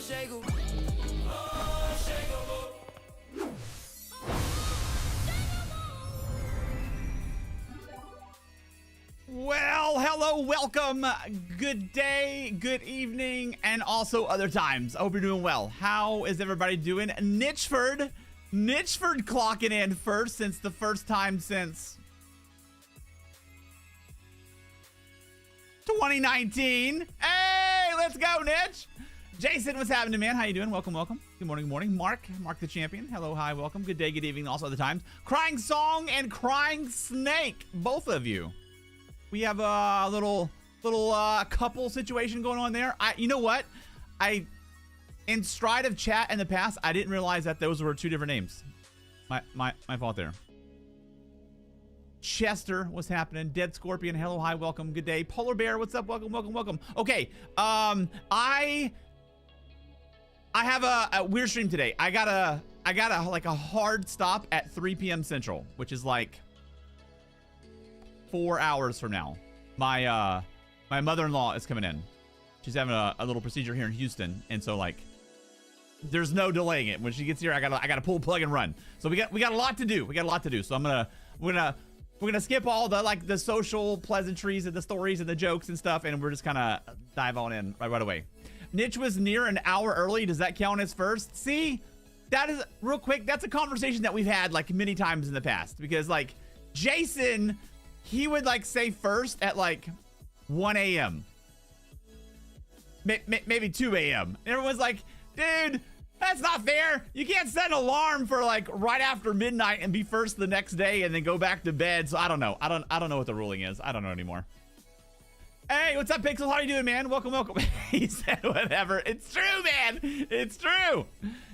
Well, hello, welcome, good day, good evening, and also other times. I hope you're doing well. How is everybody doing? Nichford clocking in first since the first time since 2019. Hey, let's go, Nitch. Jason, what's happening, man? How you doing? Welcome, welcome. Good morning, good morning. Mark the champion. Hello, hi, welcome. Good day, good evening, also other times. Crying Song and Crying Snake, both of you. We have a little couple situation going on there. You know what? In stride of chat in the past, I didn't realize that those were two different names. My fault there. Chester, what's happening? Dead Scorpion, hello, hi, welcome, good day. Polar Bear, what's up? Welcome, welcome, welcome. Okay, I have a weird stream today. I got a like a hard stop at 3 p.m. Central, which is like 4 hours from now. My mother-in-law is coming in. She's having a little procedure here in Houston, and so like there's no delaying it. When she gets here, I gotta pull the plug and run. So we got a lot to do. We got a lot to do. So we're gonna skip all the like the social pleasantries and the stories and the jokes and stuff, and we're just kind of dive on in right away. Nitch was near an hour early. Does that count as first? See, that is real quick. That's a conversation that we've had like many times in the past, because like Jason, he would like say first at like 1 a.m. Maybe 2 a.m. And everyone's like, dude, that's not fair. You can't set an alarm for like right after midnight and be first the next day and then go back to bed. So I don't know. I don't know what the ruling is. I don't know anymore. Hey, what's up, Pixel? How you doing, man? Welcome, welcome. He said whatever. It's true, man. It's true.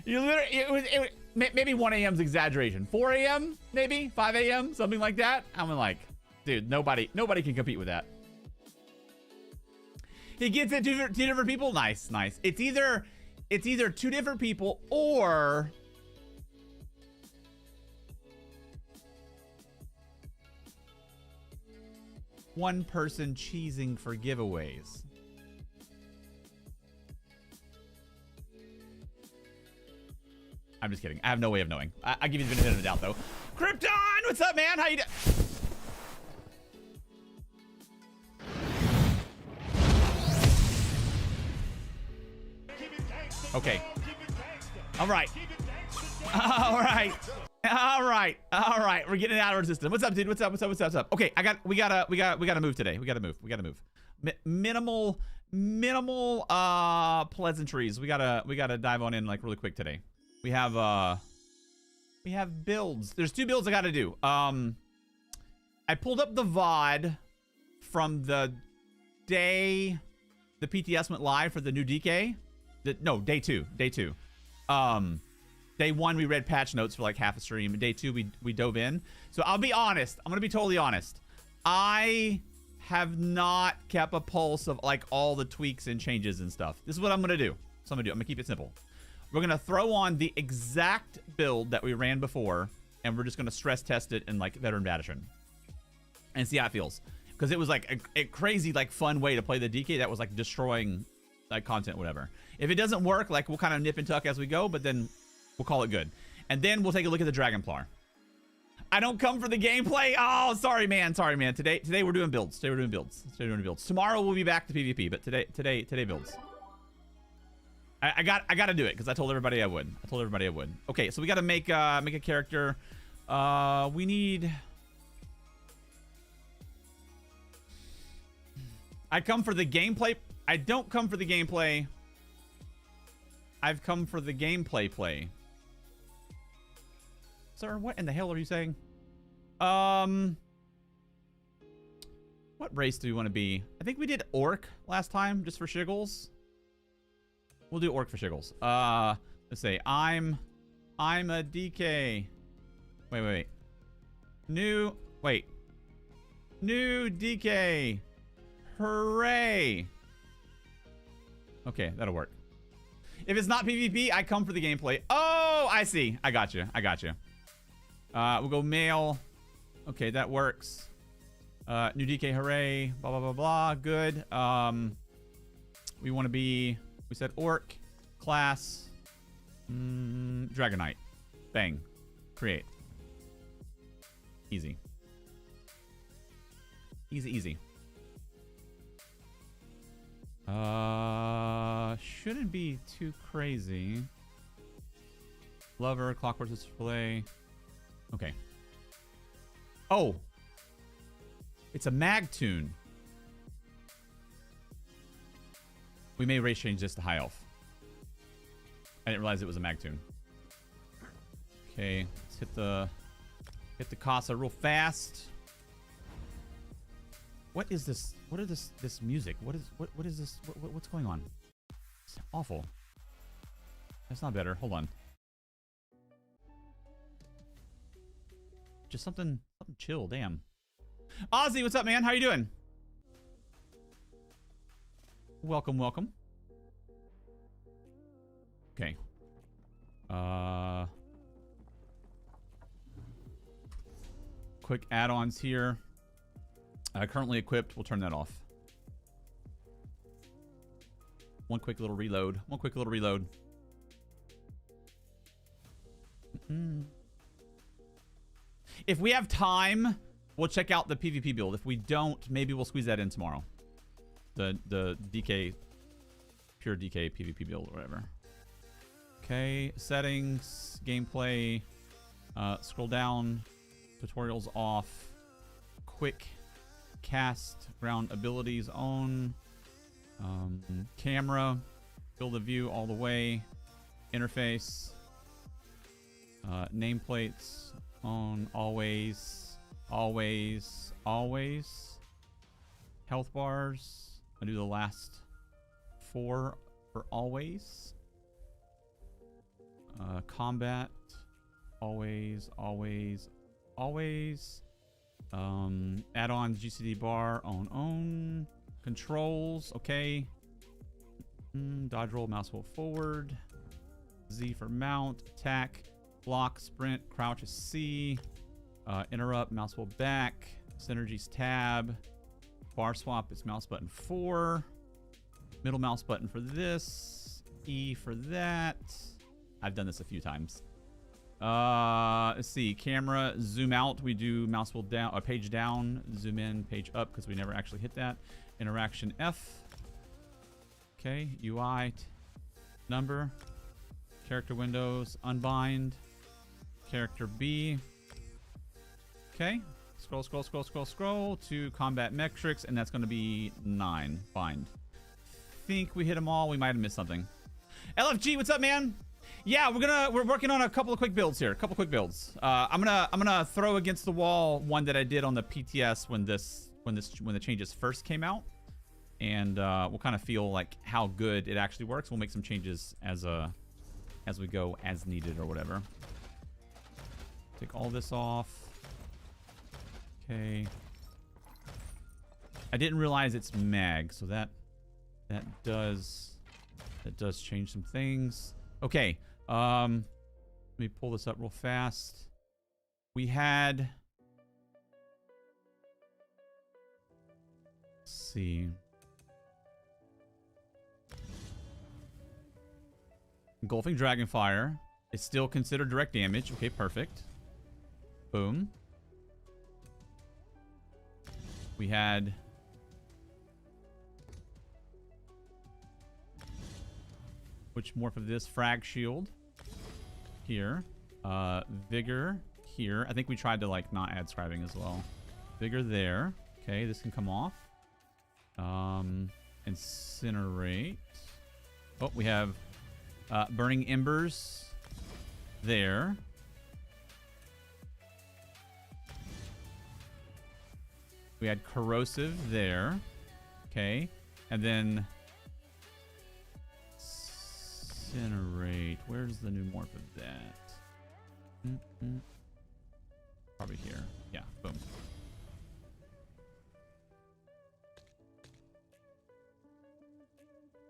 You literally, maybe 1 a.m.'s exaggeration. 4 a.m. maybe 5 a.m. something like that. I'm like, dude, nobody can compete with that. He gets it two different people. Nice, nice. It's either two different people or one person cheesing for giveaways. I'm just kidding. I have no way of knowing. I'll give you the benefit of the doubt, though. Krypton, what's up, man? How you doing? Okay. All right. All right. All right. All right. We're getting it out of our system. What's up, dude? What's up? What's up? What's up? What's up? Okay. We gotta move today. We gotta move. Minimal pleasantries. We gotta dive on in like really quick today. We have builds. There's 2 builds I gotta do. I pulled up the VOD from the day the PTS went live for the new DK. No, day 2. Day 1, we read patch notes for like half a stream. Day 2, we dove in. So I'll be honest. I'm going to be totally honest. I have not kept a pulse of like all the tweaks and changes and stuff. This is what I'm going to do. So I'm going to keep it simple. We're going to throw on the exact build that we ran before, and we're just going to stress test it in like Veteran Battleship and see how it feels. Because it was like a crazy, like fun way to play the DK that was like destroying like content, whatever. If it doesn't work, like we'll kind of nip and tuck as we go, but then we'll call it good. And then we'll take a look at the Dragonplar. I don't come for the gameplay. Oh, sorry, man. Sorry, man. Today we're doing builds. Tomorrow we'll be back to PvP, but today builds. I got to do it because I told everybody I would. Okay, so we got to make a character. We need. I come for the gameplay. I don't come for the gameplay. I've come for the gameplay play. Sir, what in the hell are you saying? What race do we want to be? I think we did Orc last time, just for shiggles. We'll do Orc for shiggles. Let's say I'm a DK. Wait. New DK. Hooray. Okay, that'll work. If it's not PvP, I come for the gameplay. Oh, I see. I got you. We'll go male. Okay, that works. New DK, hooray. Blah, blah, blah, blah. Good. We want to be, we said orc. Class. Dragonite. Bang. Create. Easy. Easy, easy. Shouldn't be too crazy. Lover, clockwork display. Okay. Oh! It's a mag tune. We may race change this to high elf. I didn't realize it was a mag tune. Okay, let's hit the Casa real fast. What is this? What are this music? What is this? What's going on? It's awful. That's not better. Hold on. Just something chill. Damn. Ozzy, what's up, man? How you doing? Welcome, welcome. Okay. Quick add-ons here. Currently equipped. We'll turn that off. One quick little reload. One quick little reload. If we have time, we'll check out the PvP build. If we don't, maybe we'll squeeze that in tomorrow. The DK, pure DK PvP build or whatever. Okay, settings, gameplay, scroll down, tutorials off, quick cast, ground abilities on, camera, field of view all the way, interface, nameplates on, always, health bars. I do the last 4 for always. Combat, always. Add-ons, GCD bar, own. Controls, okay. Dodge roll, mouse hold forward. Z for mount, attack, block, sprint, crouch is C. Interrupt, mouse hold back. Synergies tab. Bar swap is mouse button 4. Middle mouse button for this. E for that. I've done this a few times. Let's see. Camera, zoom out. We do mouse wheel down, page down, zoom in, page up, because we never actually hit that. Interaction F. Okay. UI, number. Character windows, unbind. Character B. Okay. Scroll to combat metrics, and that's going to be 9. Bind. Think we hit them all. We might have missed something. LFG, what's up, man? Yeah, we're working on a couple of quick builds here. I'm gonna throw against the wall one that I did on the PTS when the changes first came out, and we'll kind of feel like how good it actually works. We'll make some changes as we go, as needed or whatever. Take all this off. Okay. I didn't realize it's mag, so that does change some things. Okay. Let me pull this up real fast. We had, let's see. Engulfing Dragonfire is still considered direct damage. Okay, perfect. Boom. We had which morph of this? Frag Shield here. Vigor here. I think we tried to like not add scribing as well. Vigor there. Okay, this can come off. Incinerate. Oh, we have Burning Embers there. We had Corrosive there. Okay. And then Incinerate. Where's the new morph of that? Probably here. Yeah, boom.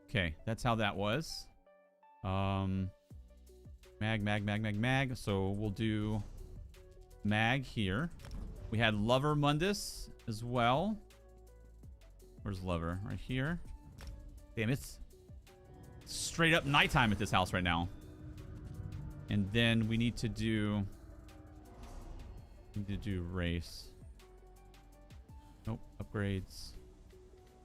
Okay, that's how that was. Mag. So we'll do mag here. We had Lover Mundus as well. Where's Lover? Right here. Damn it. straight up nighttime at this house right now. And then we need to do race. Nope, upgrades.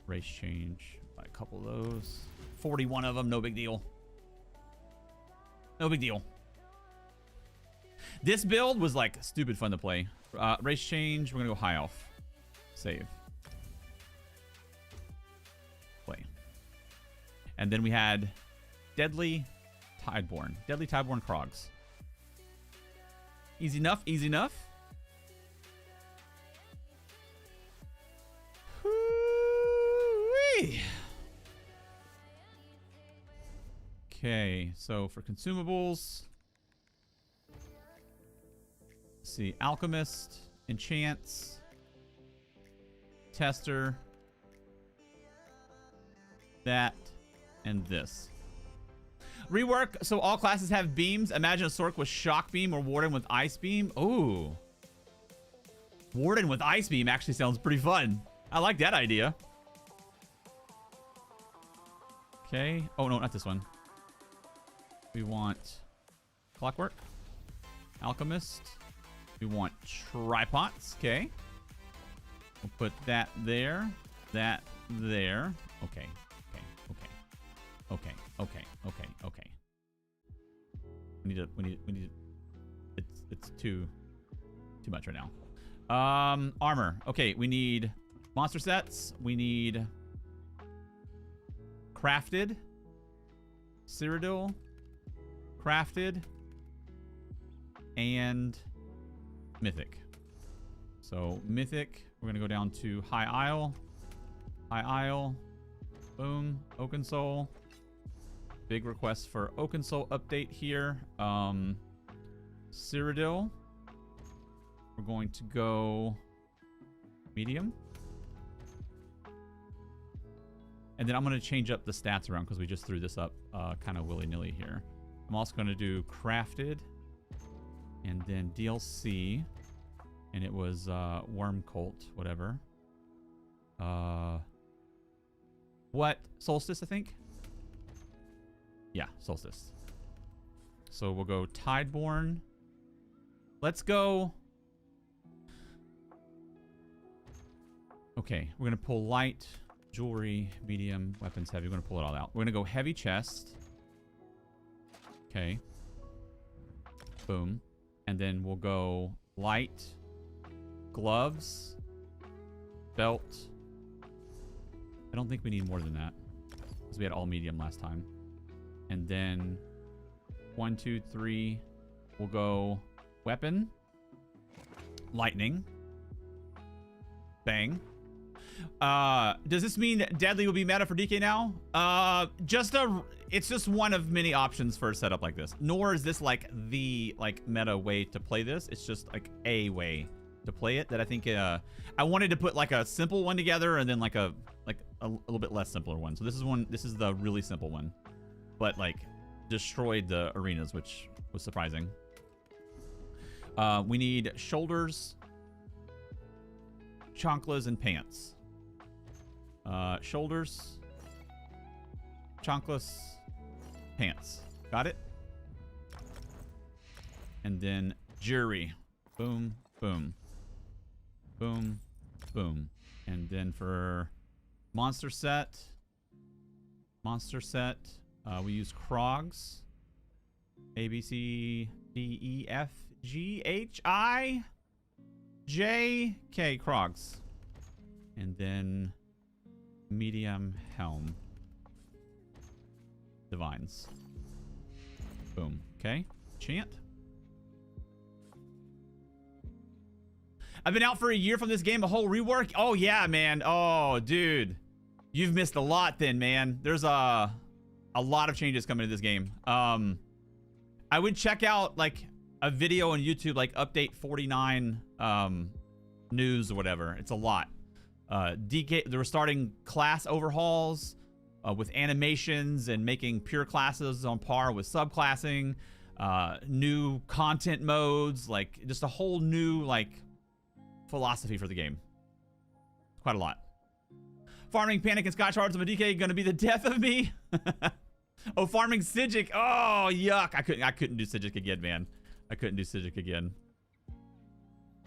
Race change. Buy a couple of those. 41 of them, no big deal. No big deal. This build was like stupid fun to play. Race change, we're gonna go high elf. Save. Play. And then we had Deadly Tideborn. Deadly Tideborn Krogs. Easy enough, easy enough. Whoo-wee. Okay, so for consumables, let's see, Alchemist, Enchants, Tester, that, and this. Rework, so all classes have beams. Imagine a Sork with Shock Beam or Warden with Ice Beam. Ooh. Warden with Ice Beam actually sounds pretty fun. I like that idea. Okay. Oh, no, not this one. We want Clockwork, Alchemist. We want Tripods. Okay. We'll put that there. That there. Okay. Okay. We need it's too much right now. Armor. Okay, we need monster sets. We need crafted, Cyrodiil, crafted, and mythic. So mythic, we're gonna go down to High Isle. Boom. Oaken Soul. Big request for Oaken Soul update here. Cyrodiil. We're going to go medium. And then I'm going to change up the stats around because we just threw this up kind of willy-nilly here. I'm also going to do crafted and then DLC. And it was Worm Cult, whatever. What? Solstice, I think? Yeah, Solstice. So we'll go Tideborn. Let's go. Okay, we're going to pull light, jewelry, medium, weapons, heavy. We're going to pull it all out. We're going to go heavy chest. Okay. Boom. And then we'll go light, gloves, belt. I don't think we need more than that because we had all medium last time. And then 1, 2, 3, we'll go weapon, lightning, bang. Does this mean deadly will be meta for DK now? It's just one of many options for a setup like this. Nor is this like the meta way to play this. It's just like a way to play it that I think I wanted to put like a simple one together and then like a little bit less simpler one. So this is the really simple one, but like destroyed the arenas, which was surprising. We need shoulders, chanclas, and pants. Shoulders, chanclas, pants. Got it? And then jewelry. Boom, boom. Boom, boom. And then for monster set, we use Krogs. A, B, C, D, E, F, G, H, I, J, K, Krogs. And then medium helm. Divines. Boom. Okay. Chant. I've been out for a year from this game, a whole rework. Oh yeah, man. Oh, dude. You've missed a lot then, man. There's a lot of changes coming to this game. I would check out like a video on YouTube, like update 49 news or whatever. It's a lot. DK, they were starting class overhauls with animations and making pure classes on par with subclassing, new content modes, like just a whole new like philosophy for the game. Quite a lot. Farming, Panic, and Scotch Hearts of a DK gonna be the death of me. Oh, farming Sijic. Oh, yuck. I couldn't do Sijic again, man. I couldn't do Sijic again.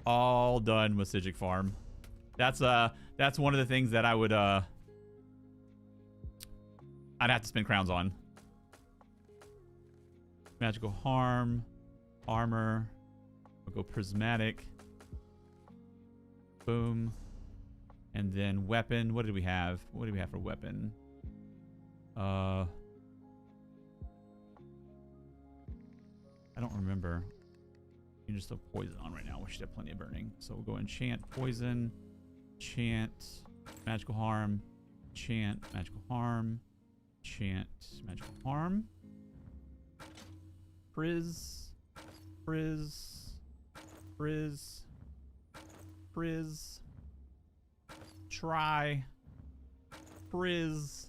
All done with Sijic farm. That's one of the things that I would I'd have to spend crowns on. Magical harm, armor. We'll go prismatic. Boom. And then weapon. What did we have? What do we have for weapon? I don't remember. You can just throw poison on right now. We should have plenty of burning. So we'll go enchant poison, enchant magical harm, enchant magical harm, enchant magical harm. Frizz, frizz, frizz, frizz. Try, frizz,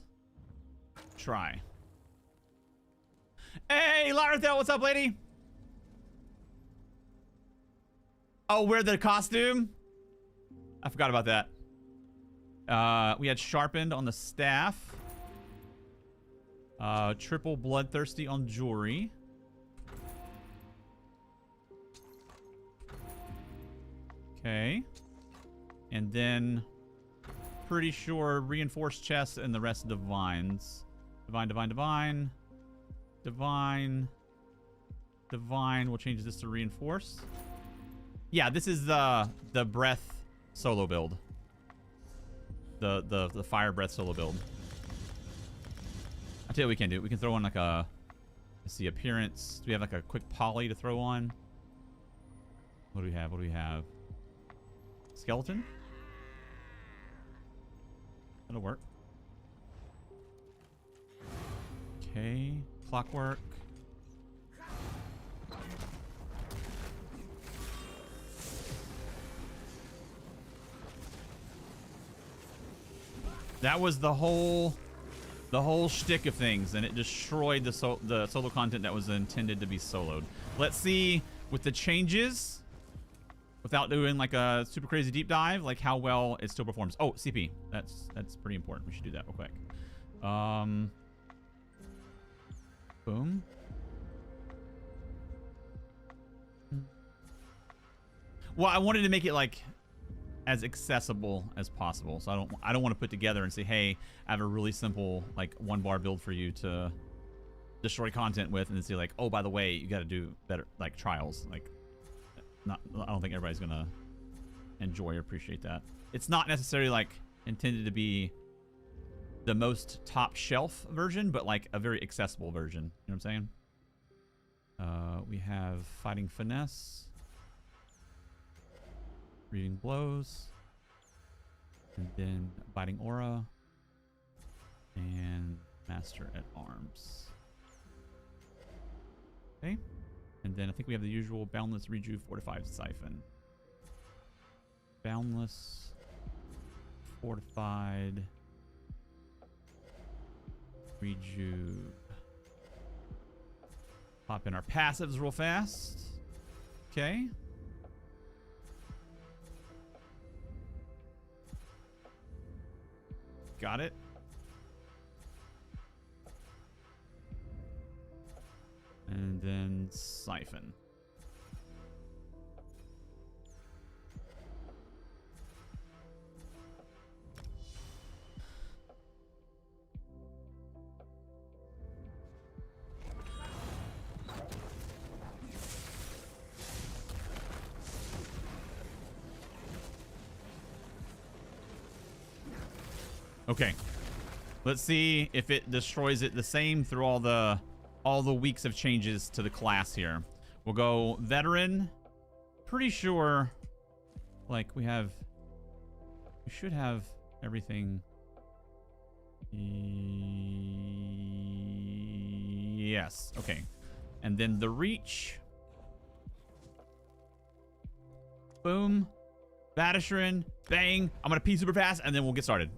try. Hey, Larthel, what's up, lady? Oh, wear the costume? I forgot about that. We had sharpened on the staff. Triple bloodthirsty on jewelry. Okay. And then pretty sure reinforced chest and the rest divines. Divine, divine, divine. Divine. Divine. We'll change this to reinforce. Yeah, this is the breath solo build. The fire breath solo build. I'll tell you what we can do. We can throw on like a, let's see, appearance. Do we have like a quick poly to throw on? What do we have? What do we have? Skeleton? That'll work. Okay. Clockwork. That was the whole shtick of things, and it destroyed the solo content that was intended to be soloed. Let's see with the changes, without doing like a super crazy deep dive, like how well it still performs. Oh, CP. That's pretty important. We should do that real quick. Boom. Well, I wanted to make it like as accessible as possible. So I don't want to put together and say, hey, I have a really simple like 1-bar build for you to destroy content with, and then say like, oh, by the way, you got to do better like trials. Like, I don't think everybody's gonna enjoy or appreciate that. It's not necessarily like intended to be the most top shelf version, but like a very accessible version. You know what I'm saying? We have fighting finesse, reading blows, and then biting aura, and master at arms. Okay. And then I think we have the usual boundless rejuve fortified siphon. Boundless fortified rejuve. Pop in our passives real fast. Okay. Got it. And then siphon. Okay. Let's see if it destroys it the same through all the weeks of changes to the class here. We'll go veteran. Pretty sure like we should have everything. Yes. Okay. And then the reach. Boom. Badishrin. Bang. I'm gonna pee super fast and then we'll get started.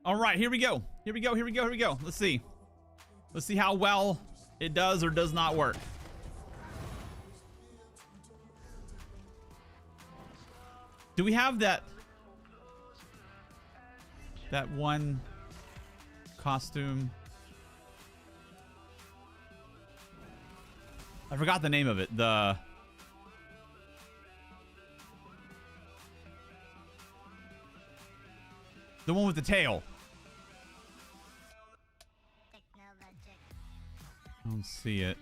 All right, here we go. Here we go, here we go, here we go. Let's see. Let's see how well it does or does not work. Do we have that one costume? I forgot the name of it. The one with the tail. I don't see it.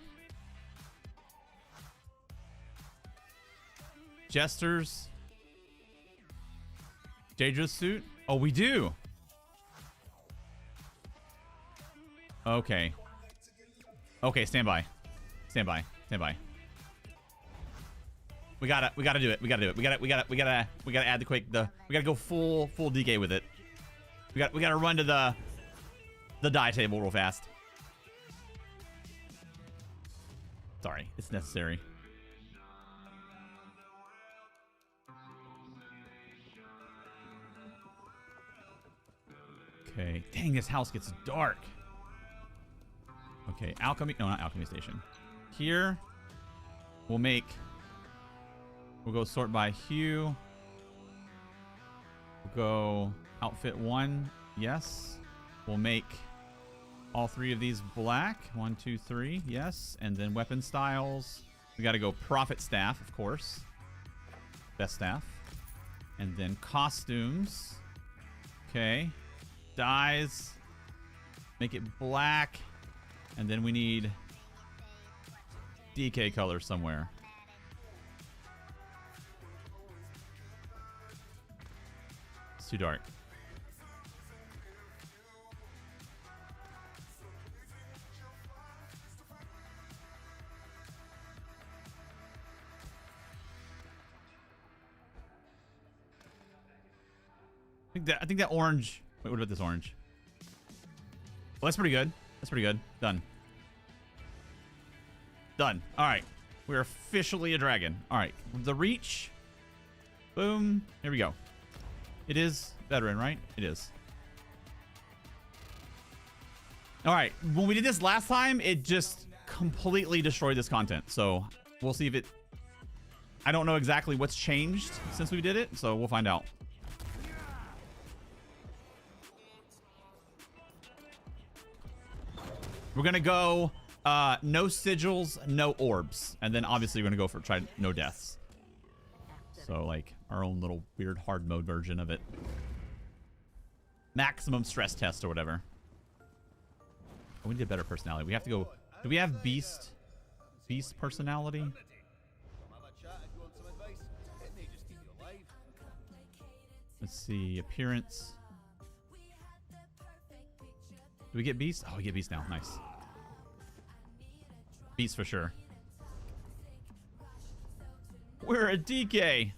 Jester's Daedra's suit? Oh, we do. Okay. Okay, stand by. Stand by. Stand by. We gotta do it. We gotta do it. We gotta add the quick. We gotta go full DK with it. We gotta run to the die table real fast. Sorry, it's necessary. Okay. Dang, this house gets dark. Okay, alchemy. No, not alchemy station. Here, we'll go sort by hue. We'll go outfit 1. Yes. We'll make all 3 of these black. 1, 2, 3. Yes. And then weapon styles. We got to go prophet staff, of course. Best staff. And then costumes. Okay. Dyes. Make it black. And then we need DK color somewhere. It's too dark. I think that orange. Wait, what about this orange? Well, that's pretty good. That's pretty good. Done. Done. All right. We're officially a dragon. All right. The reach. Boom. Here we go. It is veteran, right? It is. All right. When we did this last time, it just completely destroyed this content. So we'll see if it... I don't know exactly what's changed since we did it, so we'll find out. We're going to go no sigils, no orbs. And then obviously we're going to go for try no deaths. So like our own little weird hard mode version of it. Maximum stress test or whatever. Oh, we need a better personality. We have to go. Do we have beast personality? Let's see. Appearance. Do we get beast? Oh, we get beast now. Nice. Beast for sure. We're a DK.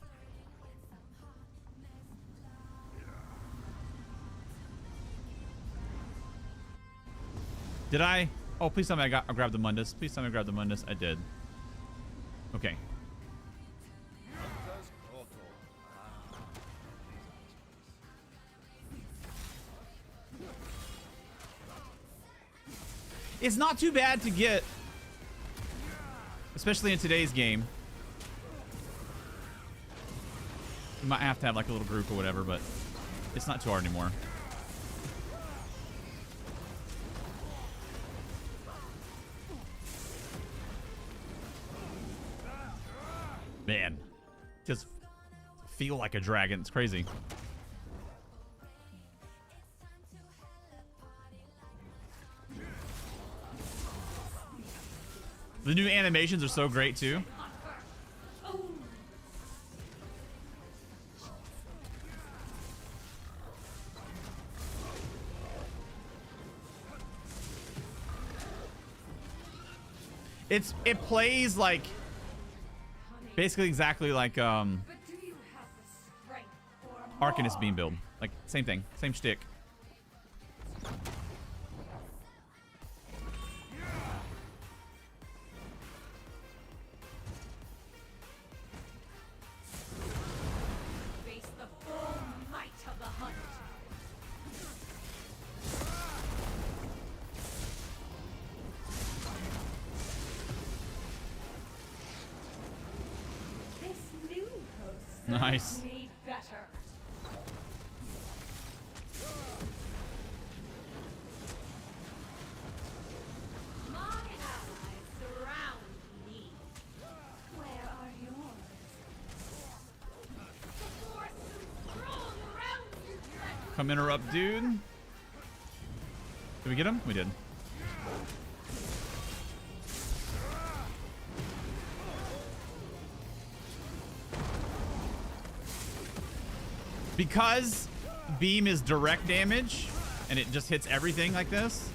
Did I? Oh, please tell me I grabbed the Mundus. Please tell me I grabbed the Mundus. I did. Okay. It's not too bad to get, especially in today's game. You might have to have like a little group or whatever, but it's not too hard anymore. Man, just feel like a dragon. It's crazy. The new animations are so great too. It plays like basically exactly like Arcanist beam build. Like same thing, same shtick. Nice. Come interrupt, dude. Did we get him? We did. Because beam is direct damage and it just hits everything like this,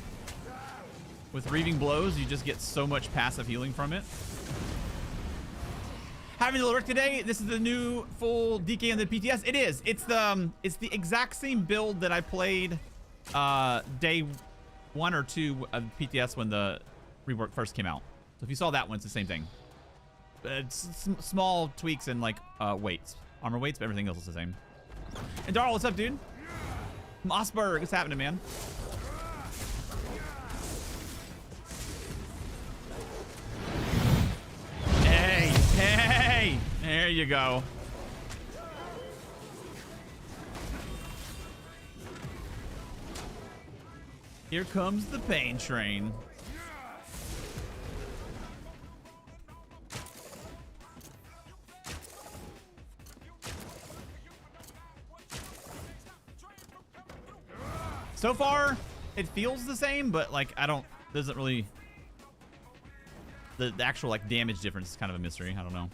with reaving blows, you just get so much passive healing from it. Having a little work today. This is the new full DK on the PTS. It is. It's the exact same build that I played day 1 or 2 of PTS when the rework first came out. So if you saw that one, it's the same thing. It's small tweaks in like weights, armor weights, but everything else is the same. And Darl, what's up, dude? Mossberg, what's happening, man? Hey, hey, there you go. Here comes the pain train. So far, it feels the same, but like doesn't really. The actual like damage difference is kind of a mystery. I don't know.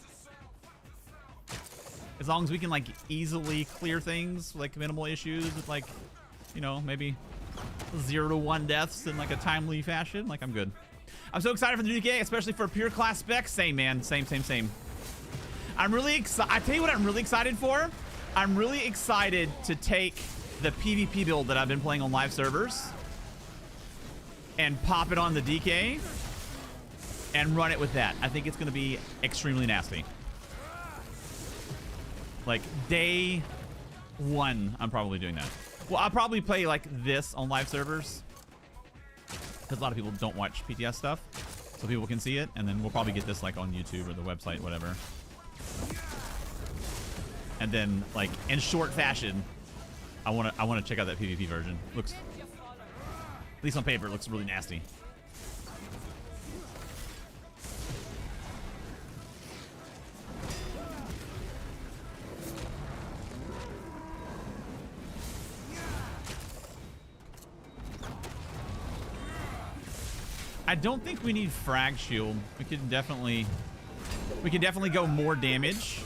As long as we can like easily clear things, like minimal issues with like, you know, maybe 0 to 1 deaths in like a timely fashion, like I'm good. I'm so excited for the new DK, especially for pure class specs. Same, man. Same. I'm really excited. I tell you what I'm really excited for. I'm really excited to take the PvP build that I've been playing on live servers and pop it on the DK and run it with that. I think it's going to be extremely nasty. Like day 1, I'm probably doing that. Well, I'll probably play like this on live servers because a lot of people don't watch PTS stuff, so people can see it, and then we'll probably get this like on YouTube or the website, whatever. And then like in short fashion, I want to check out that PvP version. Looks, at least on paper, it looks really nasty. I don't think we need frag shield. We can definitely go more damage.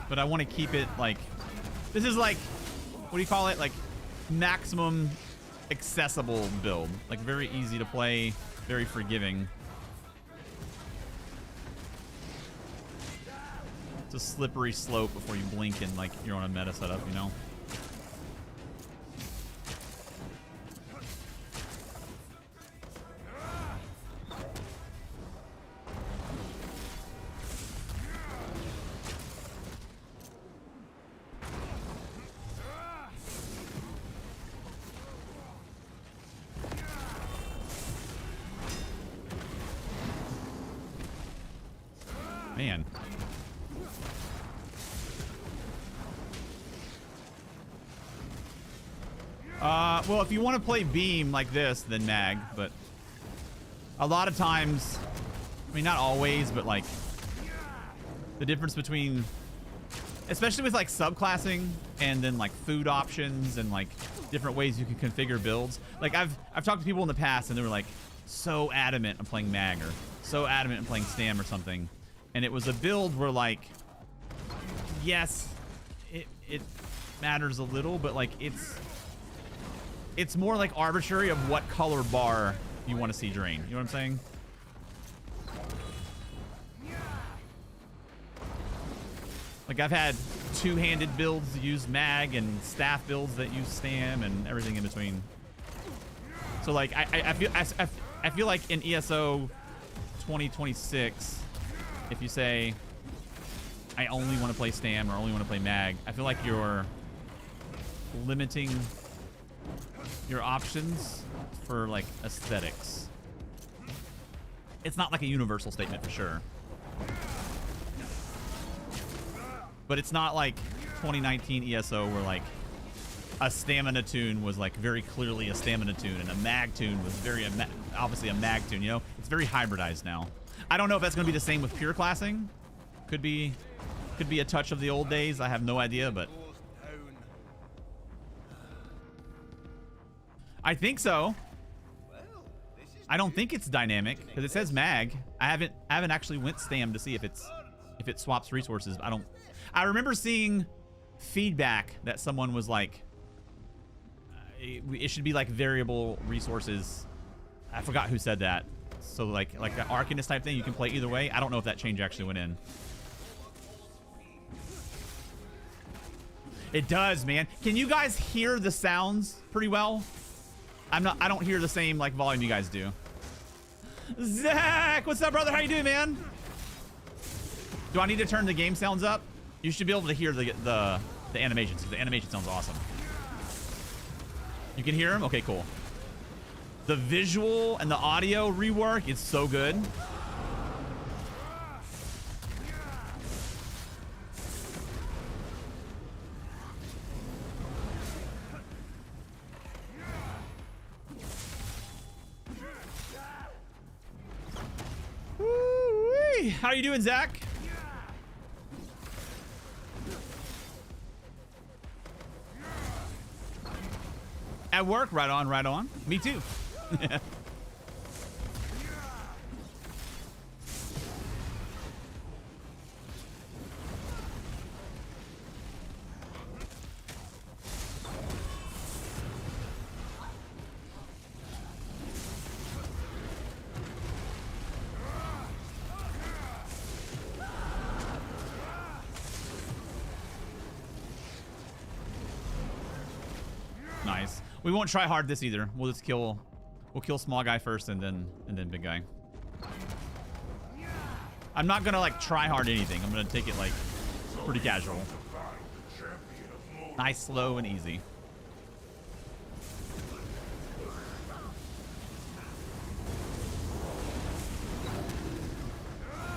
But I want to keep it like, this is like, what do you call it? Like maximum accessible build. Like very easy to play, very forgiving. It's a slippery slope before you blink and like you're on a meta setup, you know? Man. Well, if you want to play beam like this, then mag, but a lot of times, I mean, not always, but like the difference between, especially with like subclassing and then like food options and like different ways you can configure builds. Like I've talked to people in the past and they were like so adamant on playing mag or so adamant on playing stam or something. And it was a build where like, yes, it matters a little, but like it's more like arbitrary of what color bar you want to see drain. You know what I'm saying? Like I've had two-handed builds that use mag and staff builds that use stam and everything in between. So like I feel like in ESO 2026, if you say I only want to play stam or only want to play mag, I feel like you're limiting your options for like aesthetics. It's not like a universal statement for sure. But it's not like 2019 ESO where like a stamina tune was like very clearly a stamina tune and a mag tune was very obviously a mag tune, you know? It's very hybridized now. I don't know if that's going to be the same with pure classing. Could be a touch of the old days. I have no idea, but I think so. I don't think it's dynamic because it says mag. I haven't actually went stam to see if it swaps resources. I remember seeing feedback that someone was like, it should be like variable resources. I forgot who said that. So like an Arcanist type thing, you can play either way. I don't know if that change actually went in. It does, man. Can you guys hear the sounds pretty well? I don't hear the same like volume you guys do. Zach, what's up, brother? How you doing, man? Do I need to turn the game sounds up? You should be able to hear the animations. The animation sounds awesome. You can hear them? Okay, cool. The visual and the audio rework is so good. Woo-wee. How are you doing, Zach? At work? Right on, right on. Me too. Nice. We won't try hard this either. We'll just kill small guy first and then big guy. I'm not gonna like try hard anything. I'm gonna take it like pretty casual. Nice, slow, and easy.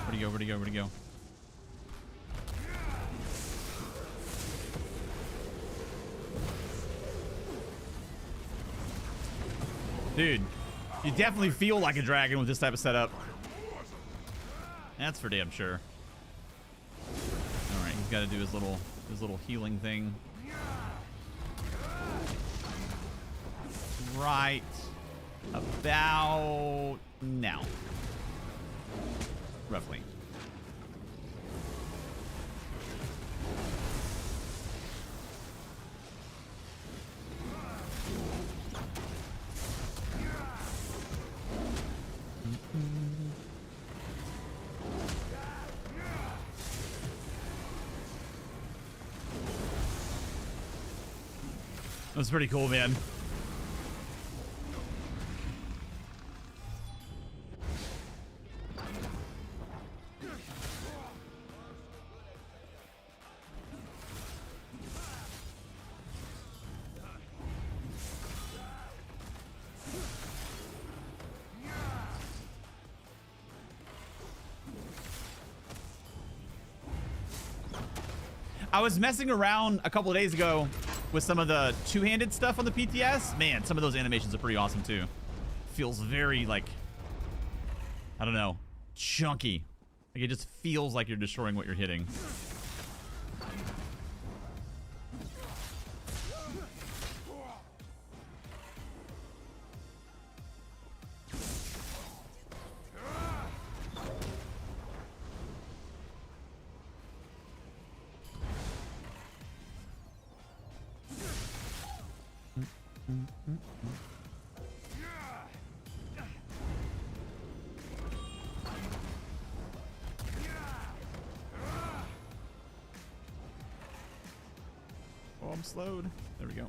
Where'd he go? Where'd he go? Where'd he go? Dude, you definitely feel like a dragon with this type of setup. That's for damn sure. All right, he's got to do his little healing thing. Right about now, roughly. That's pretty cool, man. I was messing around a couple of days ago with some of the two-handed stuff on the PTS. Man, some of those animations are pretty awesome too. Feels very like, I don't know, chunky. Like it just feels like you're destroying what you're hitting. Slowed. There we go.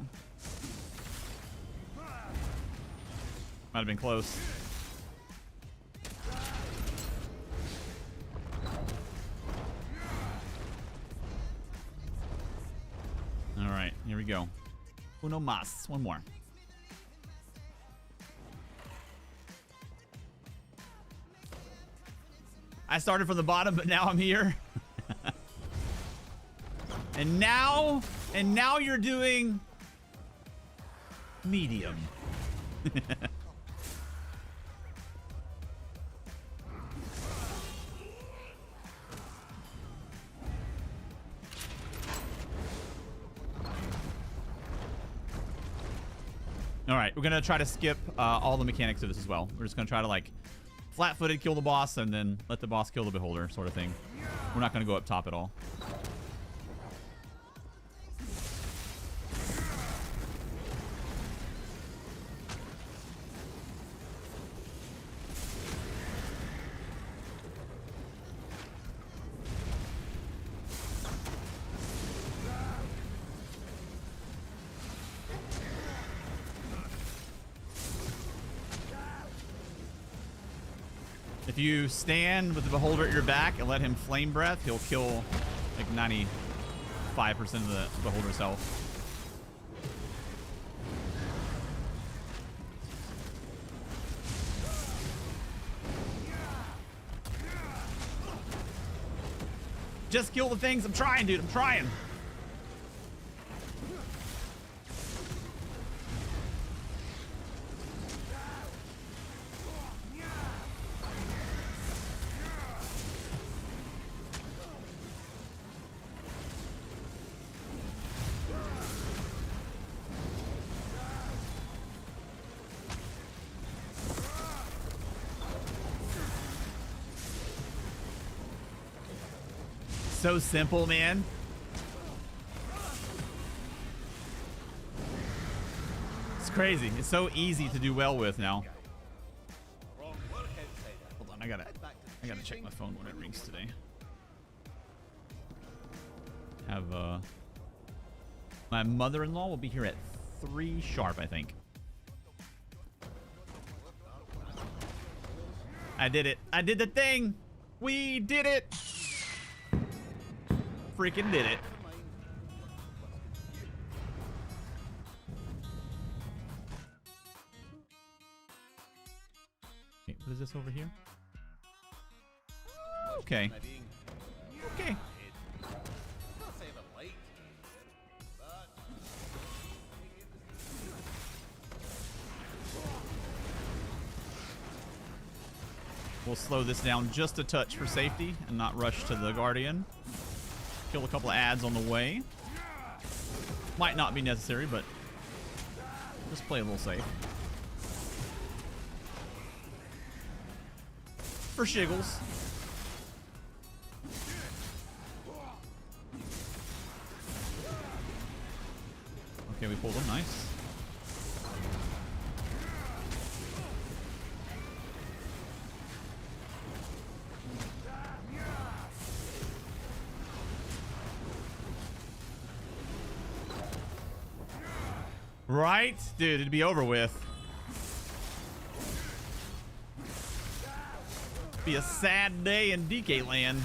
Might have been close. All right, here we go. Uno más. One more. I started from the bottom, but now I'm here. And now you're doing medium. All right, we're gonna try to skip all the mechanics of this as well. We're just gonna try to like flat-footed kill the boss and then let the boss kill the beholder, sort of thing. We're not gonna go up top at all. If you stand with the beholder at your back and let him flame breath, he'll kill like 95% of the beholder's health. Just kill the things. I'm trying, dude. I'm trying. So simple, man. It's crazy. It's so easy to do well with now. Hold on, I gotta check my phone when it rings today. Have my mother-in-law will be here at 3 sharp, I think. I did it. I did the thing. We did it. Freaking did it. Wait, what is this over here? Okay. Okay. We'll slow this down just a touch for safety and not rush to the Guardian. Kill a couple of ads on the way. Might not be necessary, but just play a little safe. For shiggles. Okay, we pulled him. Nice. Right? Dude, it'd be over with. Be a sad day in DK land.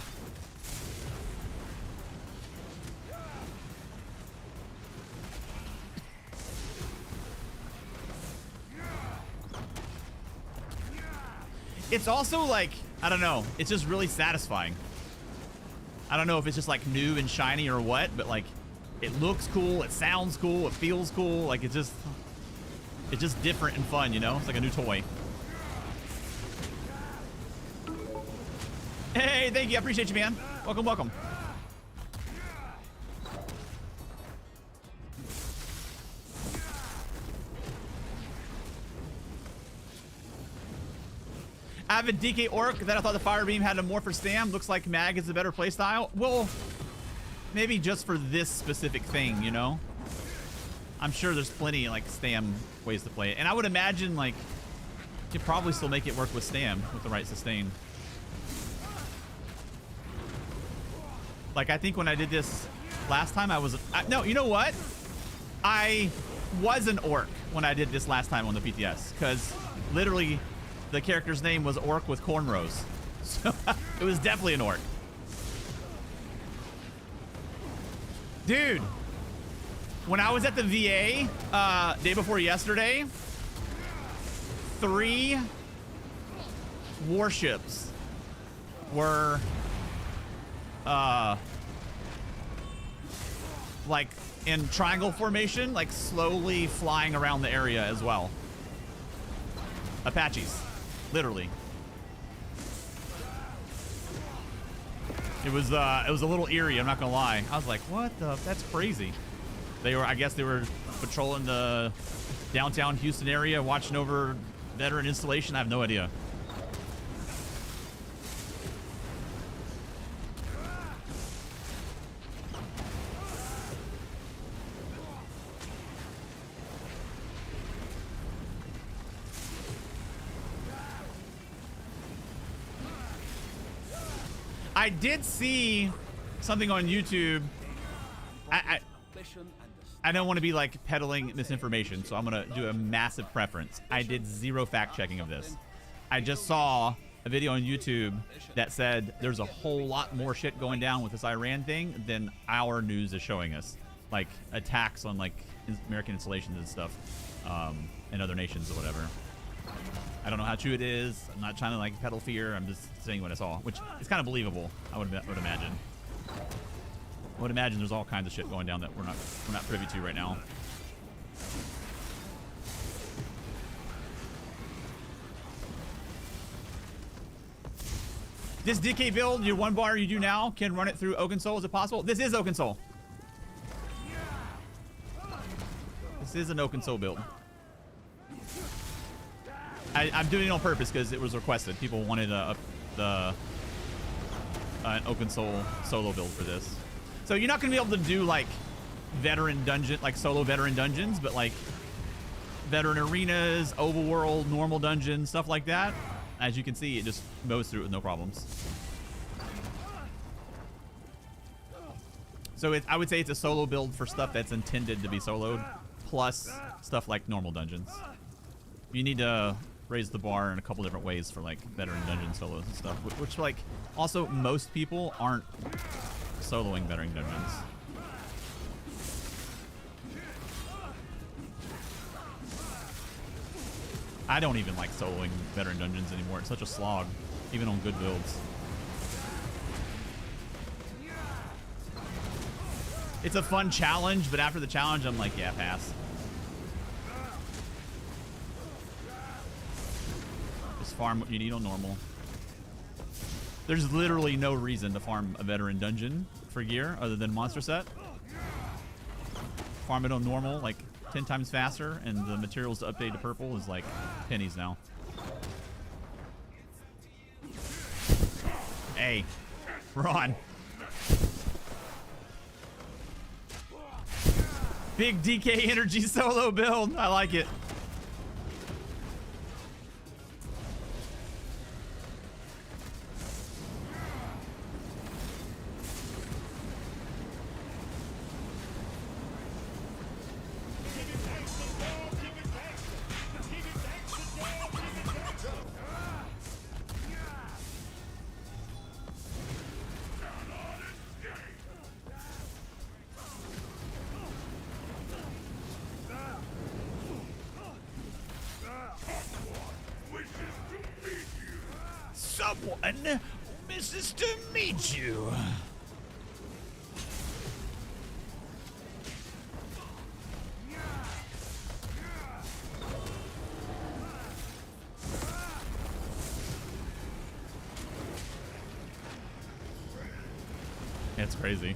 It's also like, I don't know, it's just really satisfying. I don't know if it's just like new and shiny or what, but like it looks cool, it sounds cool, it feels cool. Like it's just different and fun, you know? It's like a new toy. Hey, thank you. I appreciate you, man. Welcome, welcome. I have a DK Orc that I thought the Fire Beam had a more for Stam. Looks like Mag is a better playstyle. Well, maybe just for this specific thing, you know? I'm sure there's plenty like Stam ways to play it. And I would imagine like you could probably still make it work with Stam with the right sustain. Like I think when I did this last time no, you know what? I was an Orc when I did this last time on the PTS because literally the character's name was Orc with cornrows. So it was definitely an Orc. Dude, when I was at the VA day before yesterday, 3 warships were like in triangle formation, like slowly flying around the area as well. Apaches, literally. It was a little eerie, I'm not gonna lie. I was like, what the, that's crazy. I guess they were patrolling the downtown Houston area, watching over veteran installation. I have no idea. I did see something on YouTube. I don't want to be like peddling misinformation, so I'm going to do a massive preference. I did zero fact checking of this. I just saw a video on YouTube that said there's a whole lot more shit going down with this Iran thing than our news is showing us. Like attacks on like American installations and stuff, in other nations or whatever. I don't know how true it is. I'm not trying to like peddle fear. I'm just saying what I saw, which is kind of believable. I would imagine. I would imagine there's all kinds of shit going down that we're not privy to right now. This DK build, your one bar you do now, can run it through OpenSoul. Is it possible? This is OpenSoul. This is an OpenSoul build. I'm doing it on purpose because it was requested. People wanted an OpenSoul solo build for this. So you're not going to be able to do like veteran dungeon, like solo veteran dungeons, but like veteran arenas, overworld, normal dungeons, stuff like that. As you can see, it just mows through it with no problems. So I would say it's a solo build for stuff that's intended to be soloed, plus stuff like normal dungeons. You need to raise the bar in a couple different ways for like veteran dungeon solos and stuff, which like also most people aren't soloing veteran dungeons. I don't even like soloing veteran dungeons anymore. It's such a slog, even on good builds. It's a fun challenge, but after the challenge, I'm like, yeah, pass. Just farm what you need on normal. There's literally no reason to farm a veteran dungeon for gear other than monster set. Farm it on normal, like 10 times faster, and the materials to update to purple is like pennies now. Hey, we're on. Big DK energy solo build. I like it. Someone wishes to meet you. It's crazy.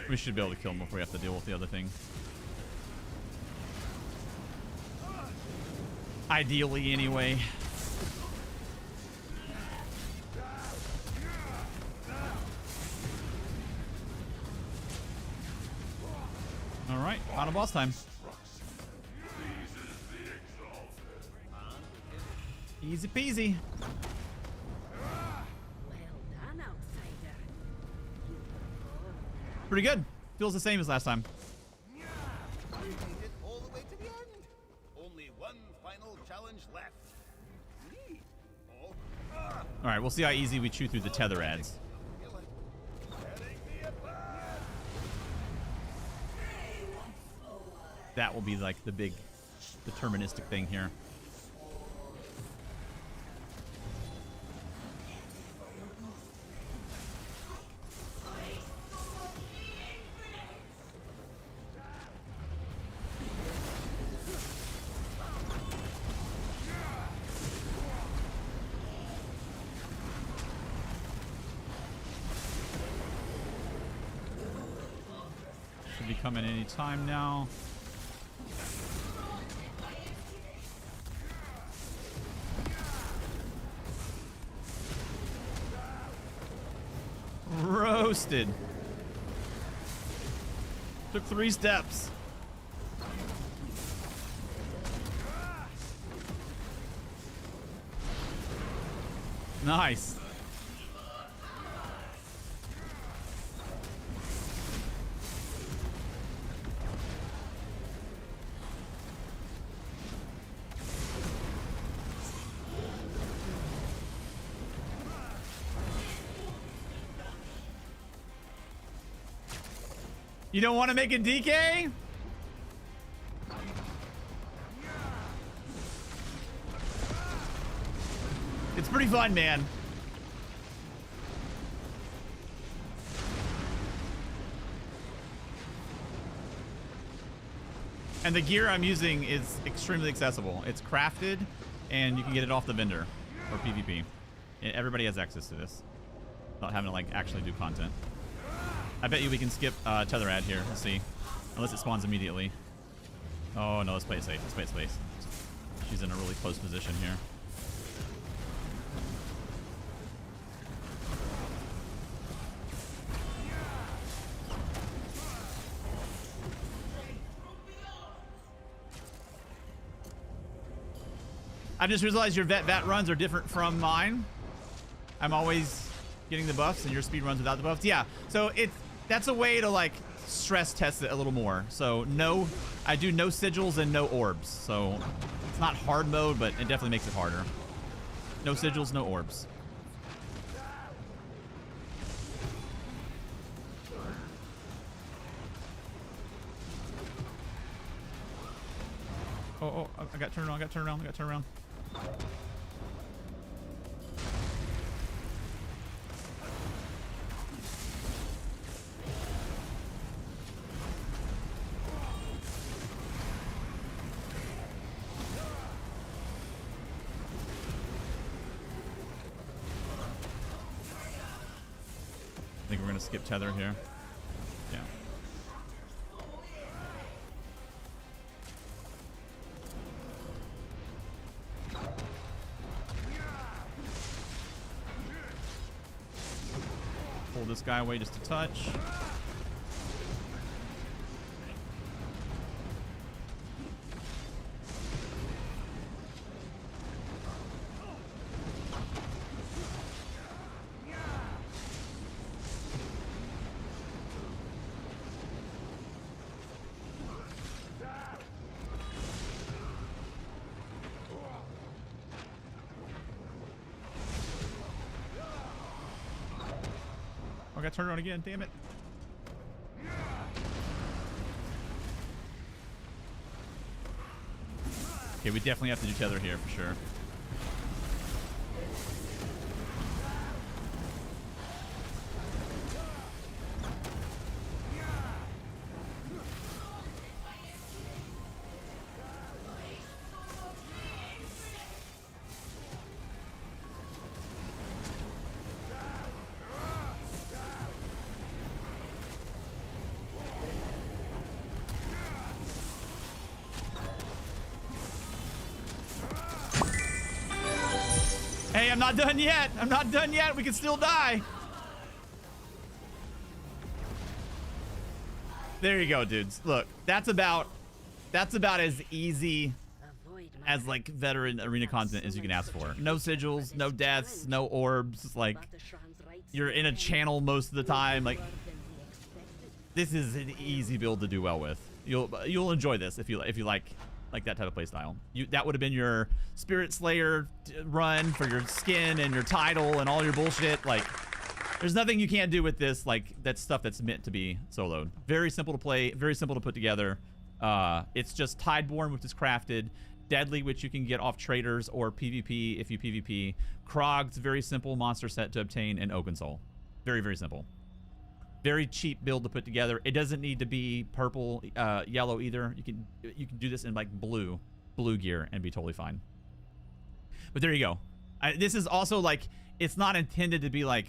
We should be able to kill him before we have to deal with the other thing. Ideally, anyway. All right, final boss time. Easy peasy. Pretty good. Feels the same as last time. We made it all the way to the end. Only one final challenge left. Me, All right, we'll see how easy we chew through the tether ads. That will be like the big deterministic thing here. Should be coming any time now. Roasted. Took 3 steps. Nice. You don't want to make a DK? It's pretty fun, man. And the gear I'm using is extremely accessible. It's crafted, and you can get it off the vendor for PvP. And everybody has access to this without having to like actually do content. I bet you we can skip tether ad here. Let's see. Unless it spawns immediately. Oh no, let's play it safe. Let's play it safe. She's in a really close position here. I just realized your vet runs are different from mine. I'm always getting the buffs and your speed runs without the buffs. Yeah, so that's a way to like stress test it a little more. So no, I do no sigils and no orbs. So it's not hard mode, but it definitely makes it harder. No sigils, no orbs. Oh, I got turned around, I got turned around, I got turned around. I think we're gonna skip tether here. Yeah. Pull this guy away just a touch. I got turned around again, damn it. Okay, we definitely have to do tether here for sure. Hey, I'm not done yet. I'm not done yet. We can still die. There you go, dudes. Look, that's about as easy as like veteran arena content as you can ask for. No sigils, no deaths, no orbs. Like, you're in a channel most of the time. Like, this is an easy build to do well with. You'll enjoy this if you like like that type of play style. That would have been your Spirit Slayer run for your skin and your title and all your bullshit. Like, there's nothing you can't do with this. Like, that's stuff that's meant to be soloed. Very simple to play, very simple to put together. It's just Tideborn, which is crafted. Deadly, which you can get off traders or PvP if you PvP. Krog's very simple monster set to obtain, and Oakensoul. Very, very simple. Very cheap build to put together. It doesn't need to be purple, yellow either. You can do this in like blue gear and be totally fine. But there you go. This is also like, it's not intended to be like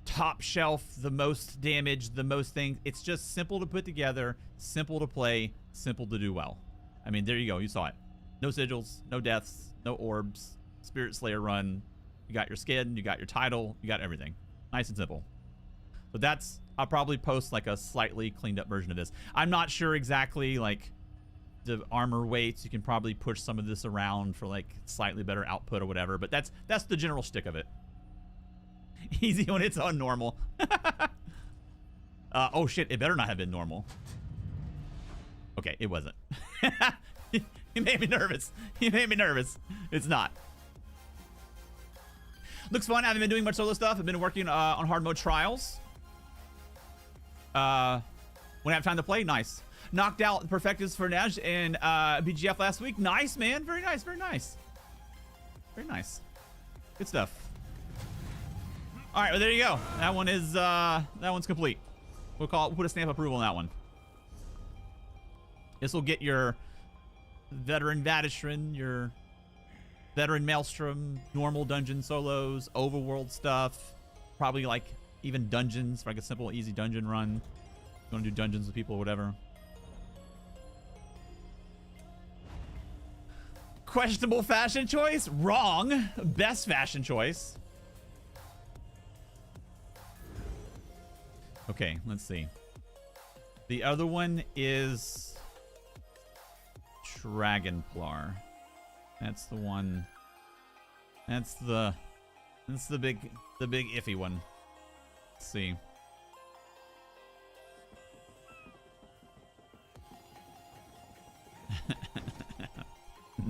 top shelf, the most damage, the most things. It's just simple to put together, simple to play, simple to do well. I mean, there you go. You saw it. No sigils, no deaths, no orbs. Spirit Slayer run. You got your skin, you got your title, you got everything. Nice and simple. So that's, I'll probably post like a slightly cleaned up version of this. I'm not sure exactly like the armor weights. You can probably push some of this around for like slightly better output or whatever, but that's the general shtick of it. Easy when it's on normal. Oh shit, it better not have been normal. Okay, it wasn't. He made me nervous. He made me nervous. It's not. Looks fun. I haven't been doing much solo stuff. I've been working on hard mode trials. When I have time to play, nice. Knocked out Perfectus Fernaj in BGF last week. Nice, man. Very nice. Very nice. Very nice. Good stuff. All right, well, there you go. That one is that one's complete. We'll put a stamp of approval on that one. This will get your Veteran Vadishrin, your Veteran Maelstrom, normal dungeon solos, overworld stuff, probably like even dungeons for like a simple, easy dungeon run. You want to do dungeons with people or whatever. Questionable fashion choice? Wrong. Best fashion choice. Okay, let's see. The other one is Dragonplar. That's the one. That's the big iffy one. Let's see.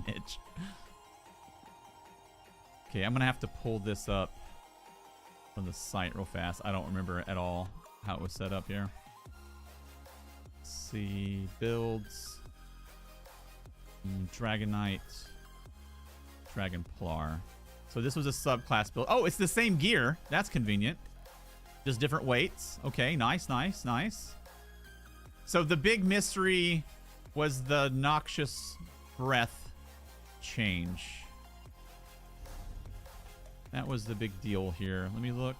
Niche. Okay, I'm gonna have to pull this up from the site real fast. I don't remember at all how it was set up here. Let's see, builds, Dragonite, Dragonplar. So this was a subclass build. Oh, it's the same gear. That's convenient. Just different weights. Okay, nice, nice, nice. So the big mystery was the noxious breath change. That was the big deal here. Let me look.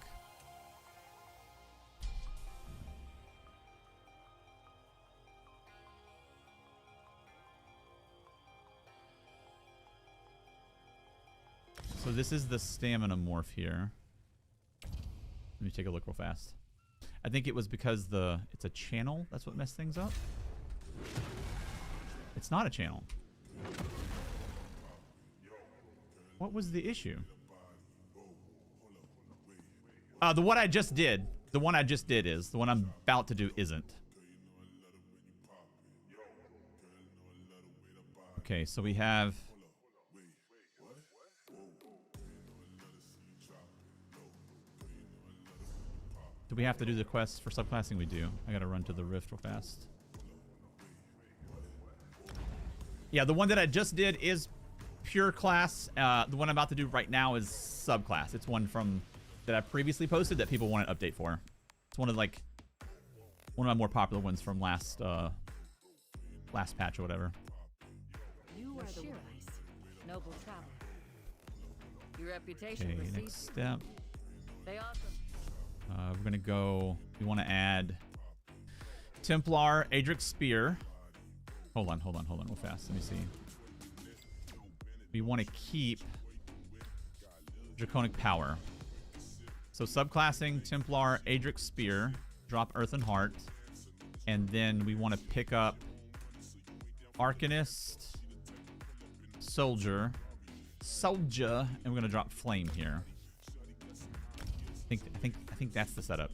So this is the stamina morph here. Let me take a look real fast. I think it was because it's a channel. That's what messed things up. It's not a channel. What was the issue? The one I just did. The one I just did is. The one I'm about to do isn't. Okay, so we have... Do we have to do the quests for subclassing? We do. I gotta run to the rift real fast. Yeah, the one that I just did is pure class. The one I'm about to do right now is subclass. It's one from that I previously posted that people want an update for. It's one of like one of my more popular ones from last patch or whatever. You are the wise, noble traveler. Your reputation Okay, precedes next step. They often We're gonna go. We want to add Templar, Adric's Spear. Hold on, real fast. Let me see. We want to keep Draconic Power. So subclassing Templar, Adric's Spear, drop Earthen Heart, and then we want to pick up Arcanist, Soldier, and we're gonna drop Flame here. I think that's the setup.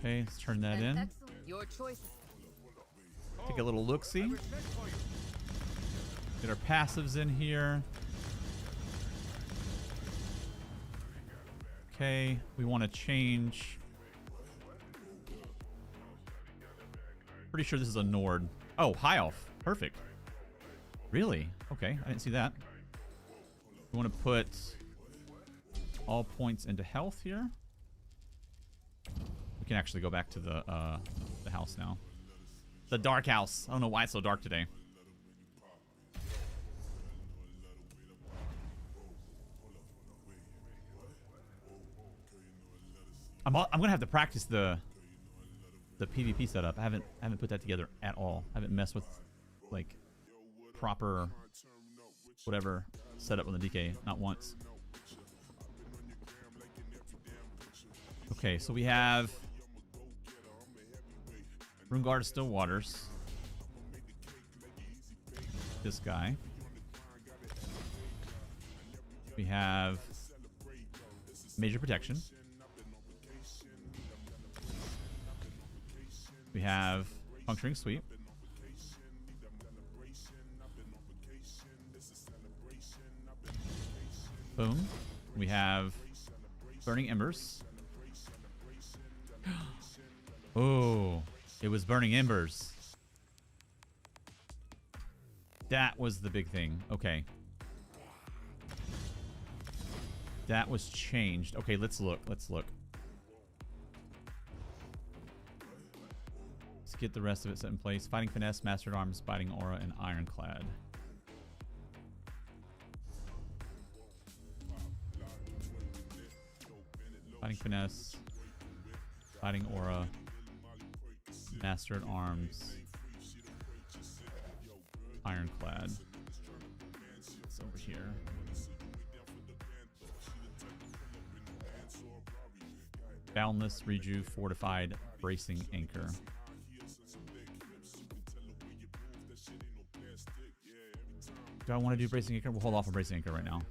Okay, let's turn that in. Excellent. Your choice. Take a little look-see. Get our passives in here. Okay, we want to change. Pretty sure this is a Nord. Oh, High Elf. Perfect. Really? Okay, I didn't see that. We want to put all points into health here. We can actually go back to the house now. The dark house. I don't know why it's so dark today. I'm gonna have to practice the PvP setup. I haven't put that together at all. I haven't messed with like proper whatever setup on the DK, not once. Okay, so we have Runegard Still Waters. This guy. We have Major Protection. We have Puncturing Sweep. Boom. We have Burning Embers. Oh, it was Burning Embers. That was the big thing. Okay. That was changed. Okay, let's look. Let's look. Let's get the rest of it set in place. Fighting Finesse, Mastered Arms, Biting Aura, and Ironclad. Fighting Finesse, Fighting Aura, Mastered Arms, Ironclad. It's over here. Boundless, Reju, Fortified, Bracing Anchor. Do I want to do Bracing Anchor? We'll hold off on Bracing Anchor right now.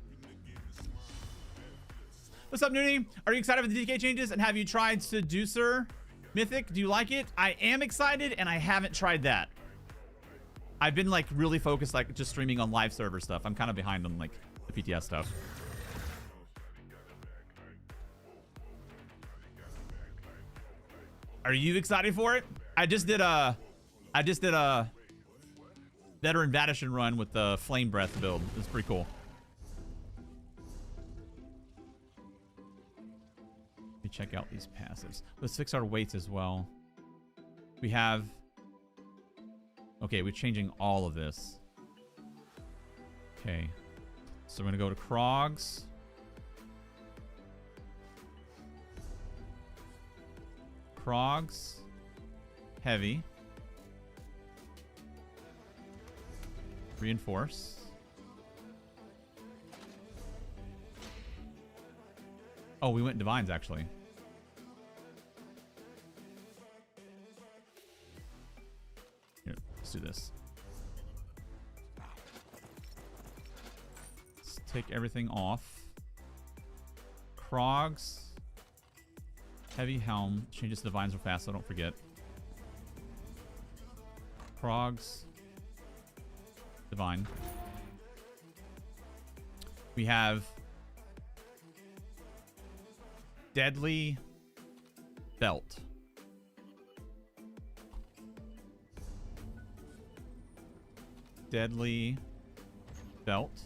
What's up, Noonie? Are you excited for the DK changes? And have you tried Seducer Mythic? Do you like it? I am excited, and I haven't tried that. I've been like really focused, like just streaming on live server stuff. I'm kind of behind on like the PTS stuff. Are you excited for it? I just did a Veteran Vadishan run with the Flame Breath build. It's pretty cool. Let me check out these passives. Let's fix our weights as well. We have... Okay, we're changing all of this. Okay. So we're going to go to Krogs. Krogs. Heavy. Reinforce. Oh, we went Divines, actually. Here, let's do this. Let's take everything off. Krogs. Heavy Helm. Changes to Divines real fast, so don't forget. Krogs. Divine. We have Deadly Belt. Deadly Belt.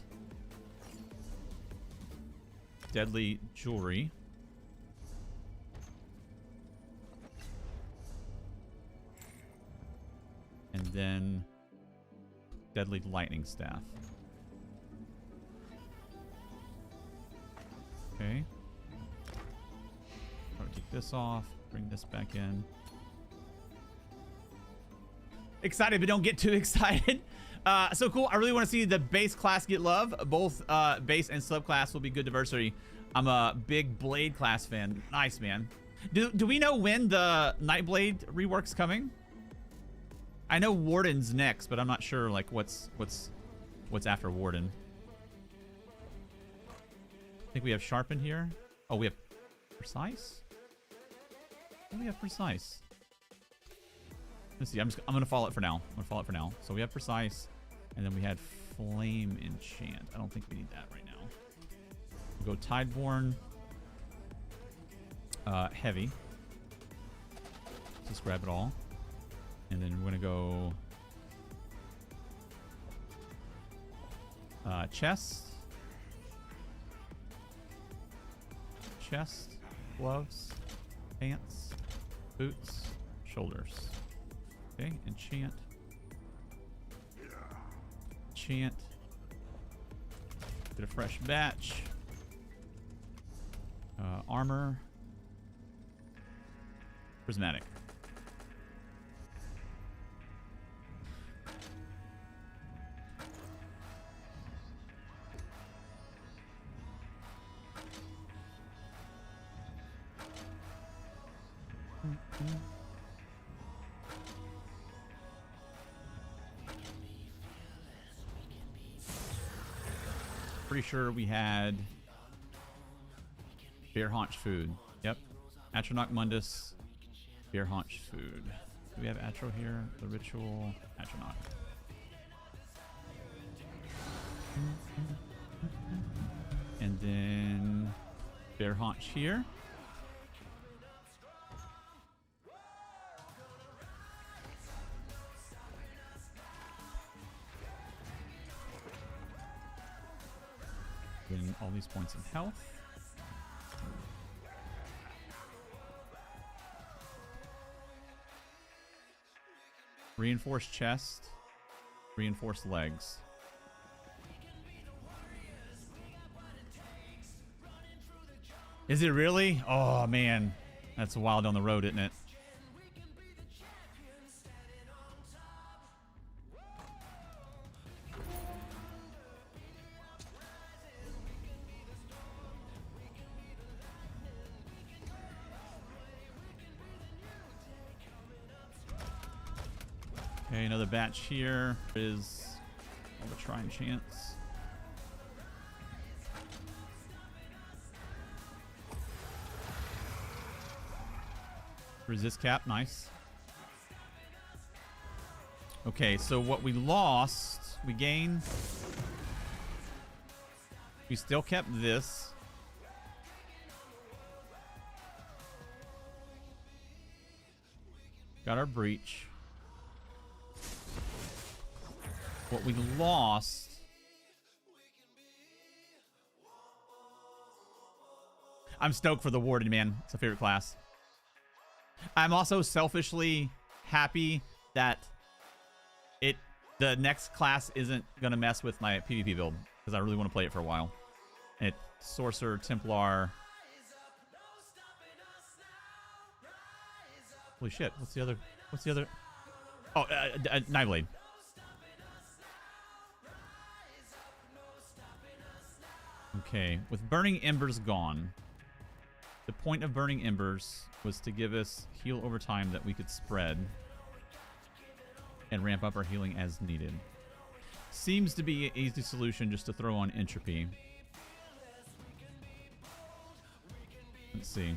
Deadly Jewelry. And then Deadly Lightning Staff. Okay. I'll take this off. Bring this back in. Excited, but don't get too excited. So cool. I really want to see the base class get love. Both base and subclass will be good diversity. I'm a big Blade class fan. Nice, man. Do we know when the Nightblade rework's coming? I know Warden's next, but I'm not sure like what's after Warden. I think we have Sharpen here. Oh, we have Precise. What do we have precise? Let's see. I'm gonna follow it for now. So we have precise, and then we had flame enchant. I don't think we need that right now. We'll go Tideborn. Heavy. Just grab it all. And then we're gonna go chest, gloves, pants, boots, shoulders. Okay, enchant. Get a fresh batch. Armor. Prismatic. Pretty sure we had bear haunch food. Yep. Atronach Mundus. Bear haunch food. Do we have Atro here? The ritual. Atronach. And then bear haunch here. Getting all these points of health. Reinforced chest. Reinforced legs. Is it really? Oh, man. That's a while down the road, isn't it? Okay, another batch here is all the try enchants. Resist cap, nice. Okay, so what we lost, we gained. We still kept this. Got our breach. What we lost. I'm stoked for the Warden, man. It's a favorite class. I'm also selfishly happy that the next class isn't gonna mess with my PvP build because I really want to play it for a while. It's Sorcerer, Templar. Holy shit! What's the other? Oh, Nightblade. Okay, with Burning Embers gone, the point of Burning Embers was to give us heal over time that we could spread and ramp up our healing as needed. Seems to be an easy solution just to throw on Entropy. Let's see.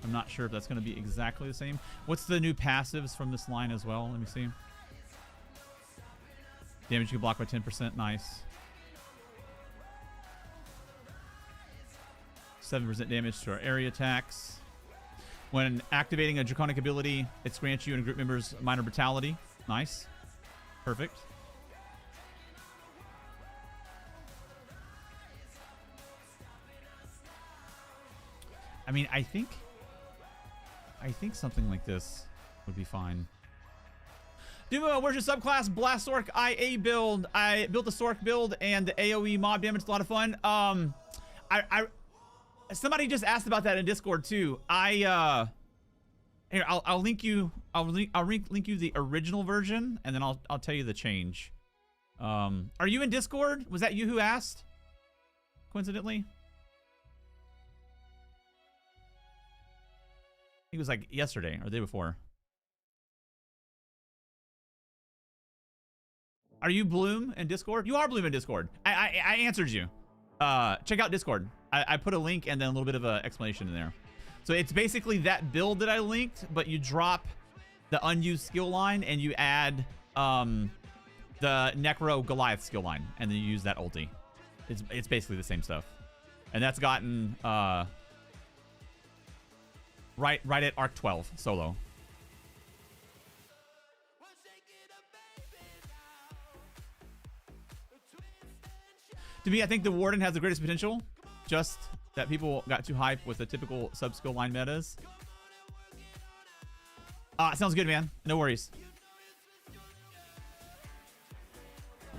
I'm not sure if that's going to be exactly the same. What's the new passives from this line as well? Let me see. Damage you can block by 10%. Nice. 7% damage to our area attacks. When activating a draconic ability, it grants you and group members minor brutality. Nice. Perfect. I mean, I think something like this would be fine. Dumo, where's your subclass? Blast Sork IA build. I built the Sork build and the AoE mob damage. It's a lot of fun. Somebody just asked about that in Discord too. Here, I'll link you. I'll link you the original version, and then I'll tell you the change. Are you in Discord? Was that you who asked? Coincidentally, I think it was like yesterday or the day before. Are you Bloom in Discord? You are Bloom in Discord. I answered you. Check out Discord. I put a link and then a little bit of an explanation in there. So it's basically that build that I linked, but you drop the unused skill line and you add the Necro Goliath skill line, and then you use that ulti. It's basically the same stuff. And that's gotten right at Arc 12 solo. To me, I think the Warden has the greatest potential. Just that people got too hyped with the typical sub-skill line metas. Sounds good, man. No worries.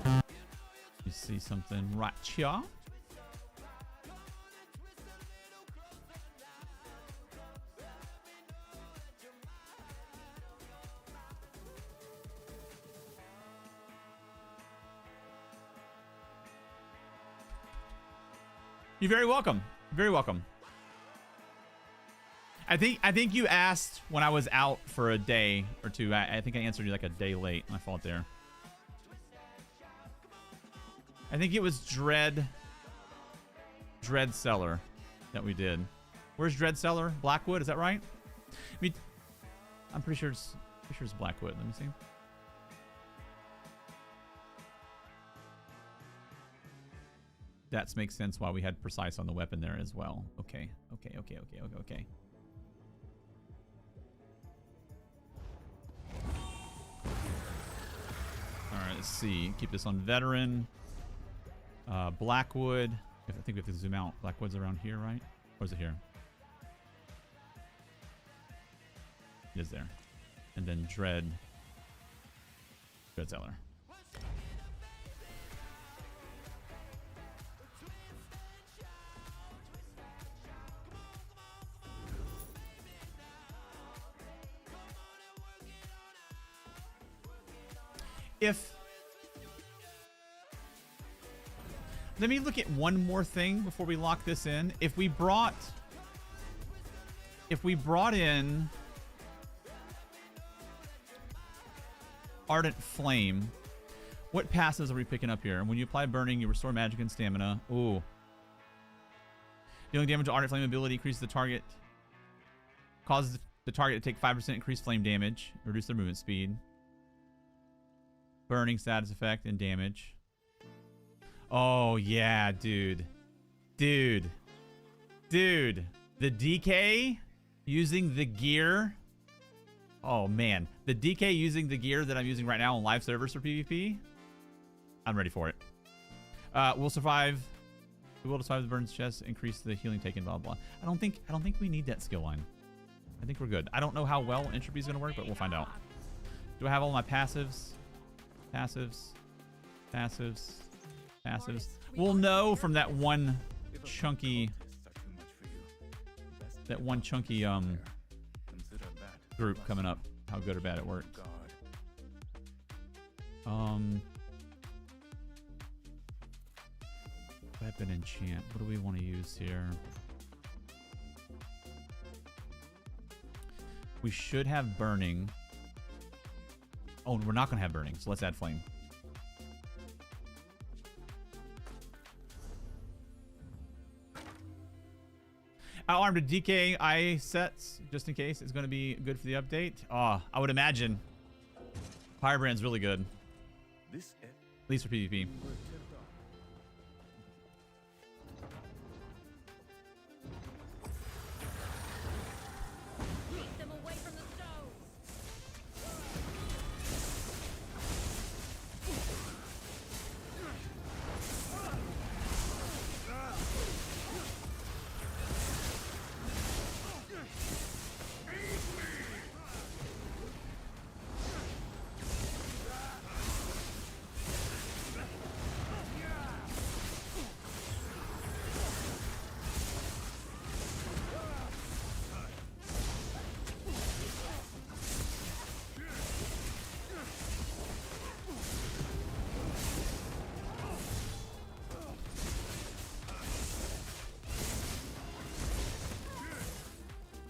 You see something right here? You're very welcome. Very welcome. I think you asked when I was out for a day or two. I think I answered you like a day late. My fault there. I think it was Dread Cellar that we did. Where's Dread Cellar? Blackwood, is that right? I'm pretty sure it's Blackwood. Let me see. That makes sense why we had precise on the weapon there as well. Okay. All right, let's see. Keep this on veteran. Blackwood. I think we have to zoom out. Blackwood's around here, right? Or is it here? It is there. And then Dread Cellar. Let me look at one more thing before we lock this in. If we brought in Ardent Flame, what passives are we picking up here? When you apply burning, you restore magic and stamina. Ooh. Dealing damage to Ardent Flame ability increases the target. Causes the target to take 5% increased flame damage. Reduce their movement speed. Burning status effect and damage. Oh, yeah, dude. The DK using the gear. Oh, man. The DK using the gear that I'm using right now on live servers for PvP. I'm ready for it. We'll survive. We will survive the burns chest. Increase the healing taken, blah, blah. I don't think we need that skill line. I think we're good. I don't know how well entropy is going to work, but we'll find out. Do I have all my passives? Passives. We'll know from that one chunky group coming up how good or bad it works. Weapon enchant. What do we want to use here? We should have burning. Oh, we're not going to have burning, so let's add flame. Armed to DK sets, just in case. It's going to be good for the update. I would imagine Firebrand's really good. At least for PvP.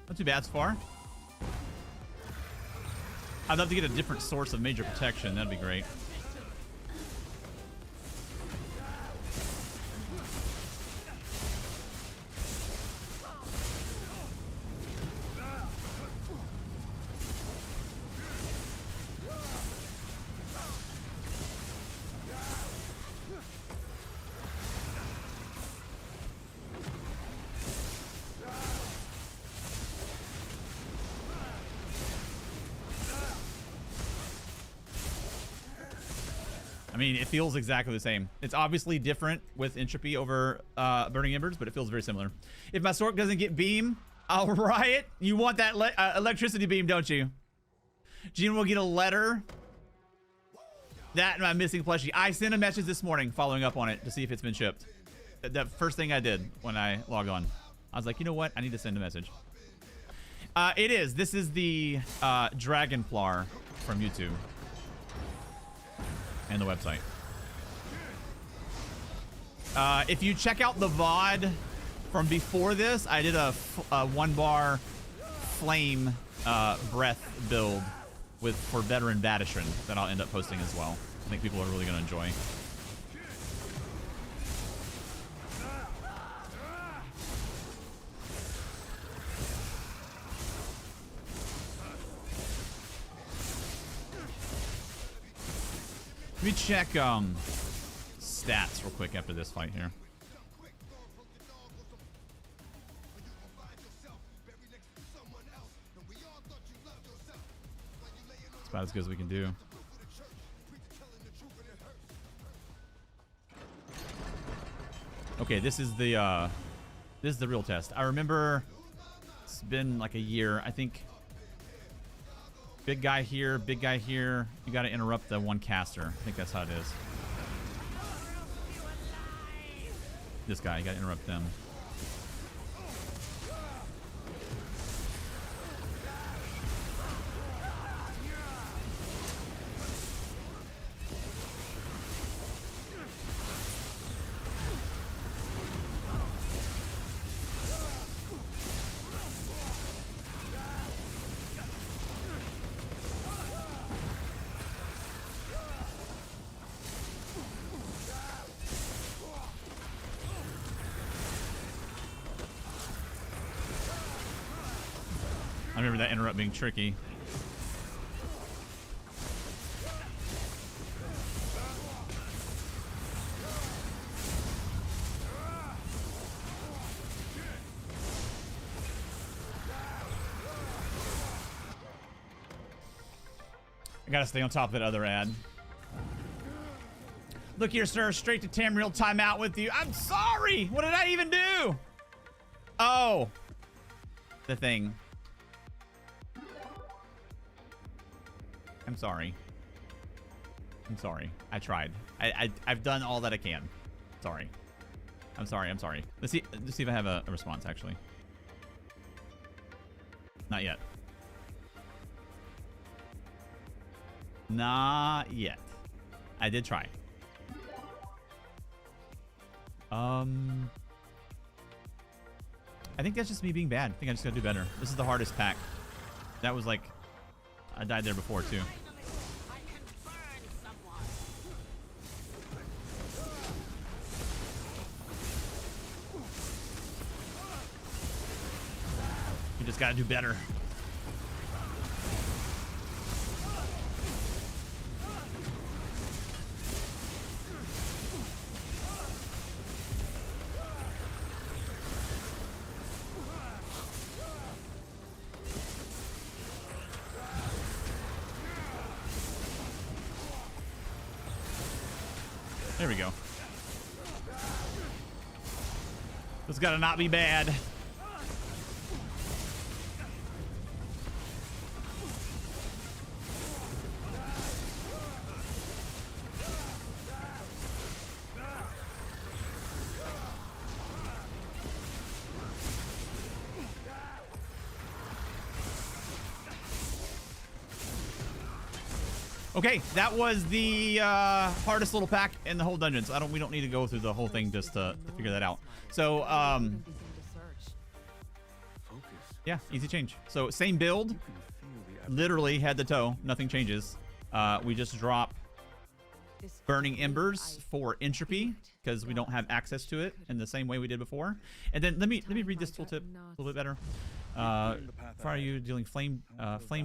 Not too bad so far. I'd love to get a different source of major protection. That'd be great. mean, it feels exactly the same. It's obviously different with entropy over burning embers, but it feels very similar. If my Stork doesn't get beam, I'll riot. You want that electricity beam, don't you? Gene will get a letter. That and my missing plushie. I sent a message this morning following up on it to see if it's been shipped. The first thing I did when I logged on. I was like, you know what? I need to send a message. It is. This is the Dragonplar from YouTube. And the website. If you check out the VOD from before this, I did a 1-bar flame breath build for veteran Badishran that I'll end up posting as well. I think people are really going to enjoy. Let me check stats real quick after this fight here. It's about as good as we can do. Okay, this is the real test. I remember it's been like a year. I think big guy here, big guy here. You got to interrupt the one caster. I think that's how it is. This guy, you got to interrupt them. I remember that interrupt being tricky. I gotta stay on top of that other ad. Look here, sir. Straight to Tamriel timeout with you. I'm sorry. What did I even do? Oh, the thing. I'm sorry. I'm sorry. I tried. I've done all that I can. Sorry. I'm sorry. I'm sorry. Let's see if I have a response, actually. Not yet. Not yet. I did try. I think that's just me being bad. I think I just gotta do better. This is the hardest pack. That was like... I died there before, too. You just gotta do better. There we go. This gotta not be bad. Okay, that was the hardest little pack in the whole dungeon. So we don't need to go through the whole thing just to figure that out. So yeah, easy change. So same build, literally head to toe, nothing changes. We just drop burning embers for entropy because we don't have access to it in the same way we did before. And then let me read this tooltip a little bit better. Fire you dealing flame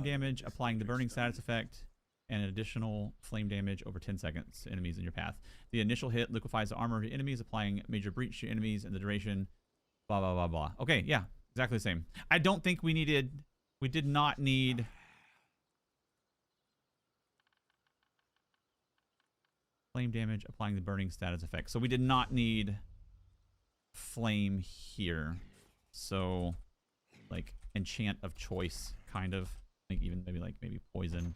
damage, applying the burning status effect, and an additional flame damage over 10 seconds to enemies in your path. The initial hit liquefies the armor of your enemies, applying major breach to enemies, and the duration, blah, blah, blah, blah. Okay, yeah, exactly the same. I don't think we did not need... Flame damage, applying the burning status effect. So we did not need flame here. So, like, enchant of choice, kind of. I think even maybe poison.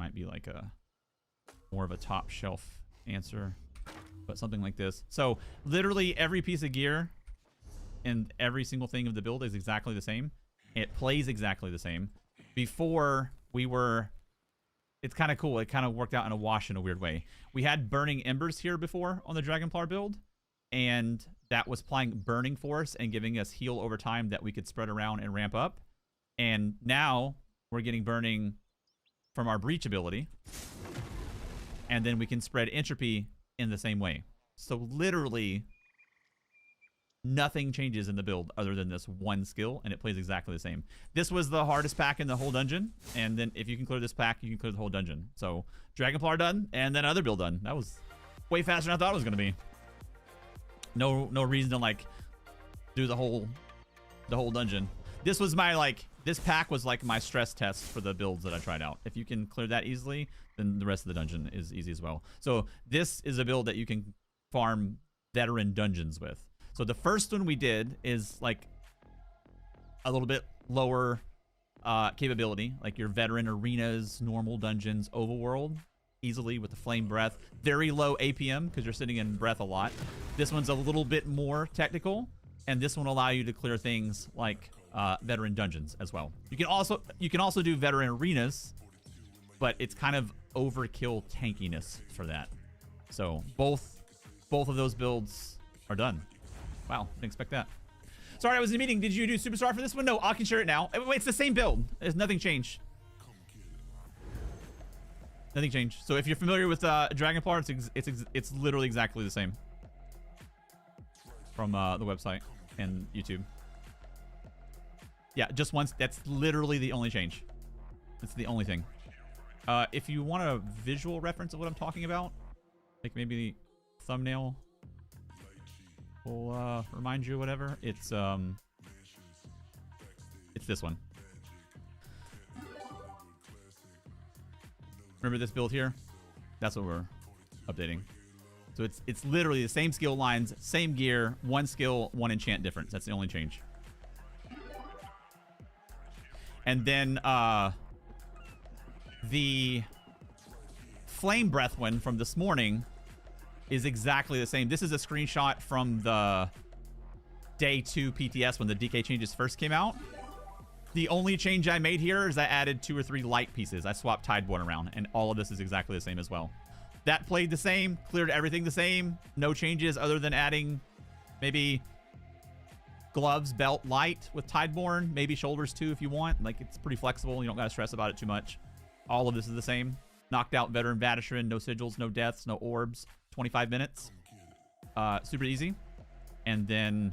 Might be like a more of a top shelf answer, but something like this. So literally every piece of gear and every single thing of the build is exactly the same. It plays exactly the same. Before we were, it's kind of cool. It kind of worked out in a wash in a weird way. We had burning embers here before on the Dragonplar build, and that was applying burning force and giving us heal over time that we could spread around and ramp up. And now we're getting burning from our breach ability, and then we can spread entropy in the same way. So literally nothing changes in the build other than this one skill, and it plays exactly the same. This was the hardest pack in the whole dungeon, and then if you can clear this pack, you can clear the whole dungeon. So Dragonplar done, and then other build done. That was way faster than I thought it was gonna be. No reason to like do the whole dungeon. This was my this pack was like my stress test for the builds that I tried out. If you can clear that easily, then the rest of the dungeon is easy as well. So this is a build that you can farm veteran dungeons with. So the first one we did is like a little bit lower capability, like your veteran arenas, normal dungeons, overworld, easily with the flame breath. Very low APM because you're sitting in breath a lot. This one's a little bit more technical, and this one will allow you to clear things like veteran dungeons as well. You can also do veteran arenas, but it's kind of overkill tankiness for that. So both of those builds are done. Wow, didn't expect that. Sorry, I was in a meeting. Did you do Superstar for this one? No, I can share it now. Wait, it's the same build. There's nothing changed. Nothing changed. So if you're familiar with Dragonplar, it's literally exactly the same from the website and YouTube. Yeah, just once. That's literally the only change. That's the only thing. If you want a visual reference of what I'm talking about, like maybe the thumbnail will remind you, whatever. It's this one. Remember this build here? That's what we're updating. So it's literally the same skill lines, same gear, one skill, one enchant difference. That's the only change. And then the flame breath one from this morning is exactly the same. This is a screenshot from the day 2 PTS when the DK changes first came out. The only change I made here is I added 2 or 3 light pieces. I swapped Tideborn around, and all of this is exactly the same as well. That played the same, cleared everything the same. No changes other than adding maybe gloves, belt, light with Tideborn. Maybe shoulders too if you want. Like, it's pretty flexible. You don't got to stress about it too much. All of this is the same. Knocked out veteran Vatishran. No sigils, no deaths, no orbs. 25 minutes. Super easy. And then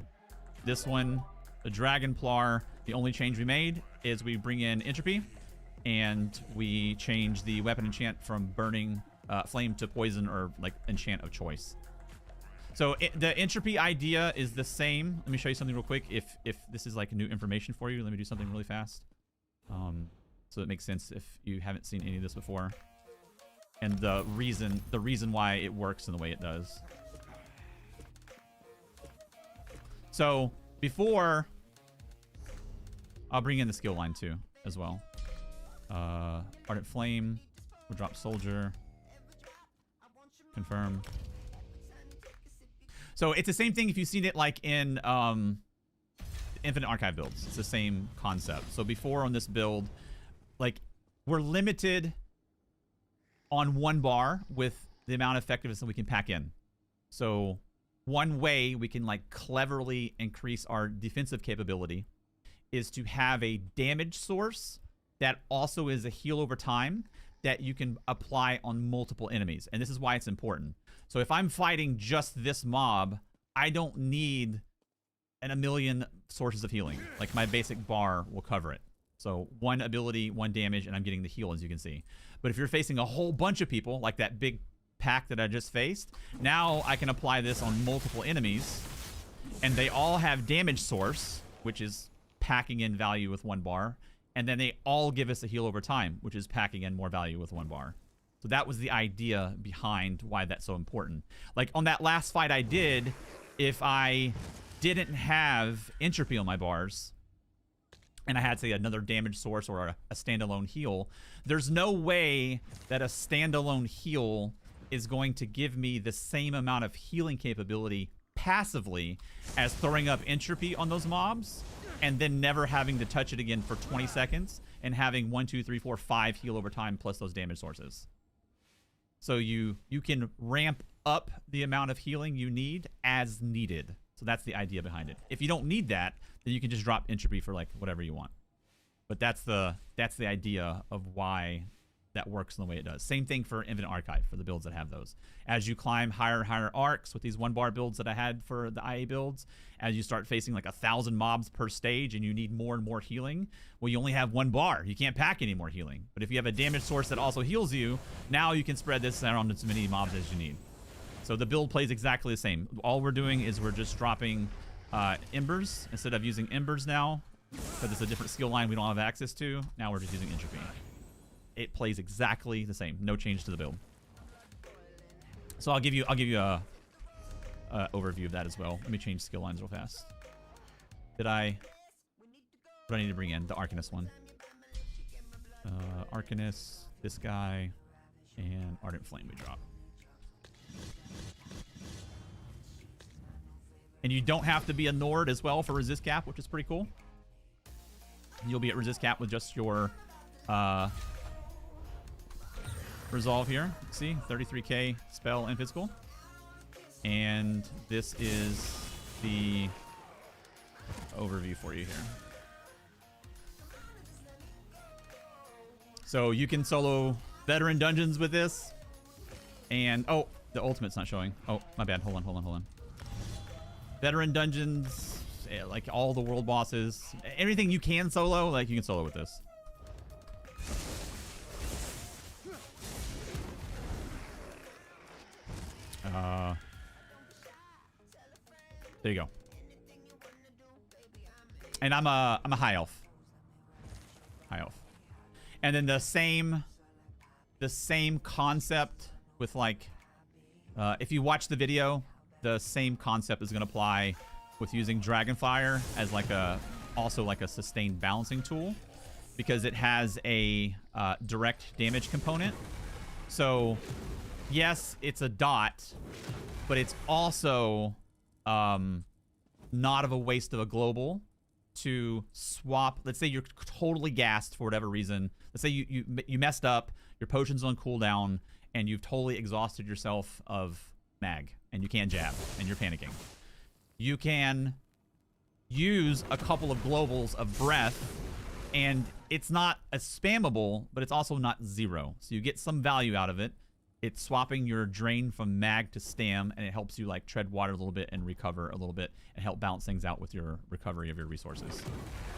this one, the Dragonplar, the only change we made is we bring in entropy, and we change the weapon enchant from burning flame to poison or like enchant of choice. So the entropy idea is the same. Let me show you something real quick. If this is like new information for you, let me do something really fast. So it makes sense if you haven't seen any of this before. And the reason why it works in the way it does. So before, I'll bring in the skill line too as well. Ardent Flame, we'll drop Soldier, confirm. So it's the same thing if you've seen it like in Infinite Archive builds. It's the same concept. So before on this build, like we're limited on 1 bar with the amount of effectiveness that we can pack in. So one way we can like cleverly increase our defensive capability is to have a damage source that also is a heal over time that you can apply on multiple enemies. And this is why it's important. So if I'm fighting just this mob, I don't need a million sources of healing. Like my basic bar will cover it. So 1 ability, 1 damage, and I'm getting the heal, as you can see. But if you're facing a whole bunch of people, like that big pack that I just faced, now I can apply this on multiple enemies, and they all have damage source, which is packing in value with 1 bar, and then they all give us a heal over time, which is packing in more value with 1 bar. So that was the idea behind why that's so important. Like on that last fight I did, if I didn't have entropy on my bars, and I had, say, another damage source or a standalone heal, there's no way that a standalone heal is going to give me the same amount of healing capability passively as throwing up entropy on those mobs and then never having to touch it again for 20 seconds and having 1, 2, 3, 4, 5 heal over time plus those damage sources. So you can ramp up the amount of healing you need as needed. So that's the idea behind it. If you don't need that, then you can just drop entropy for like whatever you want. But that's the idea of why that works in the way it does. Same thing for Infinite Archive for the builds that have those. As you climb higher and higher arcs with these 1-bar builds that I had for the IA builds, as you start facing like 1,000 mobs per stage and you need more and more healing, well, you only have 1 bar. You can't pack any more healing. But if you have a damage source that also heals you, now you can spread this around as many mobs as you need. So the build plays exactly the same. All we're doing is we're just dropping embers instead of using embers now, because it's a different skill line we don't have access to. Now we're just using entropy. It plays exactly the same. No change to the build. So I'll give you a overview of that as well. Let me change skill lines real fast. What do I need to bring in? The Arcanist one. Arcanist, this guy, and Ardent Flame we drop. And you don't have to be a Nord as well for resist cap, which is pretty cool. You'll be at resist cap with just your resolve here. See, 33k spell and physical. And this is the overview for you here. So you can solo veteran dungeons with this. And, oh, the ultimate's not showing. Oh, my bad. Hold on. Veteran dungeons, yeah, like all the world bosses. Everything you can solo, like you can solo with this. There you go. And I'm a high elf. And then the same concept with like, if you watch the video, the same concept is going to apply with using Dragonplar as like also like a sustained balancing tool, because it has a direct damage component. So yes, it's a dot, but it's also not of a waste of a global to swap. Let's say you're totally gassed for whatever reason. Let's say you messed up, your potion's on cooldown, and you've totally exhausted yourself of mag, and you can't jab, and you're panicking. You can use a couple of globals of breath, and it's not as spammable, but it's also not zero. So you get some value out of it. It's swapping your drain from mag to stam, and it helps you like tread water a little bit and recover a little bit and help balance things out with your recovery of your resources.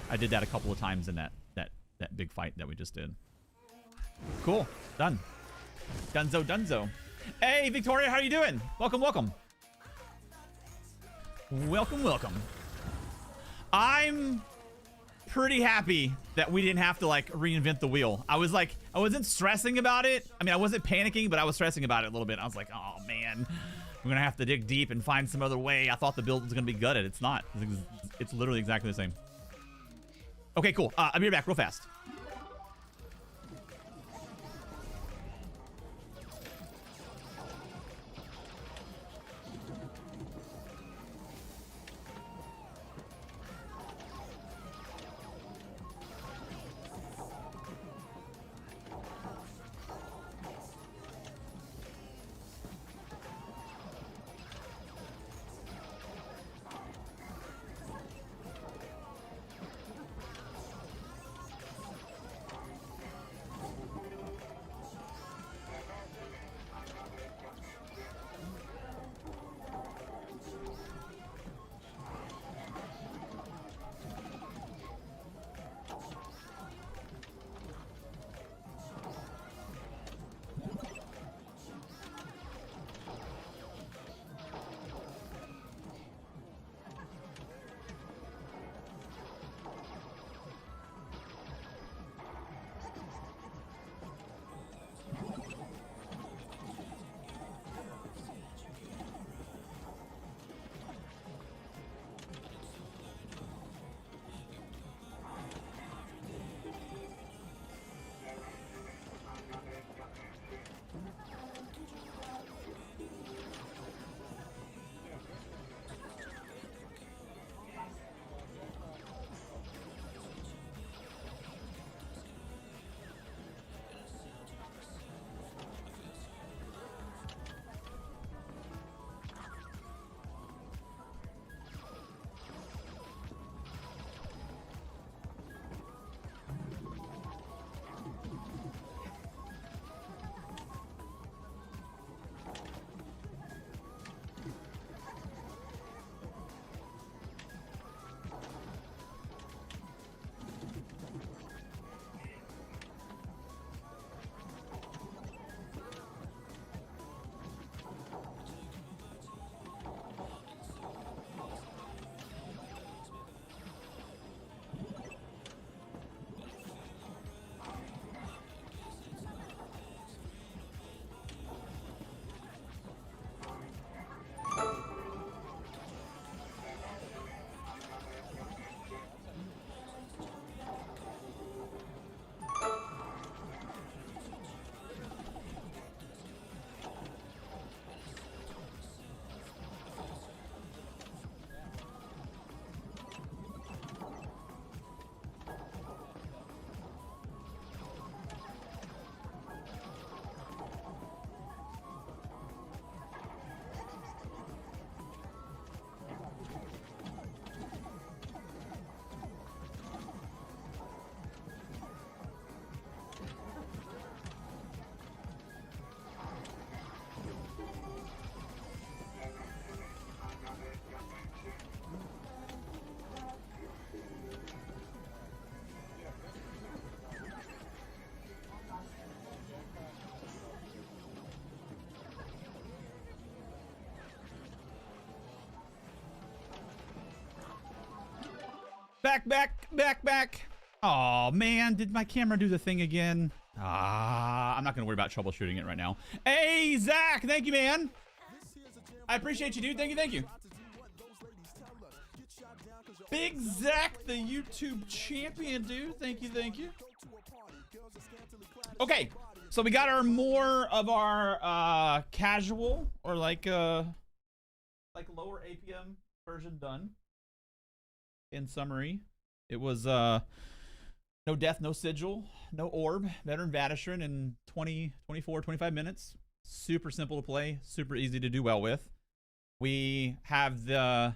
I did that a couple of times in that big fight that we just did. Cool. Done. Dunzo. Hey, Victoria, how are you doing? Welcome. I'm pretty happy that we didn't have to like reinvent the wheel. I wasn't stressing about it. I mean, I wasn't panicking, but I was stressing about it a little bit. I was like, oh man, we're gonna have to dig deep and find some other way. I thought the build was gonna be gutted. It's not. It's literally exactly the same. Okay, cool. I'll be right back real fast. Back. Oh man, did my camera do the thing again? I'm not gonna worry about troubleshooting it right now. Hey, Zach, thank you, man. I appreciate you, dude. Thank you. Big Zach, the YouTube champion, dude. Thank you. Okay, so we got more of our casual or like lower APM version done. In summary, it was no death, no sigil, no orb, veteran Vadishran in 25 minutes. Super simple to play, super easy to do well with. We have the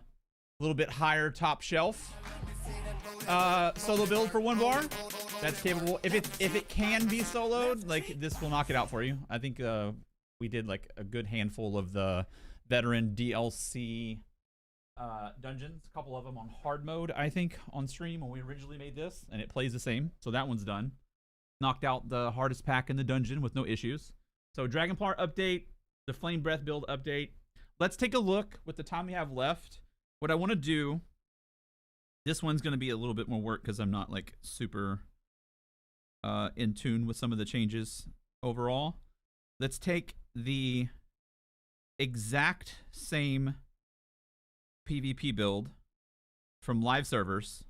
little bit higher top shelf solo build for 1 bar. That's capable. If it can be soloed, like this will knock it out for you. I think we did like a good handful of the veteran DLC dungeons, a couple of them on hard mode, I think, on stream when we originally made this, and it plays the same. So that one's done. Knocked out the hardest pack in the dungeon with no issues. So Dragonplar update, the Flame Breath build update. Let's take a look with the time we have left. What I want to do, this one's going to be a little bit more work because I'm not like super in tune with some of the changes overall. Let's take the exact same PvP build from live servers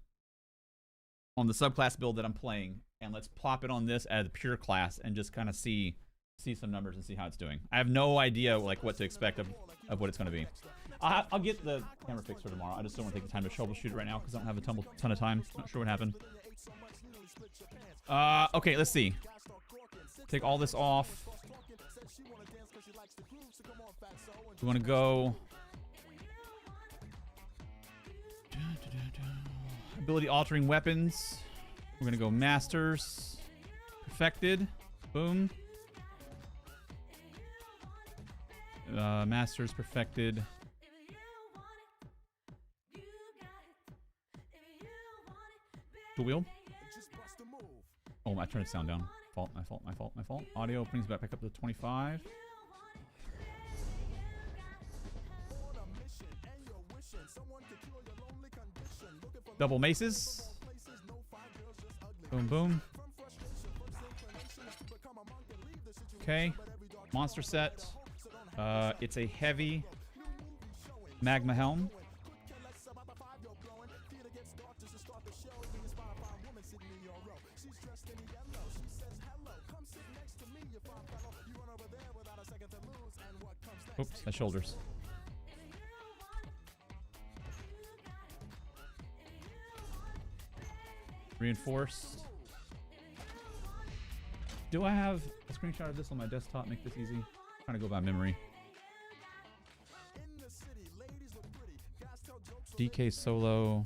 on the subclass build that I'm playing, and let's plop it on this as a pure class and just kind of see some numbers and see how it's doing. I have no idea like what to expect of what it's going to be. I'll get the camera fixed for tomorrow. I just don't want to take the time to troubleshoot it right now because I don't have a ton of time. Not sure what happened. Okay, let's see. Take all this off. We want to go ability altering weapons. We're gonna go masters, perfected, boom. Masters, perfected. The wheel. Oh, I turned the sound down. My fault. Audio brings back up to 25. Double maces. Boom. Okay. Monster set. It's a heavy magma helm. Oops, my shoulders. Reinforced. Do I have a screenshot of this on my desktop? Make this easy. I'm trying to go by memory. DK Solo.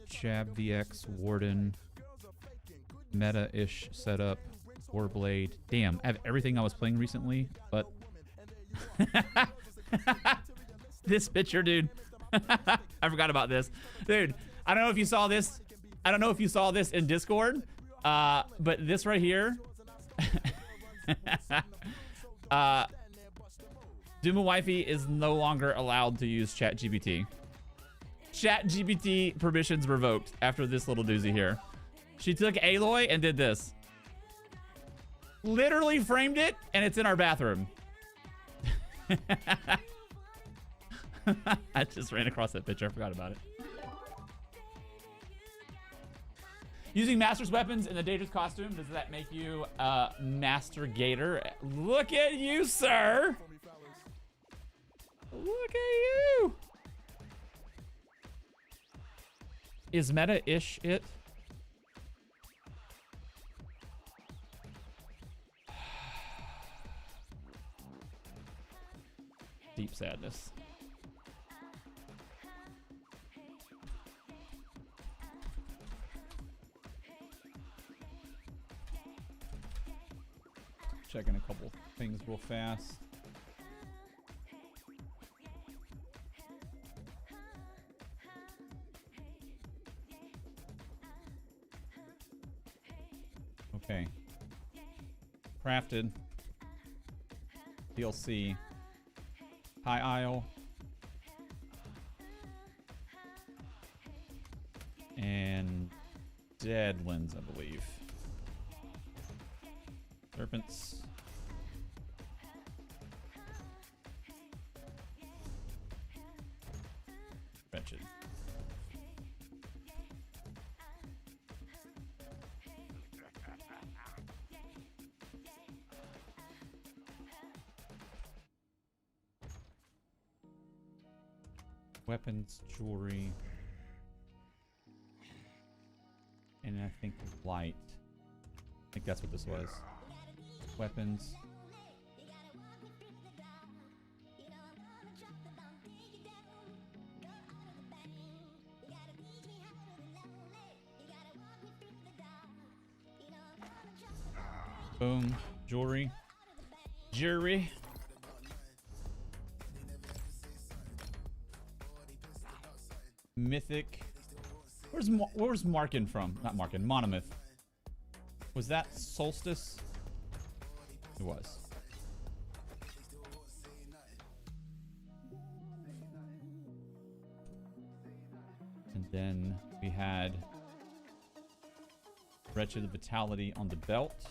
Jab VX Warden. Meta-ish setup. Warblade. Damn, I have everything I was playing recently, but this picture, dude. I forgot about this. Dude, I don't know if you saw this. I don't know if you saw this in Discord, but this right here. Duma Wifey is no longer allowed to use ChatGPT. ChatGPT permissions revoked after this little doozy here. She took Aloy and did this. Literally framed it, and it's in our bathroom. I just ran across that picture. I forgot about it. Using Master's weapons in the Dangerous costume, does that make you a Master Gator? Look at you, sir. Look at you. Is meta-ish it? Deep sadness. Checking a couple things real fast. Okay. Crafted. DLC. High Isle. And deadlands, I believe. Serpents. Wretched. Weapons, jewelry, and I think light. I think that's what this was. Weapons. Boom. Jewelry. Jewelry. Mythic. Where's Markin from? Not Markin. Monomyth. Was that Solstice? It was. And then we had Wretched Vitality on the belt.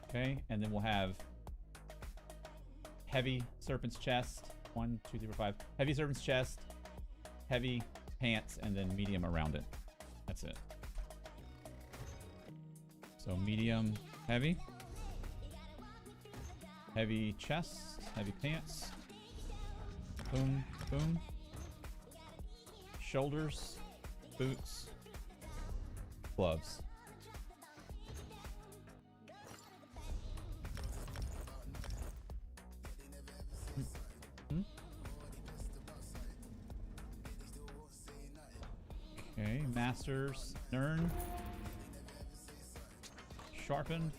Okay, and then we'll have Heavy Serpent's Chest. 1, 2, 3, 4, 5. Heavy Serpent's Chest, heavy pants, and then medium around it. That's it. So medium, heavy. Heavy chest, heavy pants. Boom, boom. Shoulders, boots, gloves. Okay, Masters, Nern, Sharpened,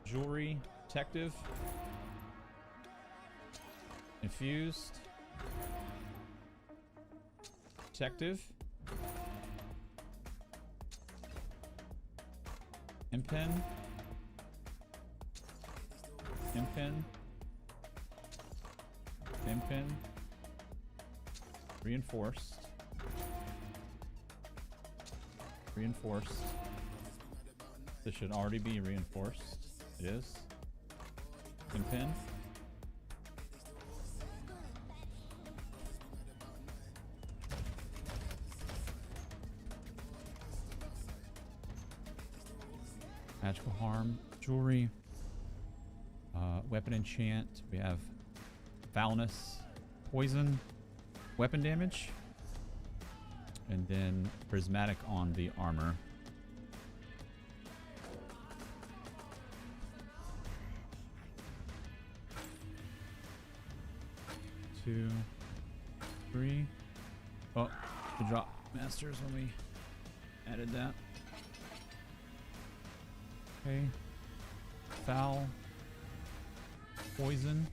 Jewelry, Detective, Infused, Detective, Impin, Impin, Impin, Reinforced. Reinforced. This should already be reinforced. It is. Impin. Magical Harm. Jewelry. Weapon Enchant. We have Foulness. Poison. Weapon damage, and then prismatic on the armor. Two, three. Oh, the drop masters when we added that. Okay. Foul. Poison.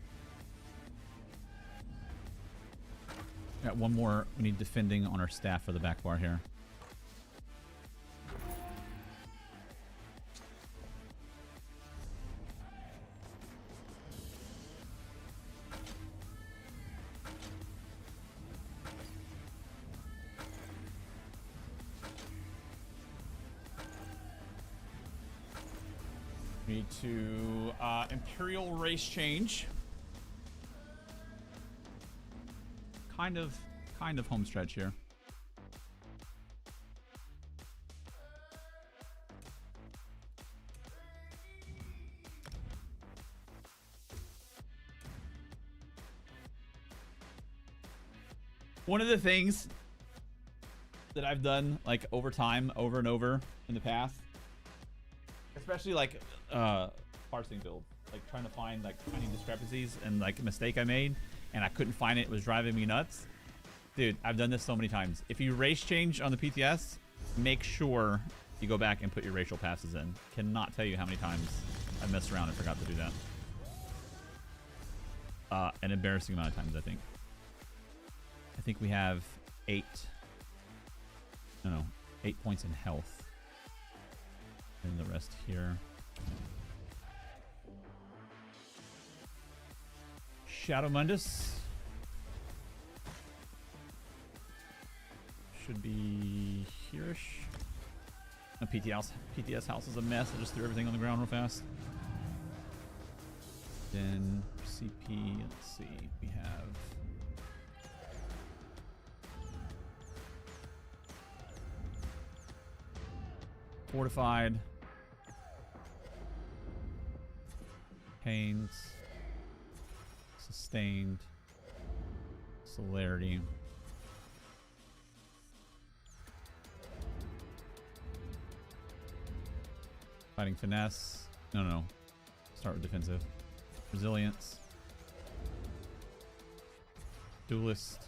Got one more. We need defending on our staff for the back bar here. We need to Imperial race change. Kind of home stretch here. One of the things that I've done like over time, over and over in the past, especially like parsing build, like trying to find like tiny discrepancies and like a mistake I made and I couldn't find it, it was driving me nuts. Dude, I've done this so many times. If you race change on the PTS, make sure you go back and put your racial passes in. Cannot tell you how many times I messed around and forgot to do that. An embarrassing amount of times, I think. I think we have 8 points in health. And the rest here. Shadow Mundus. Should be here-ish. No, PTS house is a mess. I just threw everything on the ground real fast. Then CP, let's see, we have Fortified, Pains, Sustained, Celerity. Fighting Finesse. No. Start with Defensive. Resilience. Duelist.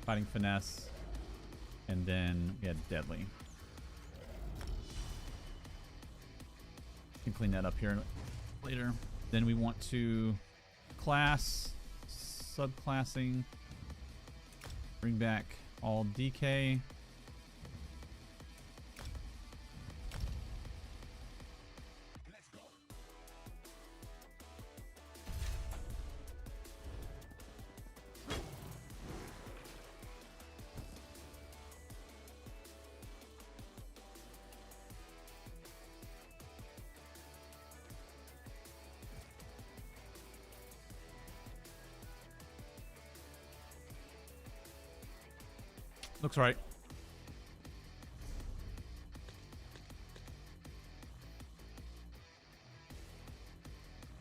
Fighting Finesse. And then we had Deadly. Can clean that up here later. Then we want to class, subclassing, bring back all DK. Looks right.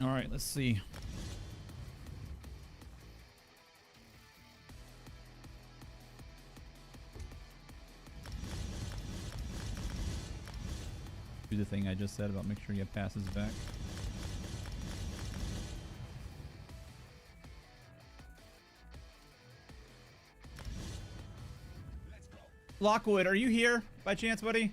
All right, let's see. Do the thing I just said about make sure you have passes back. Lockwood, are you here by chance, buddy?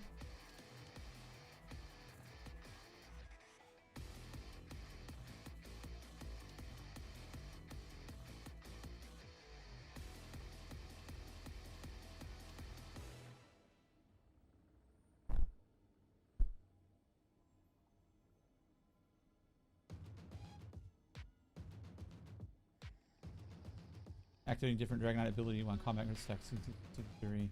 Activating different Dragonite ability when combat attacks to theory.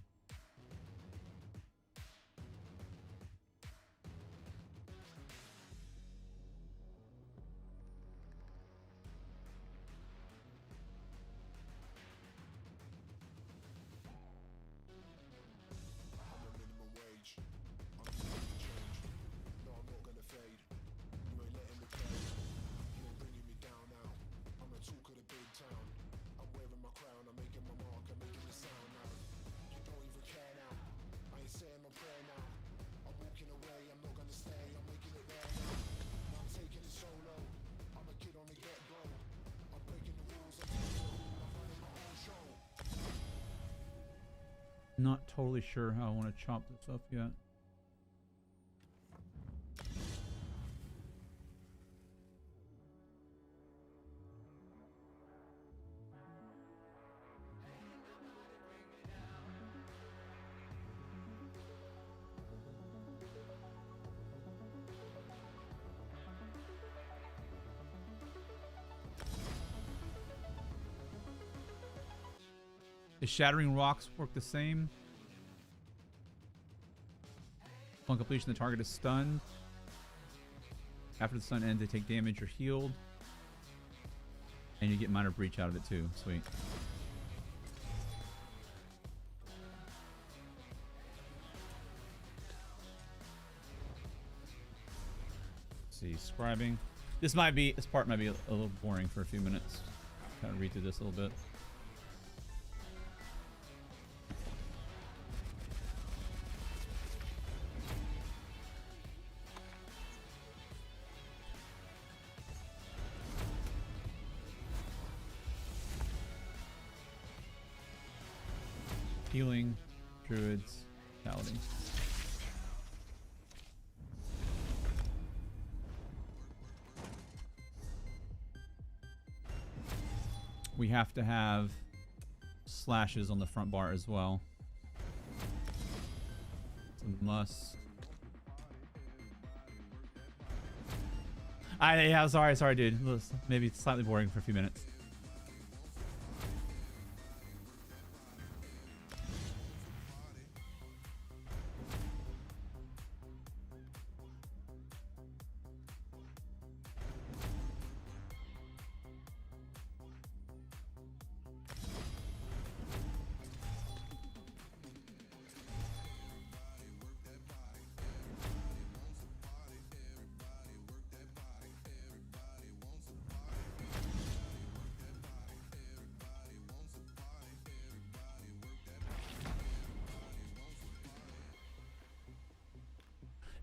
Not totally sure how I want to chop this up yet. Is Shattering Rocks work the same? Upon completion, the target is stunned. After the stun ends, they take damage or healed. And you get Minor Breach out of it too. Sweet. Let's see, scribing. This part might be a little boring for a few minutes. Kind of read through this a little bit. Healing, Druids, Paladin. We have to have slashes on the front bar as well. It's a must. Yeah, sorry, dude. It was maybe slightly boring for a few minutes.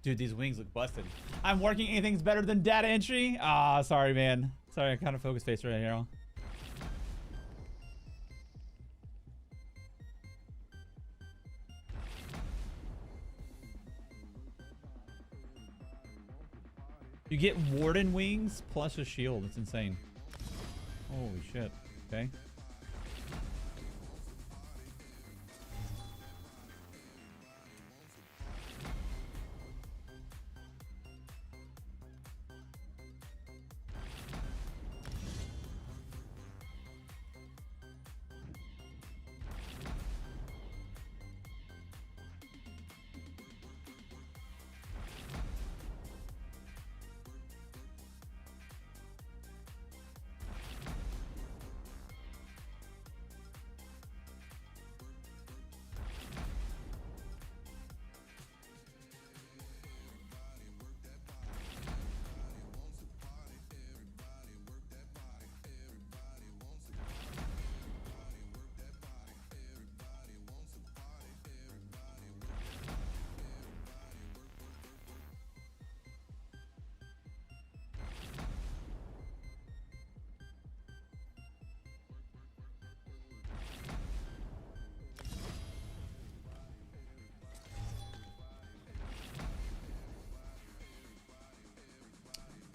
Dude, these wings look busted. I'm working. Anything's better than data entry? Ah, sorry, man. Sorry, I kind of focus face right here. You get warden wings plus a shield. That's insane. Holy shit. Okay.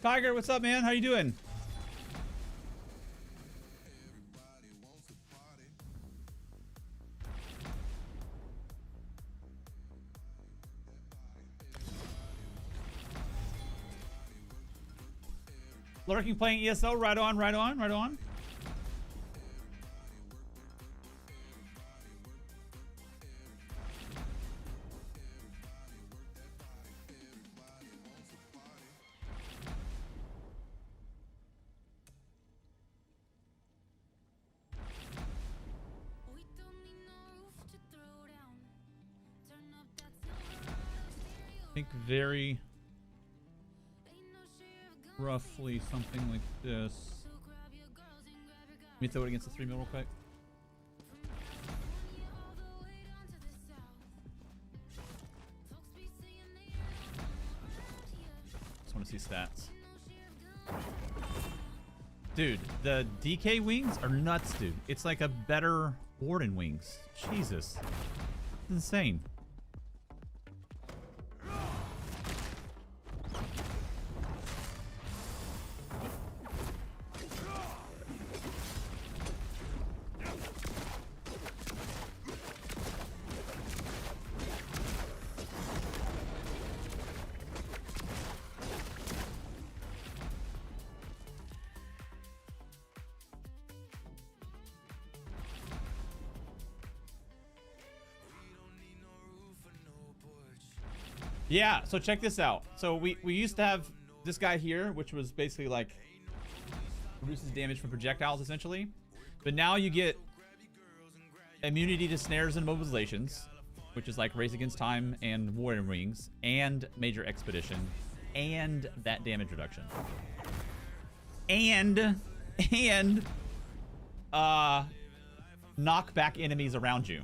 Tiger, what's up, man? How you doing? Lurking, playing ESO. Right on, right on, right on. I think very roughly something like this. Let me throw it against the 3 mil real quick. Just want to see stats. Dude, the DK wings are nuts, dude. It's like a better Warden wings. Jesus. It's insane. Yeah, so check this out. So we used to have this guy here, which was basically like reduces damage from projectiles essentially. But now you get immunity to snares and mobilizations, which is like Race Against Time and Warden Rings and Major Expedition and that damage reduction. And knock back enemies around you.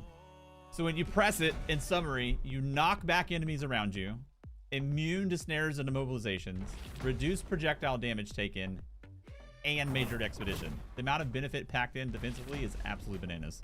So when you press it, in summary, you knock back enemies around you, immune to snares and immobilizations, reduce projectile damage taken, and Major Expedition. The amount of benefit packed in defensively is absolutely bananas.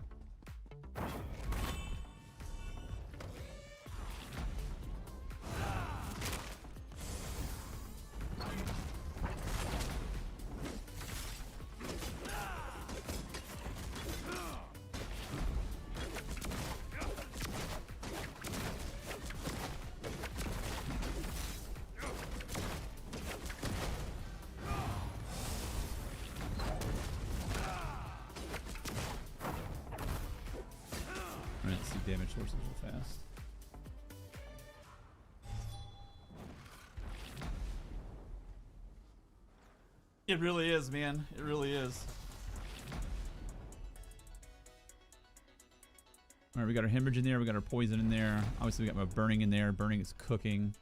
damage sources real fast. It really is, man. It really is. All right, we got our hemorrhage in there. We got our poison in there. Obviously, we got my burning in there. Burning is cooking.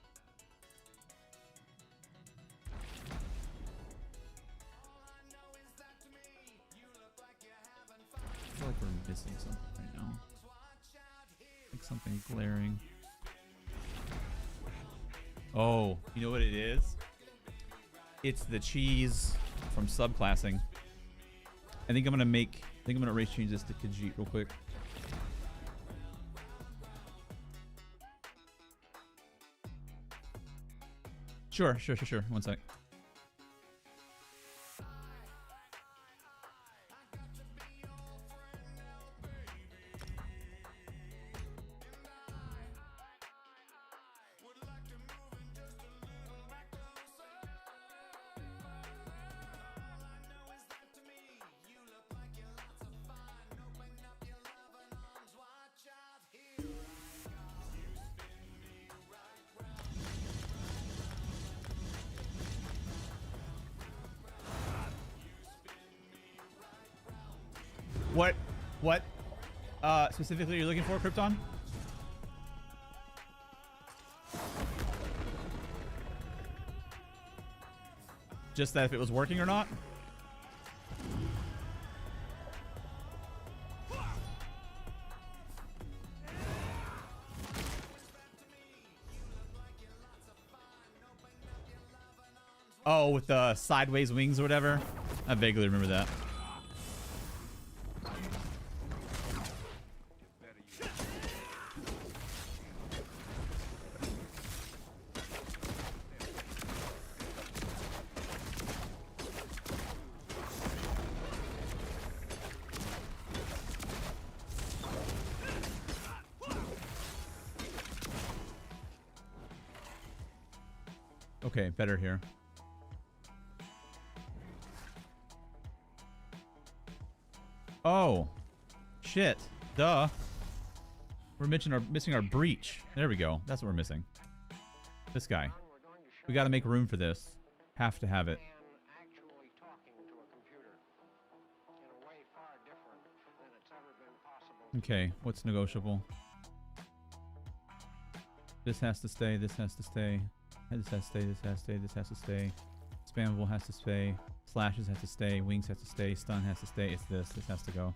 I feel like we're missing something right now. Like something glaring. Oh, you know what it is? It's the cheese from subclassing. I think I'm gonna race change this to Khajiit real quick. Sure. One sec. What specifically you're looking for, Krypton? Just that if it was working or not? Oh, with the sideways wings or whatever? I vaguely remember that. Okay, better here. Oh, shit. Duh. We're missing our breach. There we go. That's what we're missing. This guy. We got to make room for this. Have to have it. Okay, what's negotiable? This has to stay. This has to stay. This has to stay. This has to stay. This has to stay. Spammable has to stay. Slashes has to stay. Wings has to stay. Stun has to stay. It's this. This has to go.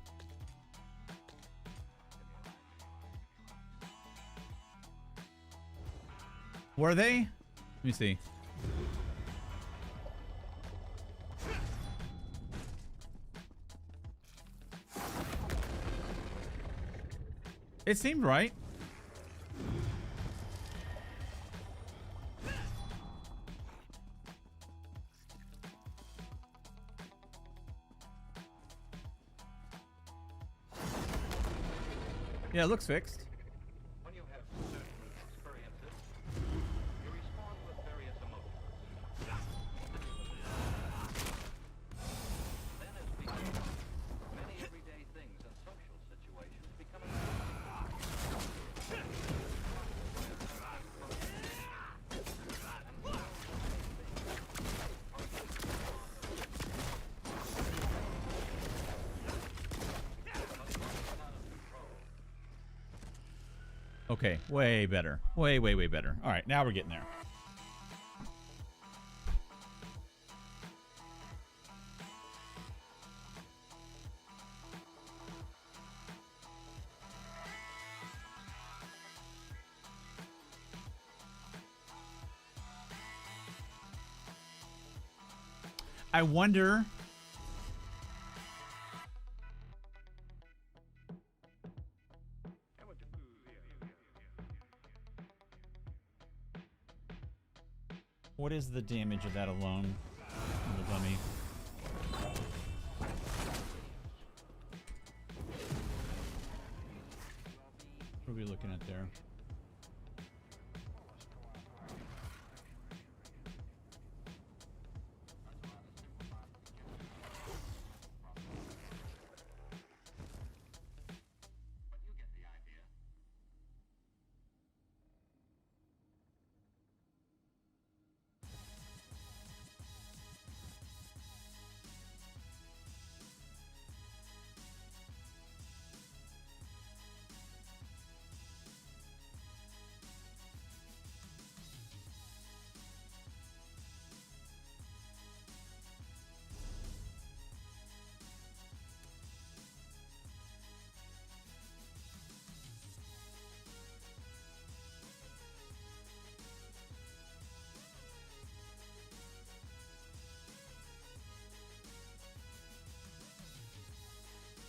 Were they? Let me see. It seemed right. Yeah, it looks fixed. When you have certain experiences, you respond with various emotions. Then as we grow, many everyday things and social situations become Okay, way better. Way better. All right, now we're getting there. I wonder... What is the damage of that alone? The dummy. What are we looking at there?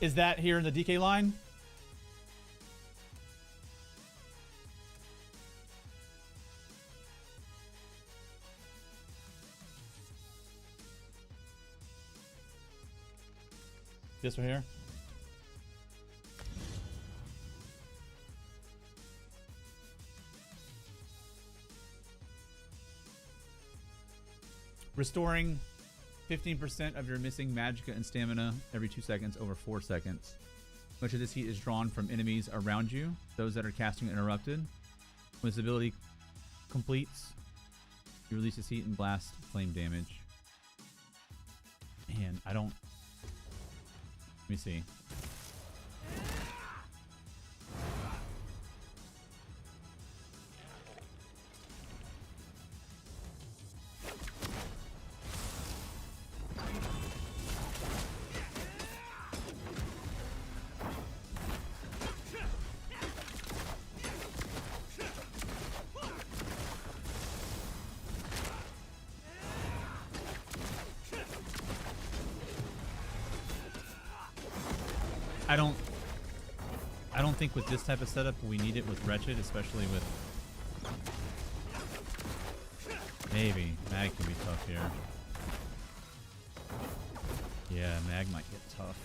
Is that here in the DK line? This one here? Restoring 15% of your missing magicka and stamina every 2 seconds over 4 seconds. Much of this heat is drawn from enemies around you, those that are casting interrupted. When this ability completes, you release this heat and blast flame damage. Man, I don't... Let me see. I don't think with this type of setup we need it with Wretched, especially with... Maybe. Mag can be tough here. Yeah, Mag might get tough.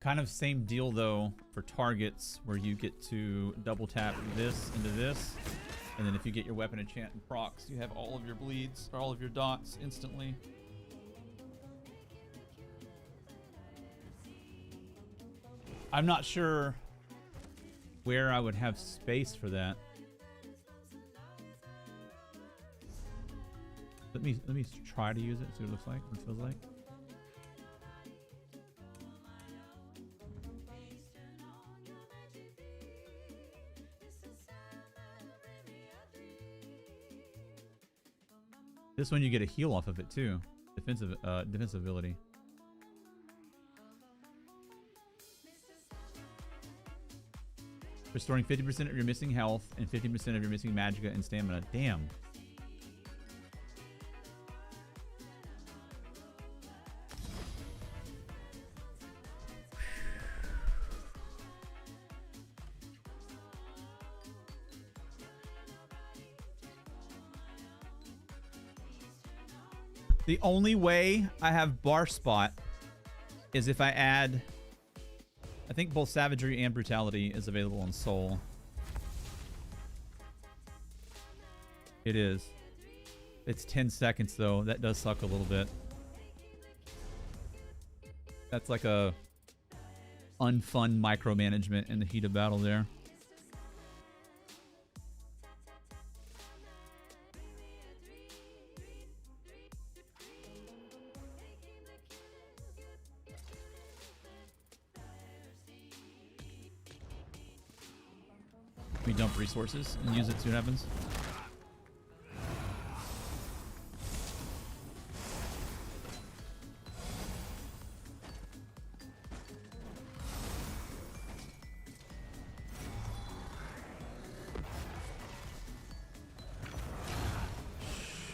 Kind of same deal though for targets, where you get to double tap this into this, and then if you get your weapon enchant and procs, you have all of your bleeds or all of your dots instantly. I'm not sure where I would have space for that. Let me try to use it, see what it looks like, what it feels like. This one you get a heal off of it too. Defensive ability. Restoring 50% of your missing health and 50% of your missing magicka and stamina. Damn. The only way I have bar spot is if I add... I think both Savagery and Brutality is available on Soul. It is. It's 10 seconds though. That does suck a little bit. That's like a unfun micromanagement in the heat of battle there. We dump resources and use it, see what happens.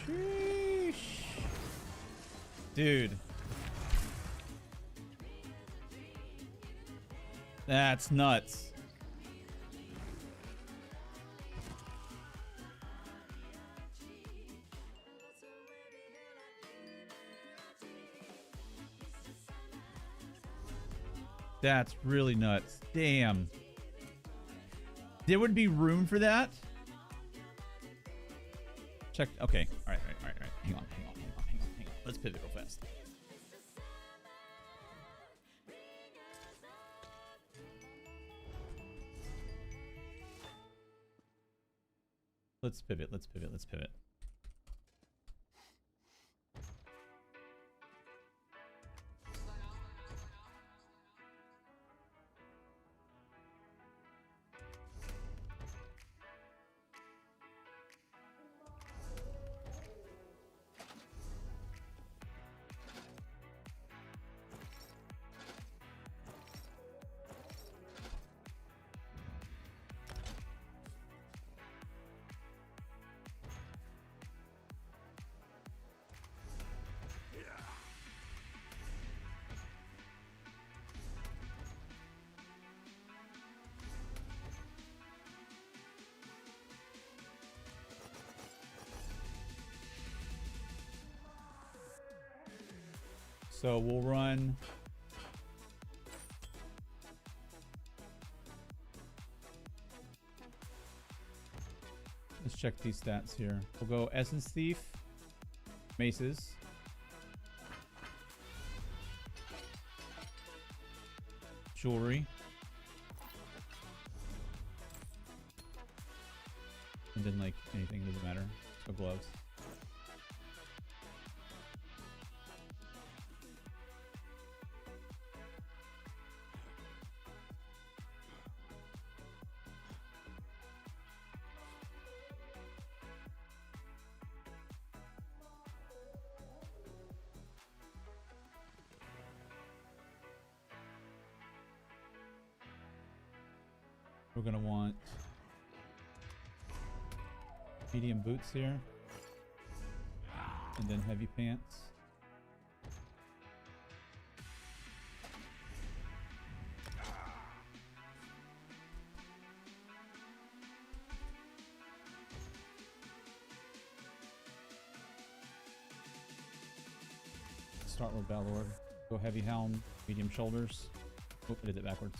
Sheesh. Dude. That's nuts. That's really nuts. Damn. There would be room for that. Check. Okay. All right. Hang on. Let's pivot real fast. Let's pivot. So we'll run. Let's check these stats here. We'll go Essence Thief, Maces, Jewelry, and then like anything, doesn't matter. So gloves. We're gonna want medium boots here, and then heavy pants. Start with Ballord. Go heavy helm, medium shoulders. Oh, I did it backwards.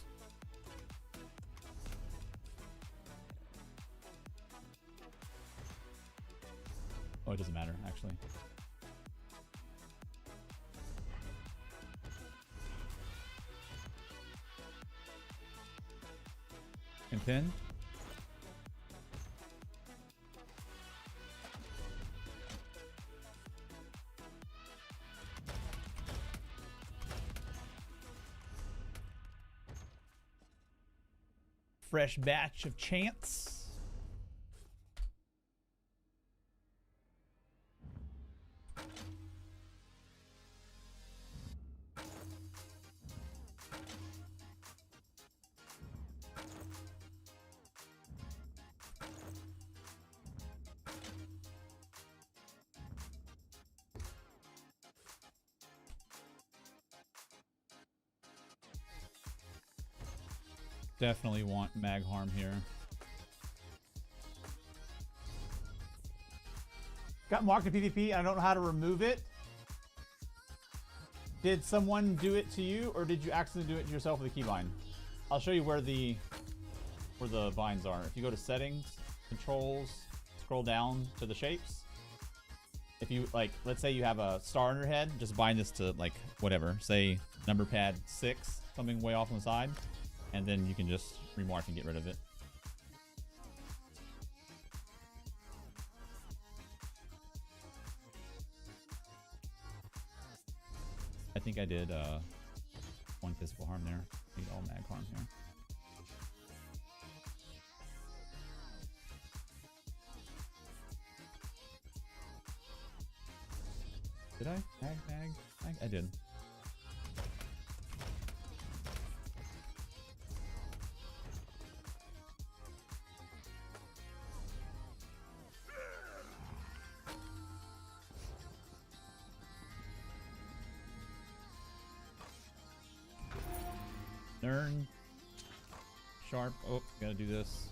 Oh, it doesn't matter, actually. And pin. Fresh batch of chants. Definitely want mag harm here. Got marked in PvP and I don't know how to remove it. Did someone do it to you or did you accidentally do it to yourself with a keybind? I'll show you where the binds are. If you go to settings, controls, scroll down to the shapes. If you like, let's say you have a star on your head, just bind this to like whatever, say number pad 6, something way off on the side. And then you can just remark and get rid of it. I think I did one physical harm there. I need all mag harm here. Did I? Mag? I did. Nern. Sharp. Oh, gotta do this.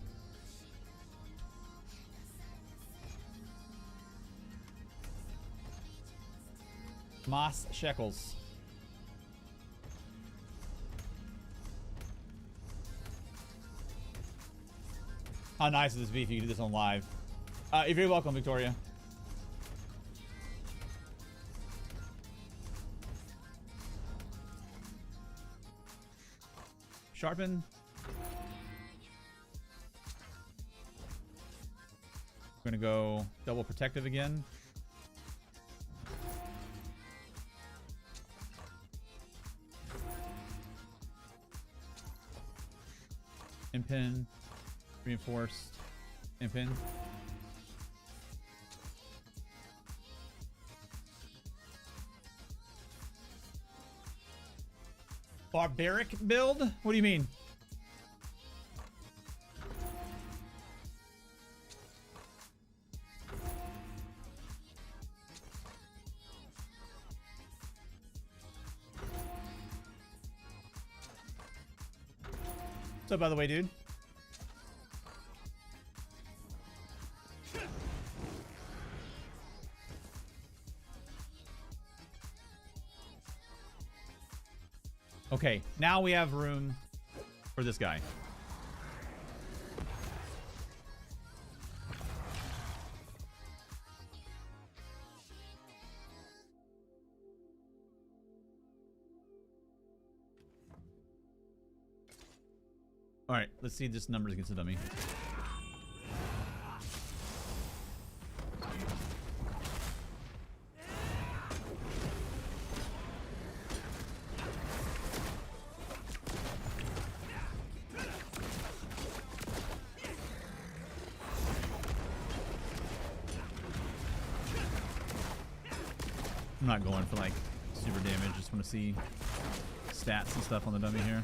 Moss Shekels. How nice is this be if you can do this on live? You're very welcome, Victoria. Sharpen. We're gonna go double protective again. Impin. Reinforced. Impin. Barbaric build? What do you mean? What's up, by the way, dude? Okay, now we have room for this guy. All right, let's see this numbers against the dummy. I'm not going for like super damage, just want to see stats and stuff on the dummy here.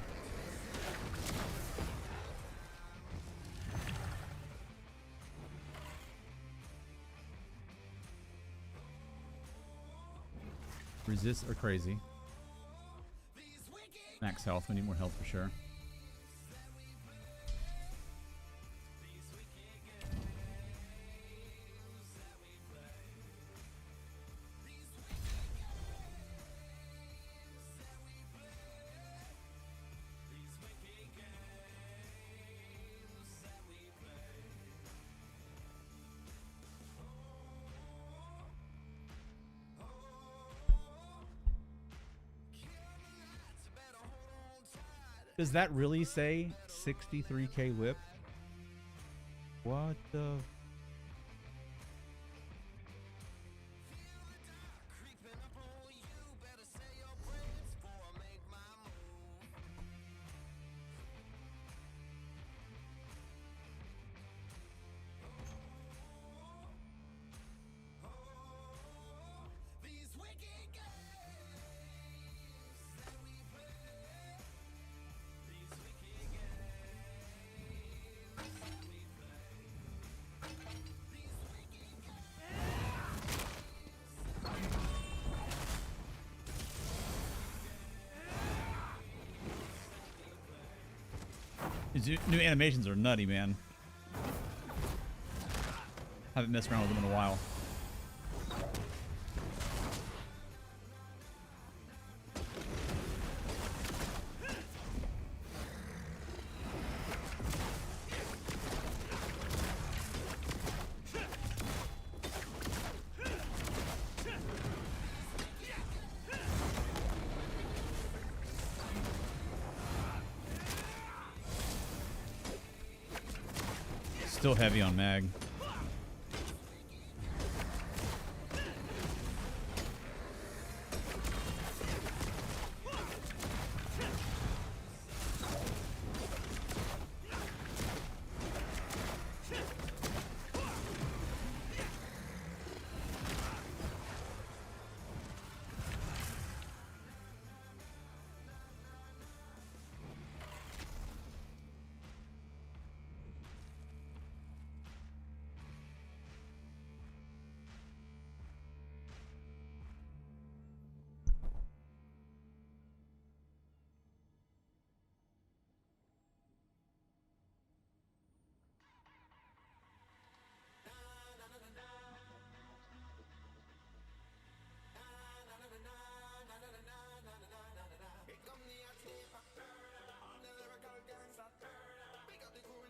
Resist or crazy. Max health, we need more health for sure. Does that really say 63k whip? What the? These new animations are nutty, man. Haven't messed around with them in a while. Still heavy on mag.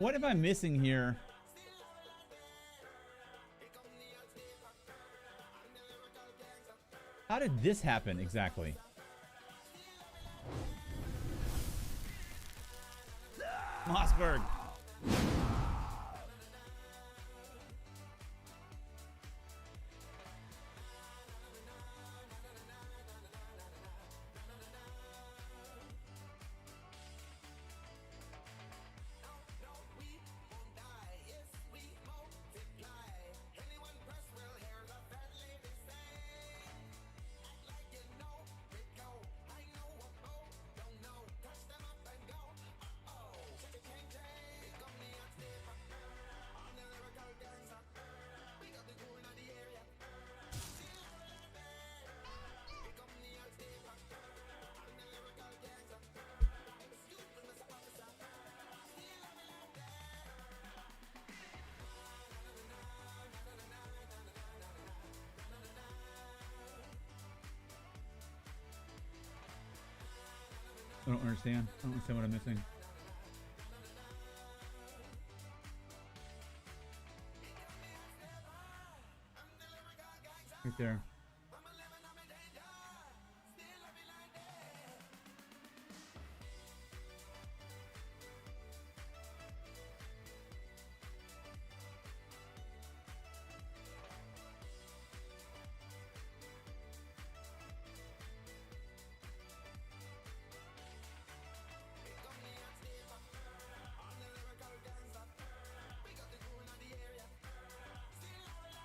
What am I missing here? How did this happen exactly? Mossberg. I don't understand. I don't understand what I'm missing. Right there.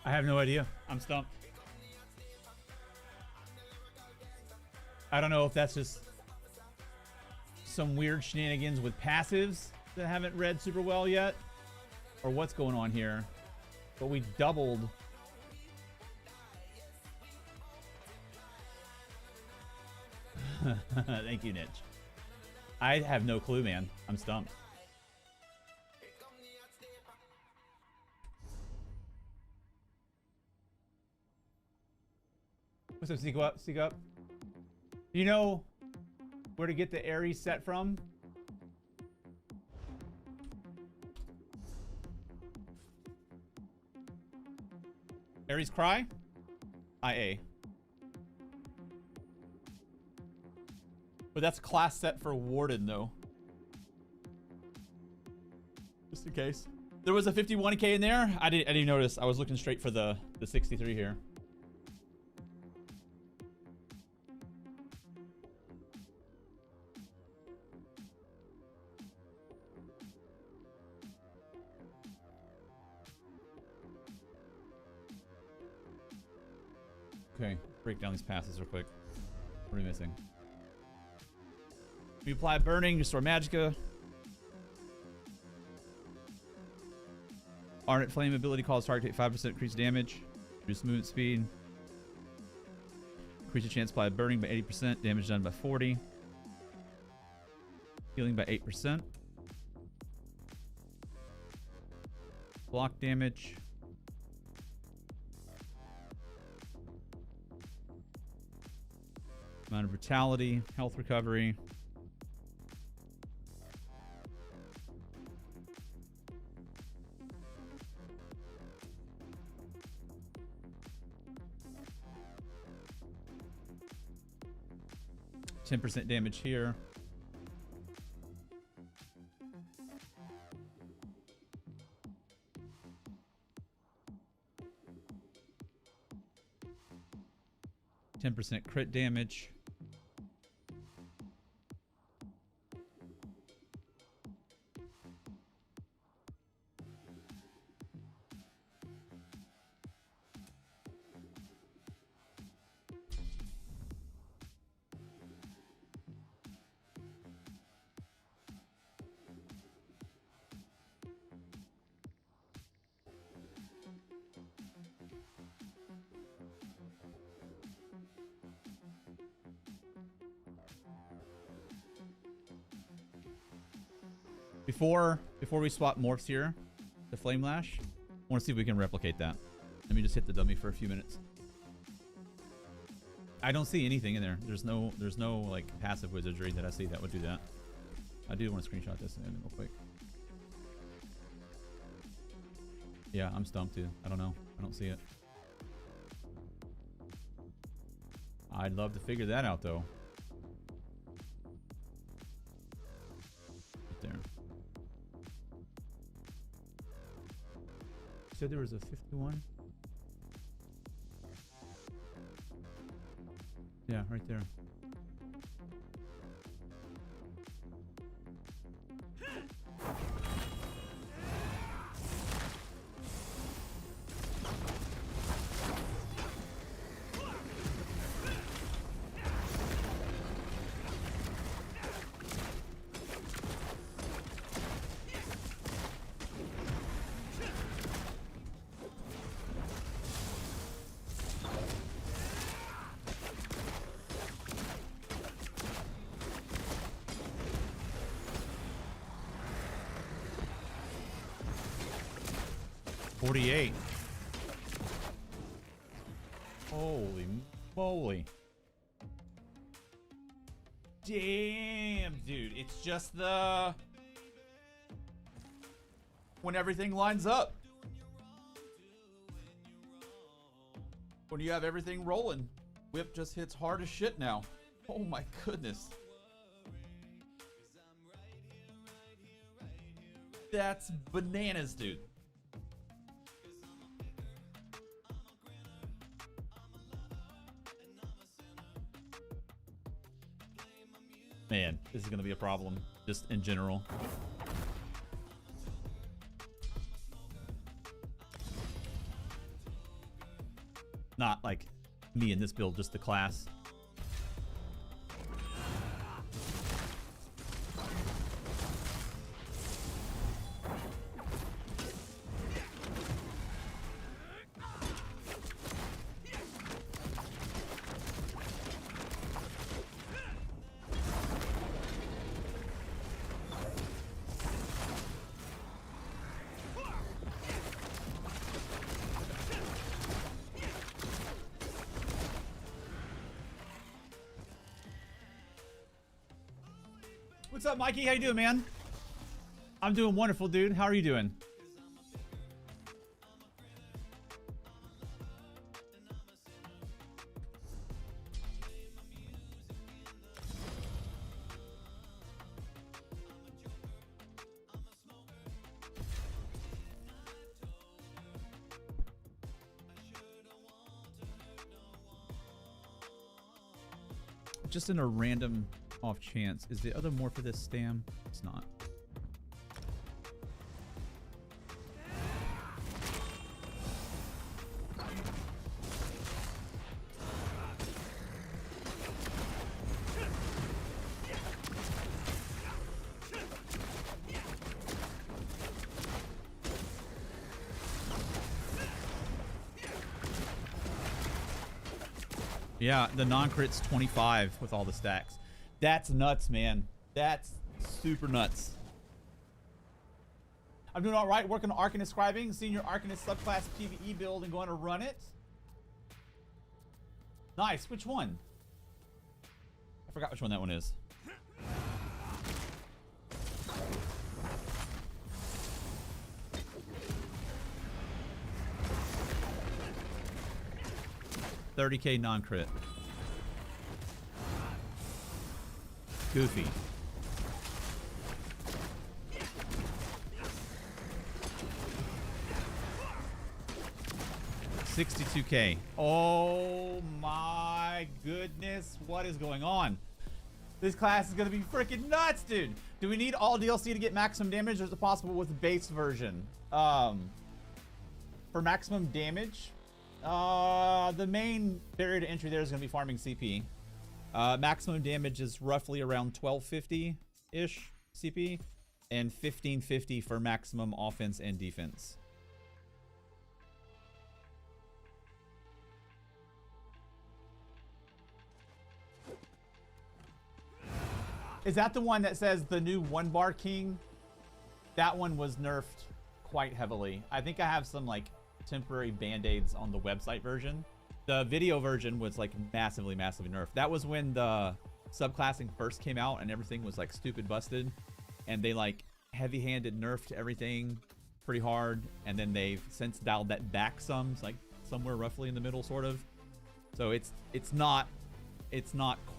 I have no idea. I'm stumped. I don't know if that's just some weird shenanigans with passives that haven't read super well yet, or what's going on here. But we doubled. Thank you, Niche. I have no clue, man. I'm stumped. What's up, Seek Up? Seek Up? You know where to get the Ares set from? Ares Cry? IA. But that's class set for Warden, though. Just in case. There was a 51k in there. I didn't notice. I was looking straight for the 63 here. Okay, break down these passes real quick. What are we missing? We apply burning, restore magicka. Ardent Flame ability causes target take 5% increased damage. Reduce movement speed. Increase your chance to apply burning by 80%. Damage done by 40. Healing by 8%. Block damage. Amount of brutality, health recovery. %10 damage here. %10 crit damage. Before we swap morphs here, the Flame Lash, I want to see if we can replicate that. Let me just hit the dummy for a few minutes. I don't see anything in there. There's no like passive wizardry that I see that would do that. I do want to screenshot this in real quick. Yeah, I'm stumped too. I don't know. I don't see it. I'd love to figure that out though. Right there. You said there was a 51? Yeah, right there. $48. Holy moly. Damn, dude. It's just the... when everything lines up. When you have everything rolling. Whip just hits hard as shit now. Oh my goodness. That's bananas, dude. Man, this is gonna be a problem, just in general. Not like me in this build, just the class. What's up, Mikey? How you doing, man? I'm doing wonderful, dude. How are you doing? Just in a random off chance, is the other more for this stam? It's not. Yeah, the non-crit's 25 with all the stacks. That's nuts, man. That's super nuts. I'm doing all right, working on Arcanist scribing, senior Arcanist subclass PvE build, and going to run it. Nice. Which one? I forgot which one that one is. $30K non-crit. Goofy. $62K. Oh my goodness. What is going on? This class is going to be freaking nuts, dude. Do we need all DLC to get maximum damage, or is it possible with the base version? For maximum damage, the main barrier to entry there is going to be farming CP. Maximum damage is roughly around 1250-ish CP, and 1550 for maximum offense and defense. Is that the one that says the new one bar king? That one was nerfed quite heavily. I think I have some like temporary band-aids on the website version. The video version was like massively nerfed. That was when the subclassing first came out and everything was like stupid busted, and they like heavy-handed nerfed everything pretty hard, and then they've since dialed that back some. It's like somewhere roughly in the middle, sort of. So it's not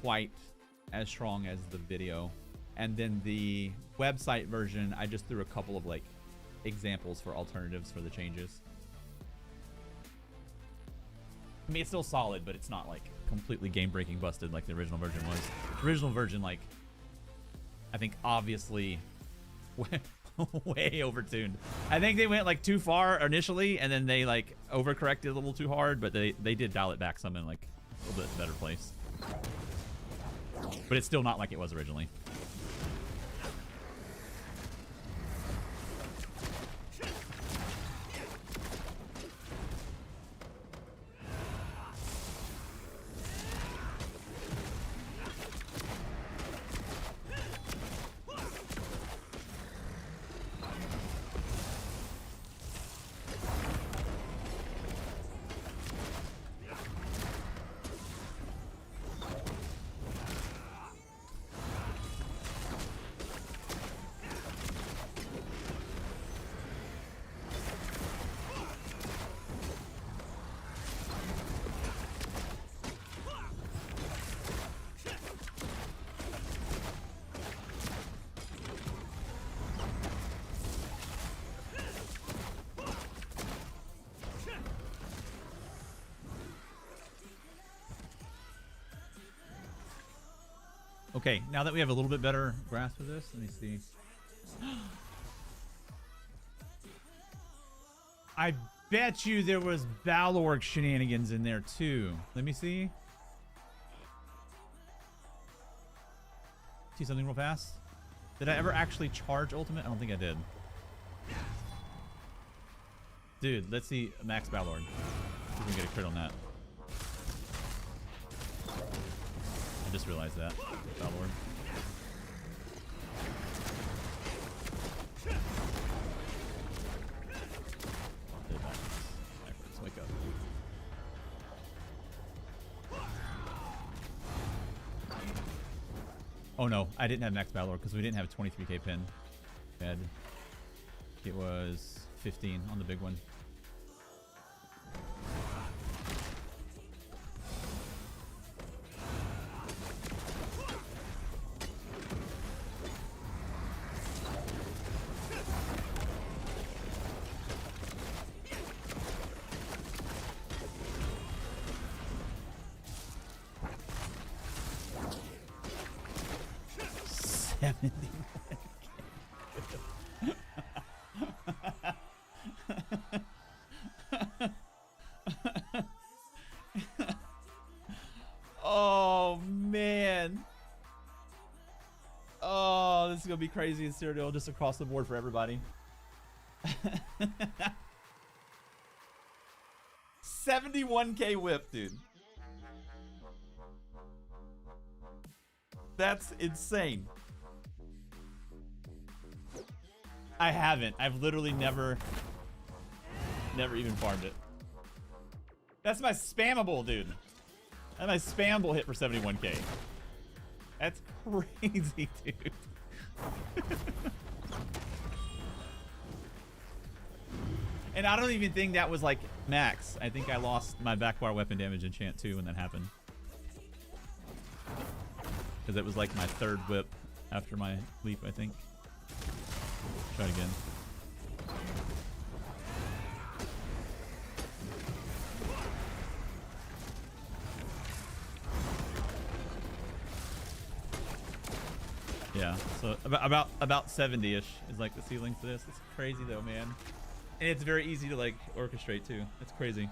quite as strong as the video. And then the website version, I just threw a couple of like examples for alternatives for the changes. I mean, it's still solid, but it's not like completely game-breaking busted like the original version was. The original version, like, I think obviously way overtuned. I think they went like too far initially, and then they like overcorrected a little too hard, but they did dial it back some in like a little bit better place. But it's still not like it was originally. Okay, now that we have a little bit better grasp of this, let me see. I bet you there was Balorg shenanigans in there too. Let me see. See something real fast? Did I ever actually charge ultimate? I don't think I did. Dude, let's see Max Balorg. See if we can get a crit on that. I just realized that. Balorg. Backwards, wake up. Oh no, I didn't have Max Balor because we didn't have a 23k pin. Bad. It was 15 on the big one. Oh man. Oh, this is gonna be crazy in Cyrodiil just across the board for everybody. 71k whip, dude. That's insane. I haven't. I've literally never even farmed it. That's my spammable, dude. That's my spammable hit for 71k. That's crazy, dude. And I don't even think that was like max. I think I lost my backbar weapon damage enchant too when that happened. Because it was like my third whip after my leap, I think. Try it again. Yeah, so about 70-ish is like the ceiling for this. It's crazy though, man. And it's very easy to like orchestrate too. It's crazy.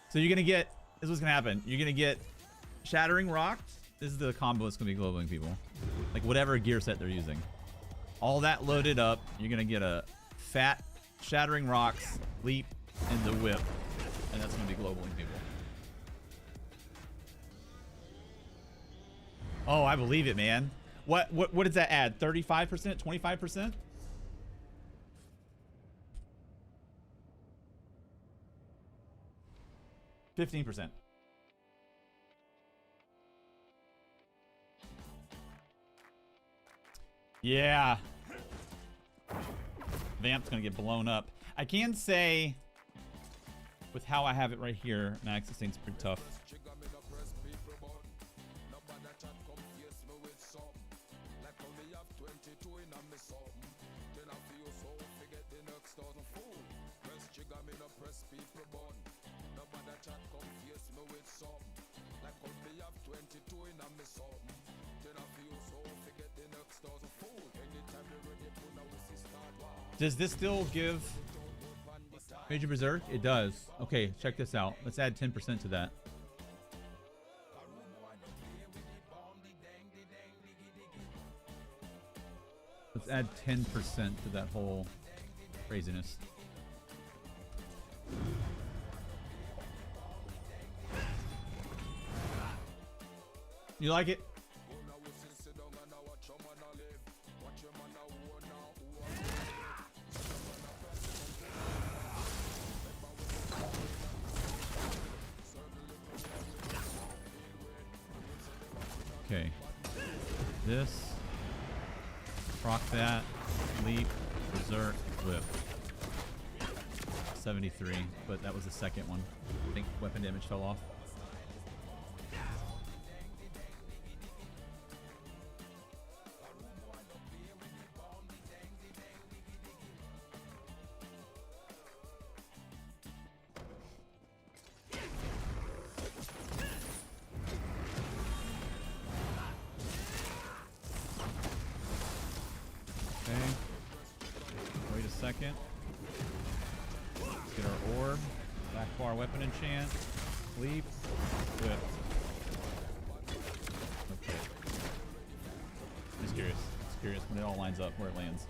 So you're gonna get, this is what's gonna happen. You're gonna get Shattering Rock. This is the combo that's gonna be globing people. Like whatever gear set they're using. All that loaded up, you're gonna get a fat Shattering Rocks, leap, and the whip. And that's gonna be globaling people. Oh, I believe it, man. What does that add? 35%? 25%? %. Yeah. Vamp's gonna get blown up. I can say, with how I have it right here, Max, this thing's pretty tough. Does this still give Major Berserk? It does. Okay, check this out. Let's add 10% to that. Let's add 10% to that whole craziness. You like it? Okay. This. Proc that. Leap. Berserk. Whip. 73, but that was the second one. I think weapon damage fell off. Okay. Wait a second. Let's get our orb. Back bar weapon enchant. Sleep. Whip. Okay. Just curious. Just curious when it all lines up where it lands.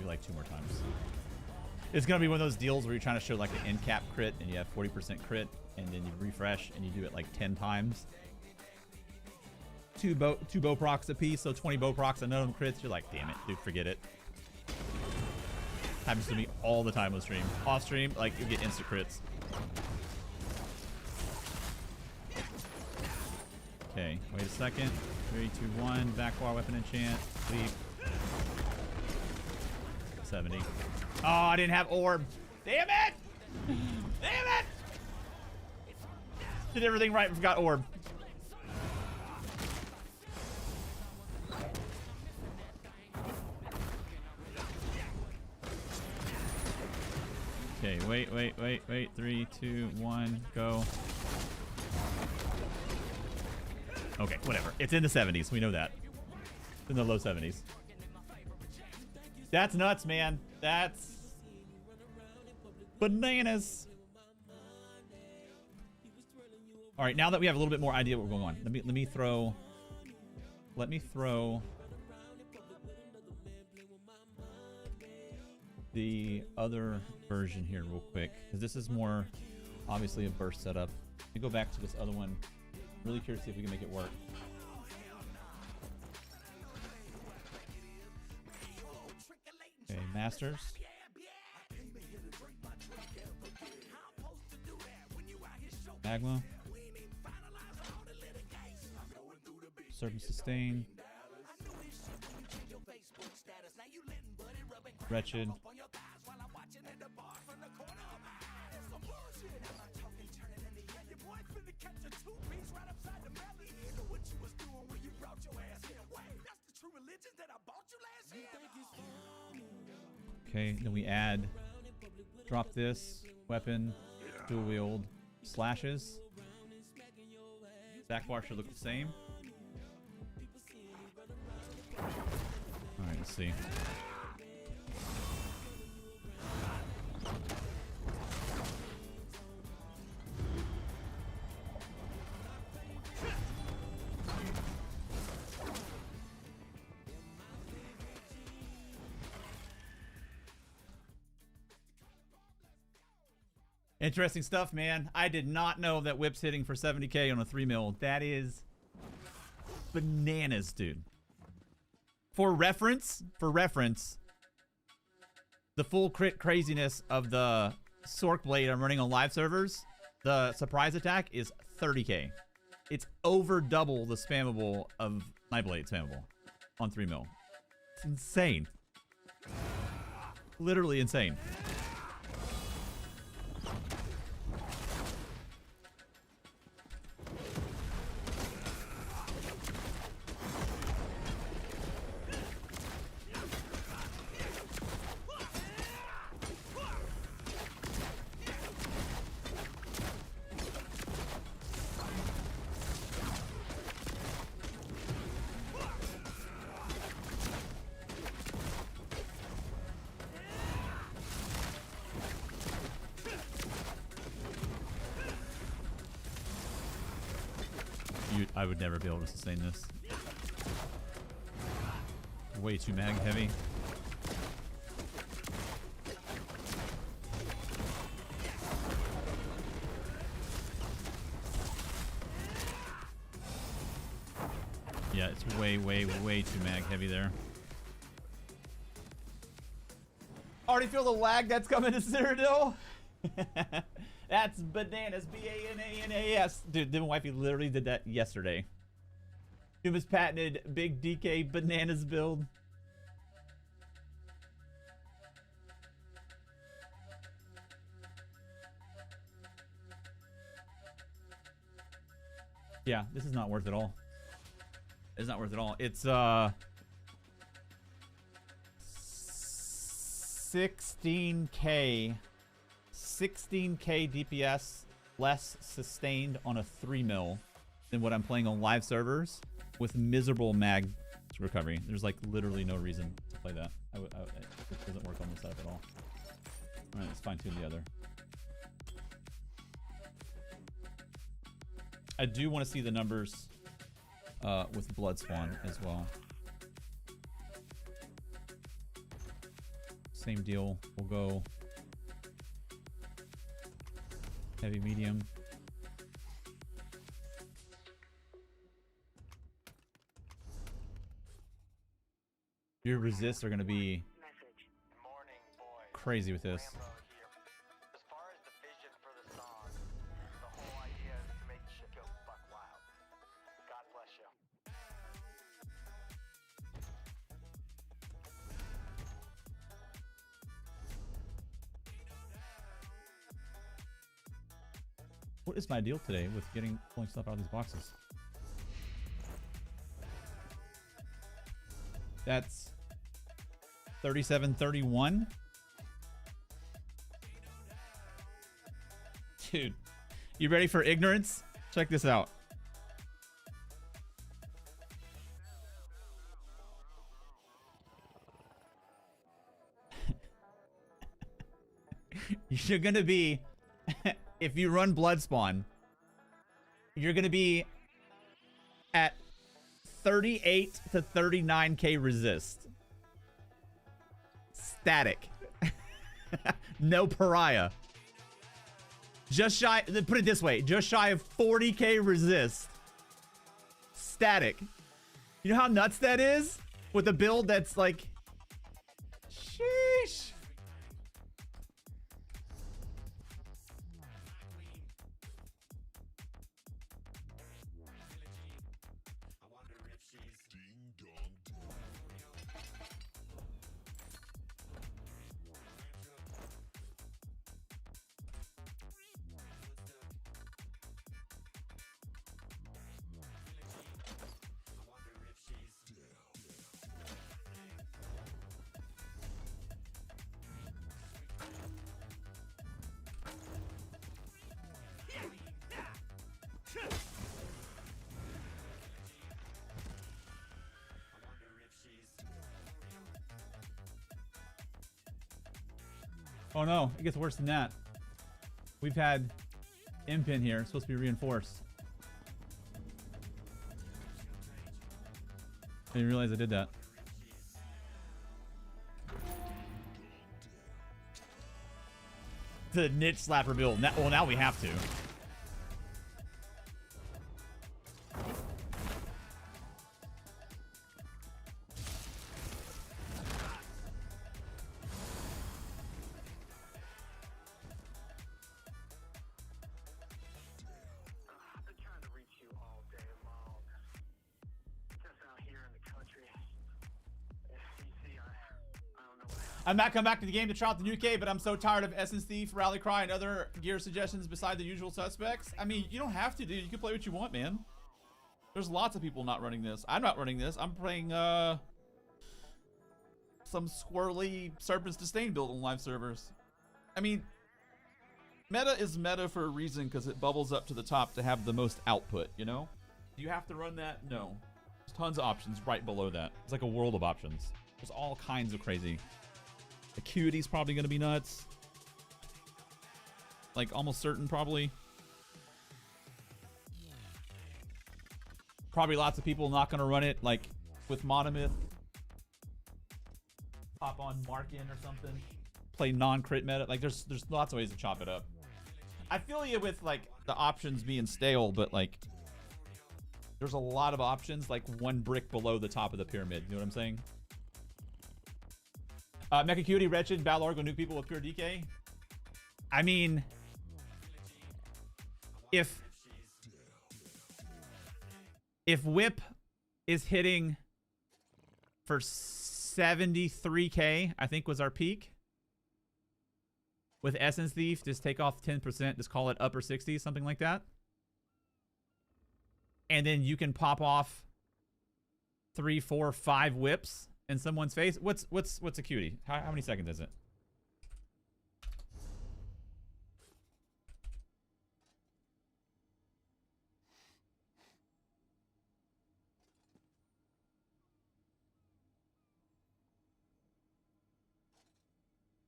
Like 2 more times. It's gonna be one of those deals where you're trying to show like an end cap crit and you have 40% crit and then you refresh and you do it like 10 times. Two bow procs a piece, so 20 bow procs and none of them crits. You're like, damn it, dude, forget it. Happens to me all the time on stream. Off stream, like you get instant crits. Okay, wait a second. 3, 2, 1. Back bar weapon enchant. Sleep. 70. Oh, I didn't have orb. Damn it! Damn it! Did everything right and forgot orb. Okay, wait. 3, 2, 1, go. Okay, whatever. It's in the 70s. We know that. It's in the low 70s. That's nuts, man. That's bananas. All right, now that we have a little bit more idea what we're going on, let me throw the other version here real quick, because this is more obviously a burst setup. Let me go back to this other one. Really curious to see if we can make it work. Okay, masters. Magma. Serpent sustain. Wretched. Okay, then we add, drop this, weapon, dual wield, slashes. Back bar should look the same. Alright, let's see. Interesting stuff, man. I did not know that whip's hitting for 70k on a 3 mil. That is bananas, dude. For reference, the full crit craziness of the Sork Blade I'm running on live servers, the surprise attack is 30k. It's over double the spammable of Nightblade spammable on 3 mil. It's insane. Literally insane. I would never be able to sustain this. Way too mag heavy. Yeah, it's way too mag heavy there. Already feel the lag that's coming to Citadel. That's bananas. B-A-N-A-N-A-S. Dude, my wifey literally did that yesterday. Dumas patented big DK bananas build. Yeah, this is not worth it all. It's not worth it all. It's 16k DPS less sustained on a 3 mil than what I'm playing on live servers with miserable mag recovery. There's like literally no reason to play that. It doesn't work on this setup at all. All right, let's fine tune the other. I do want to see the numbers with Blood Swan as well. Same deal. We'll go heavy, medium. Your resists are going to be crazy with this. As far as the vision for the song, the whole idea is to make shit go buck wild. God bless you. What is my deal today with pulling stuff out of these boxes? That's 37.31. Dude, you ready for ignorance? Check this out. You're gonna be, if you run Blood Spawn, you're gonna be at 38 to 39k resist. Static. No pariah. Just shy, put it this way, just shy of 40k resist. Static. You know how nuts that is? With a build that's like, sheesh. Oh no, it gets worse than that. We've had Impin here, it's supposed to be reinforced. I didn't realize I did that. The niche slapper build. Well, now we have to. I'm not coming back to the game to try out the new K, but I'm so tired of Essence Thief, Rally Cry, and other gear suggestions beside the usual suspects. I mean, you don't have to, dude. You can play what you want, man. There's lots of people not running this. I'm not running this. I'm playing some squirrely Serpent's Disdain build on live servers. I mean, meta is meta for a reason because it bubbles up to the top to have the most output, you know? Do you have to run that? No. There's tons of options right below that. It's like a world of options. There's all kinds of crazy. Acuity's probably going to be nuts. Like, almost certain, probably. Probably lots of people not going to run it, like, with Monomyth. Pop on Markin or something. Play non-crit meta. Like, there's lots of ways to chop it up. I feel you with, like, the options being stale, but, like, there's a lot of options, like, one brick below the top of the pyramid. You know what I'm saying? Mecha Cutie, Wretched, Balor, go nuke people with pure DK. I mean, if Whip is hitting for 73k, I think was our peak. With Essence Thief, just take off 10%, just call it upper 60s, something like that. and then you can pop off 3, 4, 5 whips in someone's face. What's a cutie? How many seconds is it?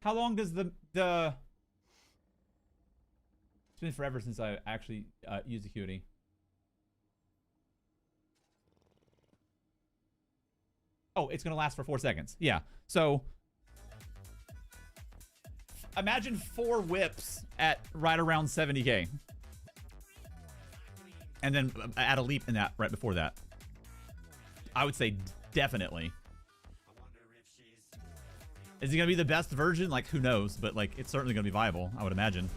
How long does the it's been forever since I actually used a cutie. Oh, it's gonna last for 4 seconds. Yeah. So imagine 4 whips at right around 70k. And then add a leap in that right before that. I would say definitely. Is it gonna be the best version? Like, who knows? But like, it's certainly gonna be viable, I would imagine.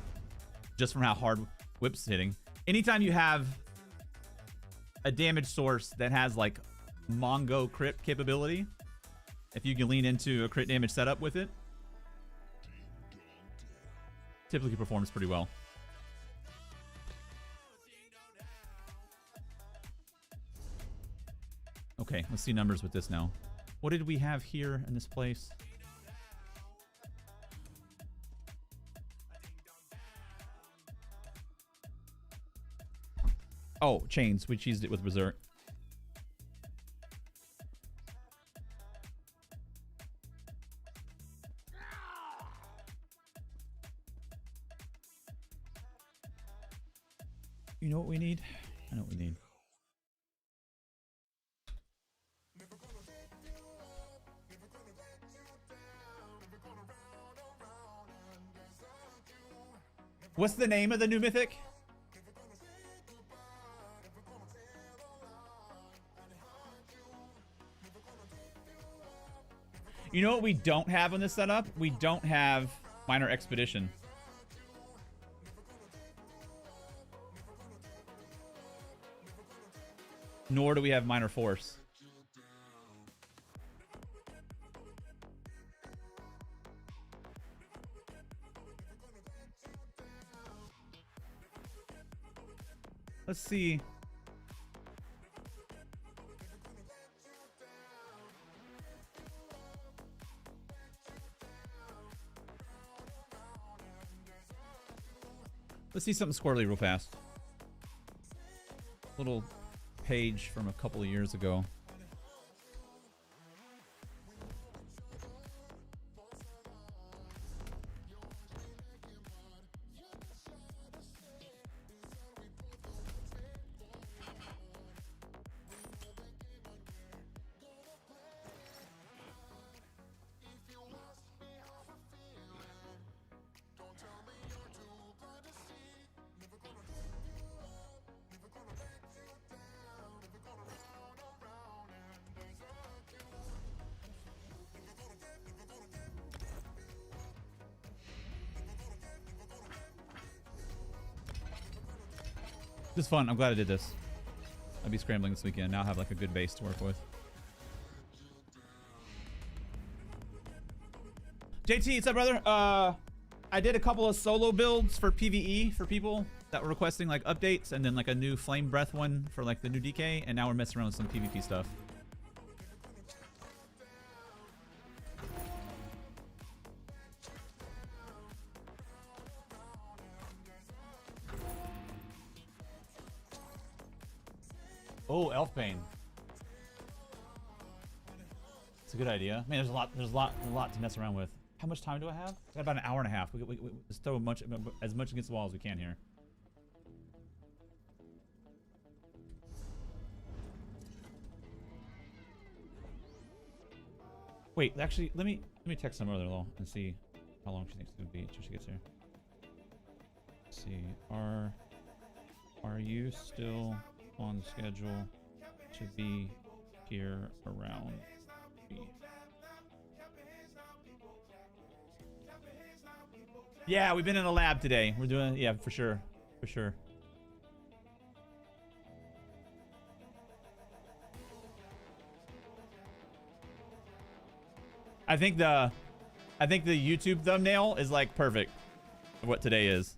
Just from how hard whip's hitting. Anytime you have a damage source that has like Mongo crit capability, if you can lean into a crit damage setup with it, typically performs pretty well. Okay, let's see numbers with this now. What did we have here in this place? Oh, chains. We cheesed it with Berserk. You know what we need? I know what we need. What's the name of the new mythic? You know what we don't have on this setup? We don't have Minor Expedition. Nor do we have Minor Force. Let's see. Let's see something squirrely real fast. Little page from a couple of years ago. This is fun. I'm glad I did this. I'll be scrambling this weekend. Now I have like a good base to work with. JT, what's up, brother? I did a couple of solo builds for PvE for people that were requesting like updates, and then like a new Flame Breath one for like the new DK, and now we're messing around with some PvP stuff. Oh, Elf Bane. It's a good idea. Man, there's a lot to mess around with. How much time do I have? I got about an hour and a half. We let's throw as much against the wall as we can here. Wait, actually, let me text some other though and see how long she thinks it's gonna be until she gets here. Let's see, are you still on schedule to be here around 3? Yeah, we've been in a lab today. We're doing, yeah, for sure, for sure. I think the YouTube thumbnail is like perfect for what today is.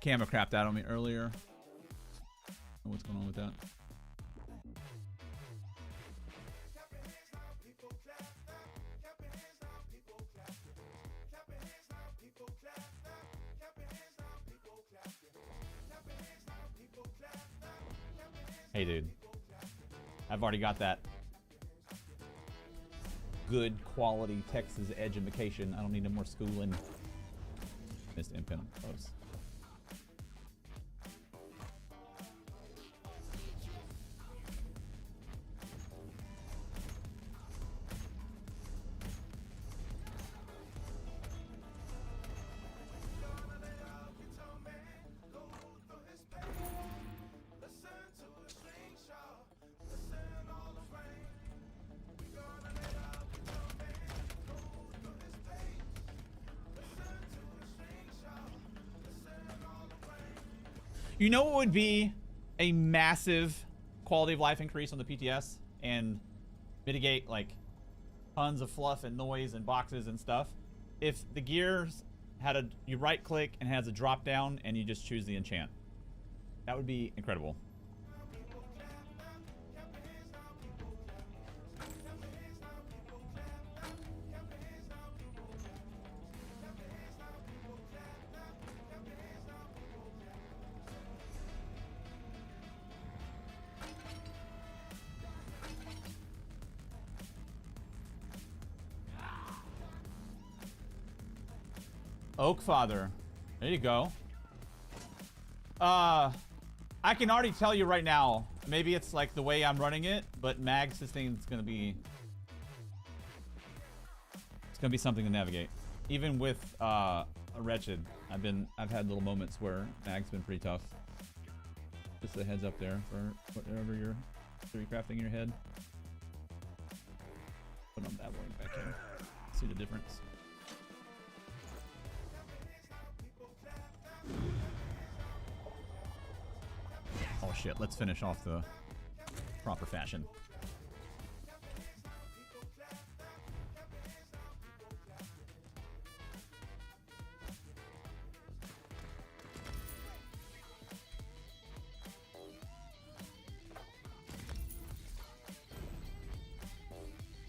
Camera crapped out on me earlier. What's going on with that? Hey, dude. I've already got that good quality Texas education. I don't need no more schooling. Missed impin close. You know what would be a massive quality of life increase on the PTS and mitigate like tons of fluff and noise and boxes and stuff? If the gears had a, you right click and has a drop down and you just choose the enchant. That would be incredible. Oakfather. There you go. I can already tell you right now, maybe it's like the way I'm running it, but mag sustain is gonna be, it's gonna be something to navigate. Even with a wretched, I've had little moments where mag's been pretty tough. Just a heads up there for whatever you're crafting in your head. Put on that one back here. See the difference. Oh shit, let's finish off the proper fashion.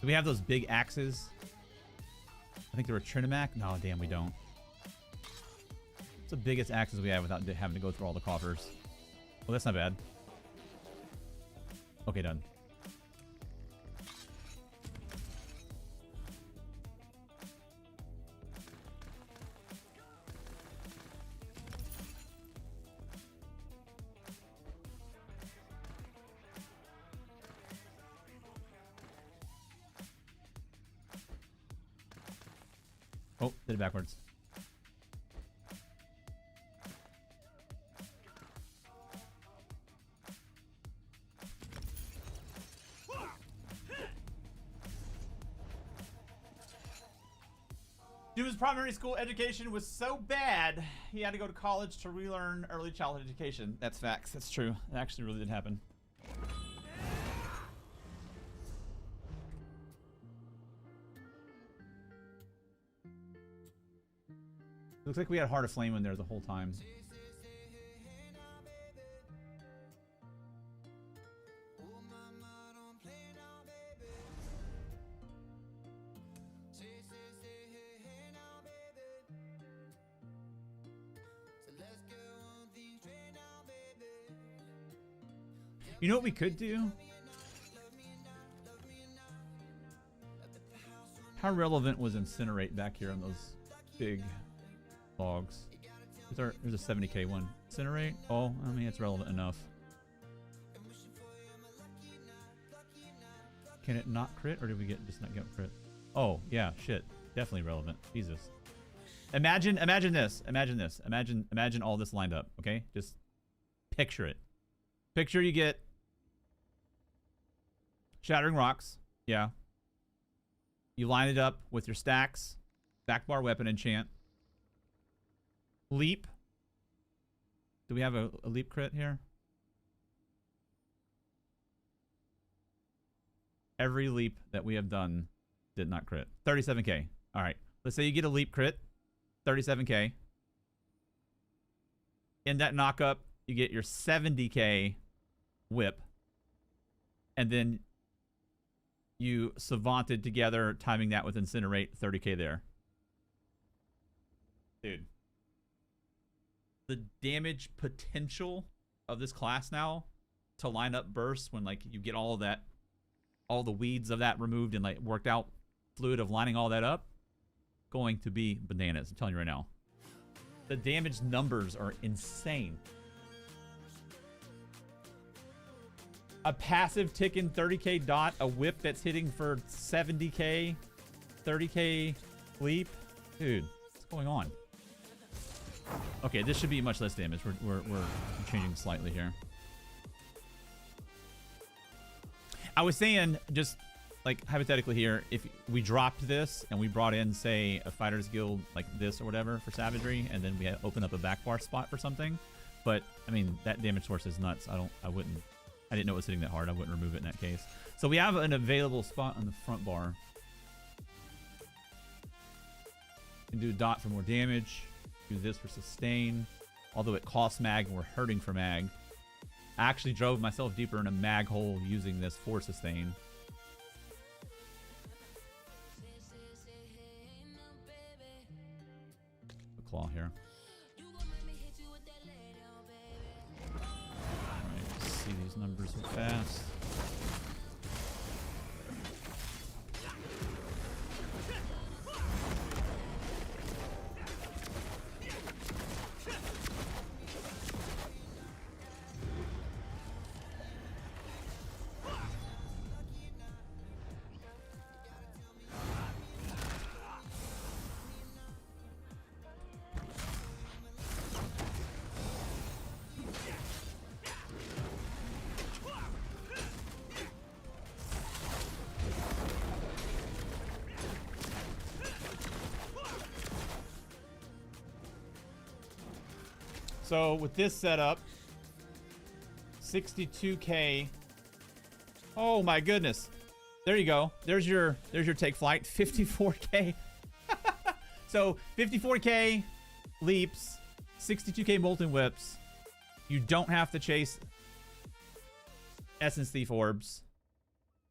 Do we have those big axes? I think they're a Trinimac. No, damn, we don't. It's the biggest axes we have without having to go through all the coffers. Well, that's not bad. Okay, done. Oh, did it backwards. Dude's primary school education was so bad, he had to go to college to relearn early childhood education. That's facts. That's true. It actually really did happen. Looks like we had Heart of Flame in there the whole time. You know what we could do? How relevant was Incinerate back here on those big logs? There's a 70k one. Incinerate? Oh, I mean, it's relevant enough. Can it not crit, or did we just not get crit? Oh, yeah, shit. Definitely relevant. Jesus. Imagine this. Imagine all this lined up, okay? Just picture it. Picture you get Shattering Rocks. Yeah. You line it up with your stacks, backbar weapon enchant. Leap. Do we have a leap crit here? Every leap that we have done did not crit. 37k. All right. Let's say you get a leap crit. 37k. In that knockup, you get your 70k whip. And then you savanted together, timing that with Incinerate, 30k there. Dude. The damage potential of this class now to line up bursts when like you get all of that, all the weeds of that removed and like worked out fluid of lining all that up, going to be bananas. I'm telling you right now. The damage numbers are insane. A passive ticking 30k dot, a whip that's hitting for 70k, 30k leap. Dude, what's going on? Okay, this should be much less damage. We're changing slightly here. I was saying, just like hypothetically here, if we dropped this and we brought in, say, a fighters guild like this or whatever for savagery, and then we had opened up a back bar spot for something, but I mean that damage source is nuts. I didn't know it was hitting that hard. I wouldn't remove it in that case. So we have an available spot on the front bar. Can do a dot for more damage. Do this for sustain. Although it costs mag and we're hurting for mag. I actually drove myself deeper in a mag hole using this for sustain. The claw here. Alright, see these numbers real fast. So with this setup, 62k. Oh my goodness. There you go. There's your take flight. 54k. So 54k leaps, 62k molten whips. You don't have to chase Essence Thief orbs.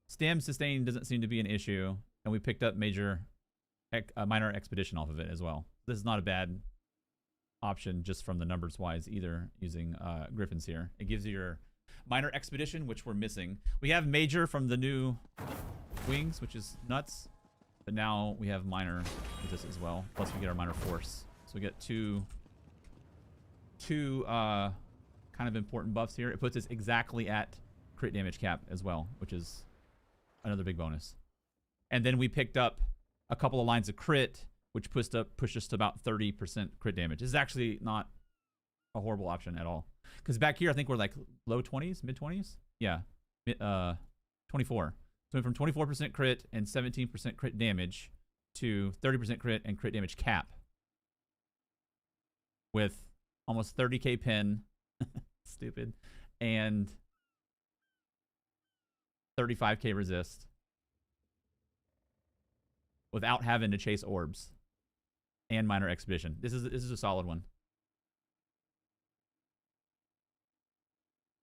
Stem sustain doesn't seem to be an issue, and we picked up minor expedition off of it as well. This is not a bad option just from the numbers wise either, using griffins here. It gives you your minor expedition, which we're missing. We have major from the new wings, which is nuts, but now we have minor with this as well, plus we get our minor force. So we get two kind of important buffs here. It puts us exactly at crit damage cap as well, which is another big bonus. And then we picked up a couple of lines of crit, which pushed us to about 30% crit damage. This is actually not a horrible option at all. Because back here, I think we're like low 20s, mid 20s? Yeah, 24. So from 24% crit and 17% crit damage to 30% crit and crit damage cap. With almost 30k pin, stupid, and 35k resist. Without having to chase orbs. And minor expedition. This is a solid one.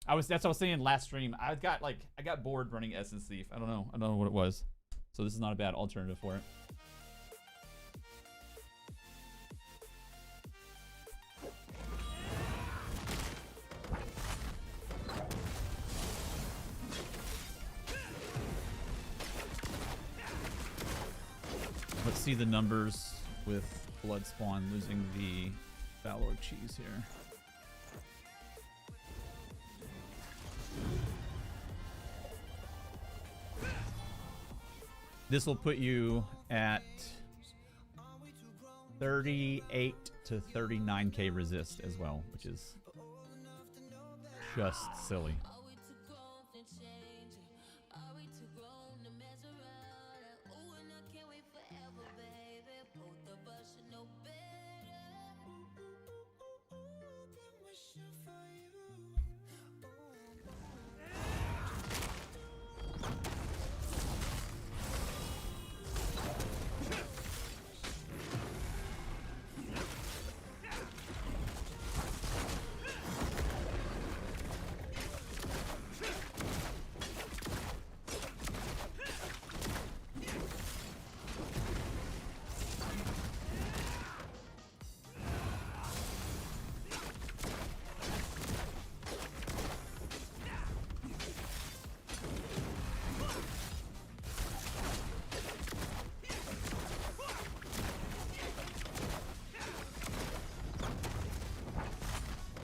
That's what I was saying last stream. I got bored running Essence Thief. I don't know what it was. So this is not a bad alternative for it. Let's see the numbers with Blood Spawn losing the Valor cheese here. This will put you at 38 to 39k resist as well, which is just silly.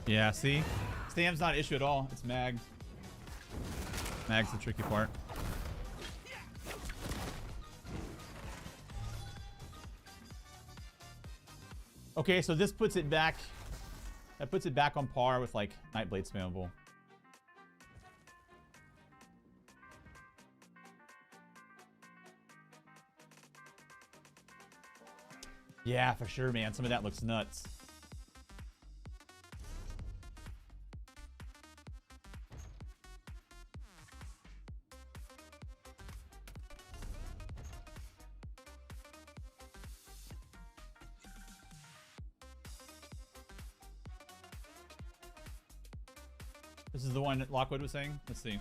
Yeah, see? Stam's not an issue at all. It's mag. Mag's the tricky part. Okay, so this puts it back. That puts it back on par with like Nightblade spammable. Yeah, for sure, man. Some of that looks nuts. This is the one that Lockwood was saying? Let's see.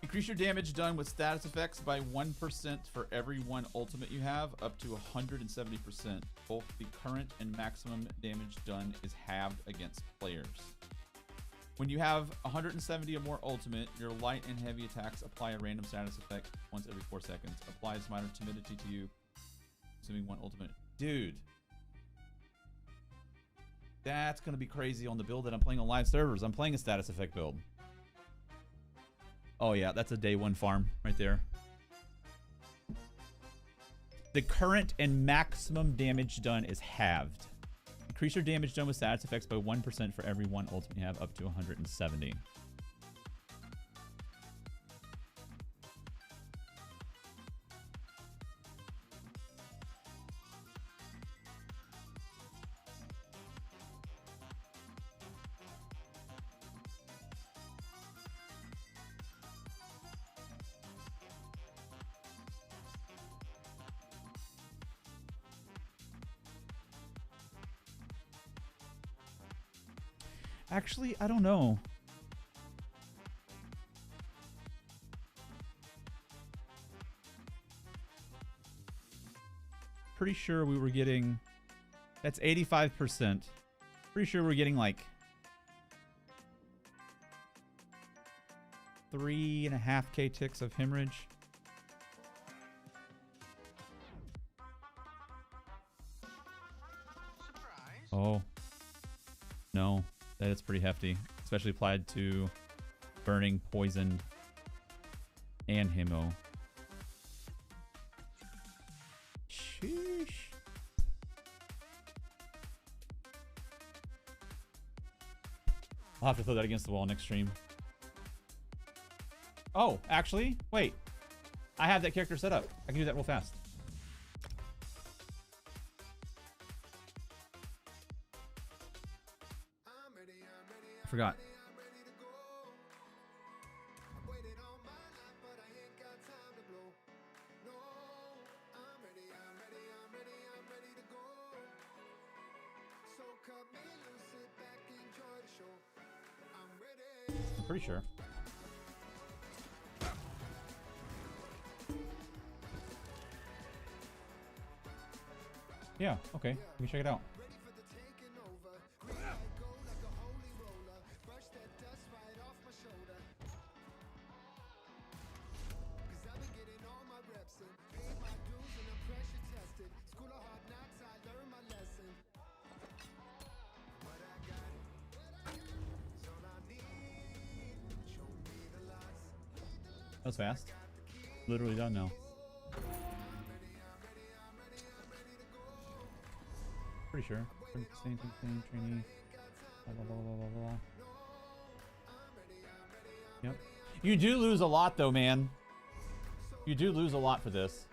Increase your damage done with status effects by 1% for every one ultimate you have, up to 170%. Both the current and maximum damage done is halved against players. When you have 170 or more ultimate, your light and heavy attacks apply a random status effect once every 4 seconds. Applies minor timidity to you, assuming one ultimate. Dude. That's going to be crazy on the build that I'm playing on live servers. I'm playing a status effect build. Oh yeah, that's a day one farm right there. The current and maximum damage done is halved. Increase your damage done with status effects by 1% for every one ultimate you have, up to 170. Actually, I don't know. Pretty sure we were getting... That's 85%. Pretty sure we're getting like 3.5k ticks of hemorrhage. Oh. No. That is pretty hefty, especially applied to burning, poison, and hemo. Sheesh. I'll have to throw that against the wall next stream. Oh, actually, wait. I have that character set up. I can do that real fast. I forgot. I'm pretty sure. Yeah, okay. We can check it out. That was fast. Literally done now. Pretty sure. Same trainee. Blah, blah, blah, blah, blah, blah. Yep. You do lose a lot though, man. You do lose a lot for this.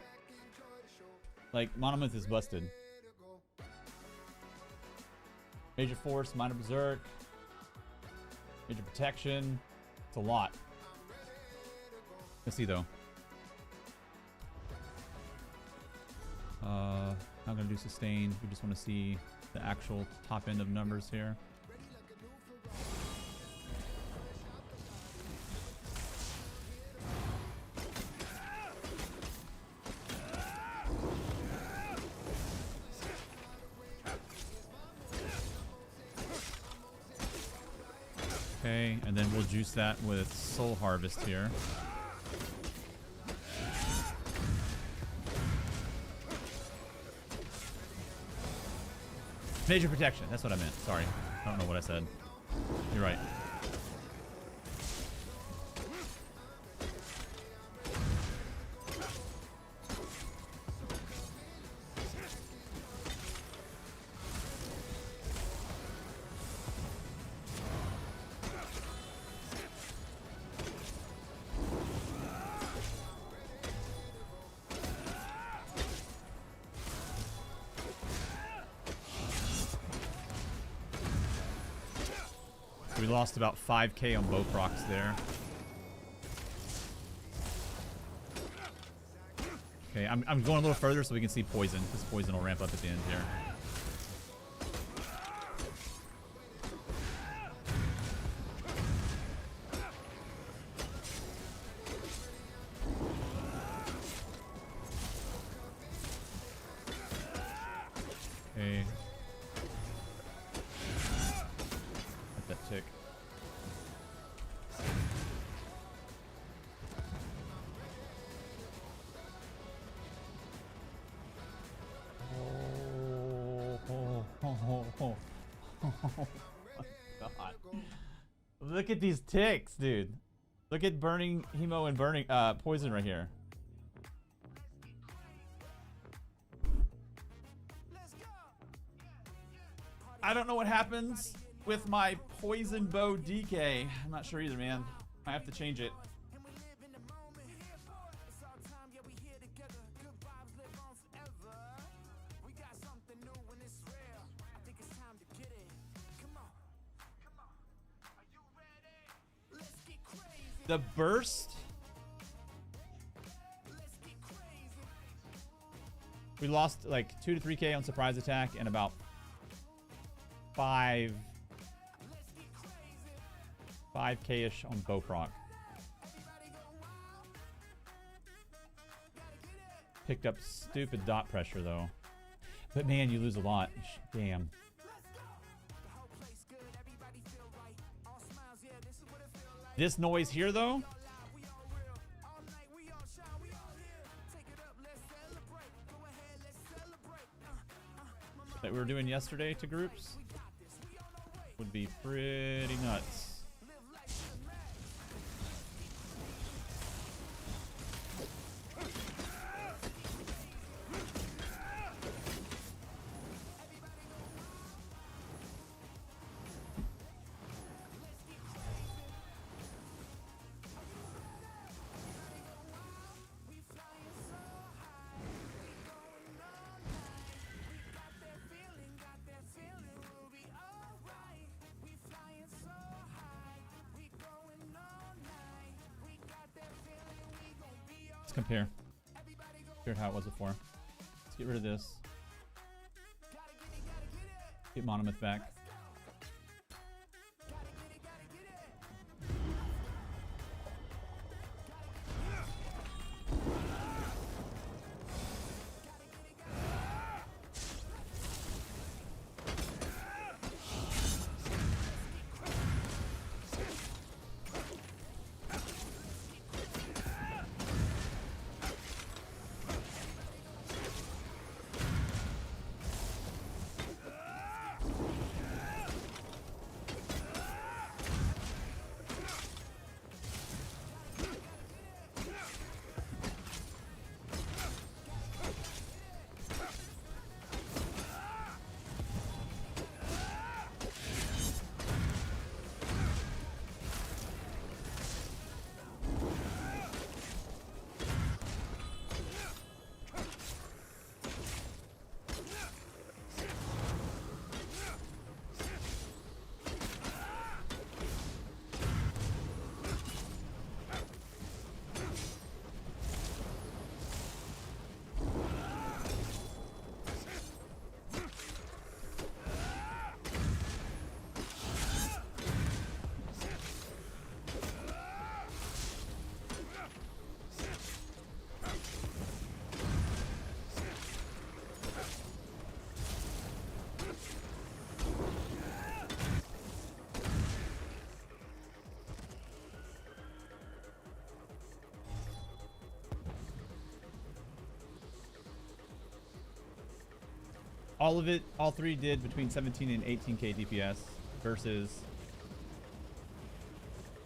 Like, Monomyth is busted. Major Force, Minor Berserk. Major Protection. It's a lot. Let's see though. Not gonna do sustain. We just want to see the actual top end of numbers here. Okay, and then we'll juice that with Soul Harvest here. Major protection. That's what I meant. Sorry. I don't know what I said. You're right. We lost about 5k on bow procs there. Okay, I'm going a little further so we can see poison. This poison will ramp up at the end here. Okay. Let that tick. Oh my god. Look at these ticks, dude. Look at burning hemo and burning poison right here. I don't know what happens with my poison bow DK. I'm not sure either, man. I have to change it. The burst. We lost like 2 to 3k on surprise attack and about 5k-ish on bow proc. Picked up stupid dot pressure though. But man, you lose a lot. Damn. This noise here though. That we were doing yesterday to groups would be pretty nuts. Let's compare. Compare how it was before. Let's get rid of this. Get Monomyth back. All of it, all three did between 17 and 18k DPS versus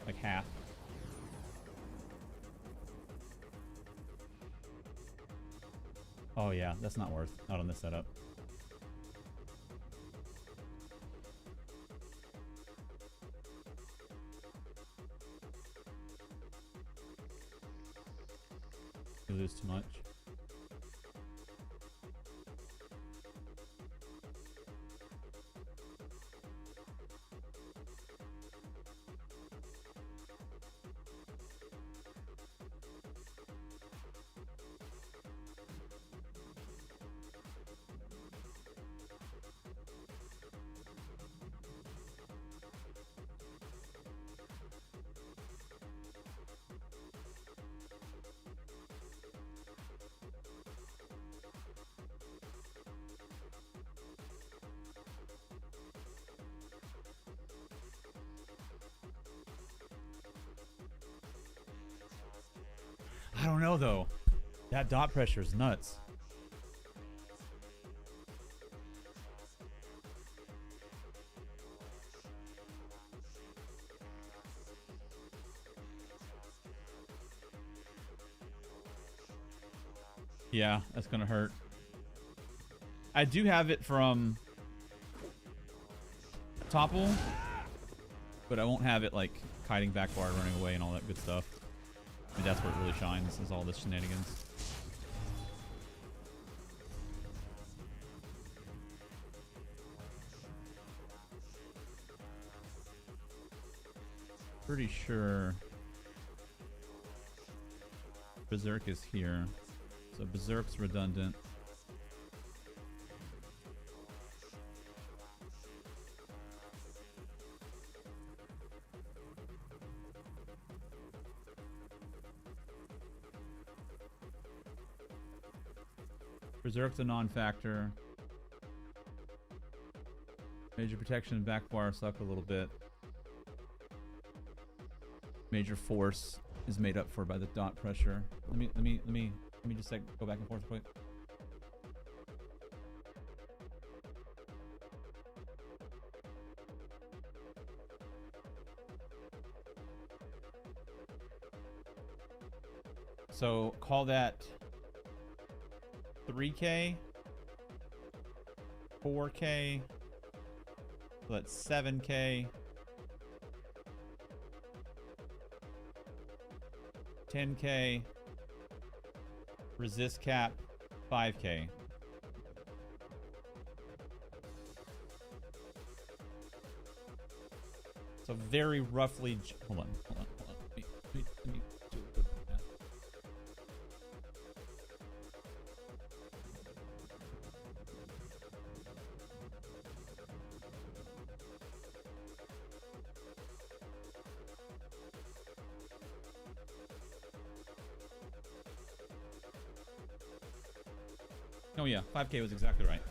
like half. Oh yeah, that's not worth. Not on this setup. You lose too much. I don't know though. That dot pressure is nuts. Yeah, that's gonna hurt. I do have it from Topple, but I won't have it like kiting backbar, running away, and all that good stuff. I mean, that's where it really shines, is all this shenanigans. Pretty sure Berserk is here. So Berserk's redundant. Berserk's a non-factor. Major protection and backbar suck a little bit. Major force is made up for by the dot pressure. Let me just like go back and forth quick. So call that 3K, 4K, so that's 7K, 10K, resist cap, 5K. So very roughly, hold on. Let me do a good math. Oh yeah, 5K was exactly right.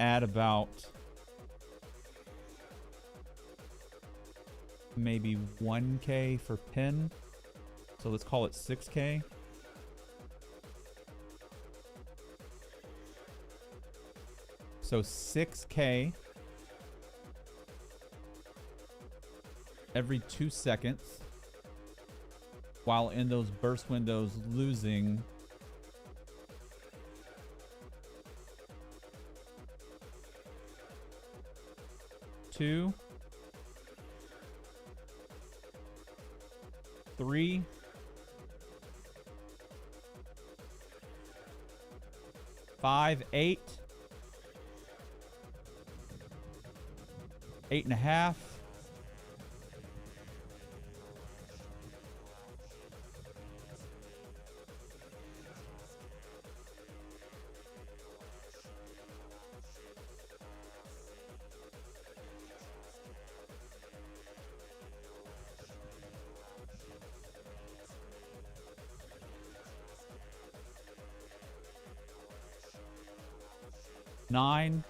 Add about maybe 1K for pin. So let's call it 6K. So 6K every 2 seconds, while in those burst windows losing two, 3, 5, 8, 8.5, 9,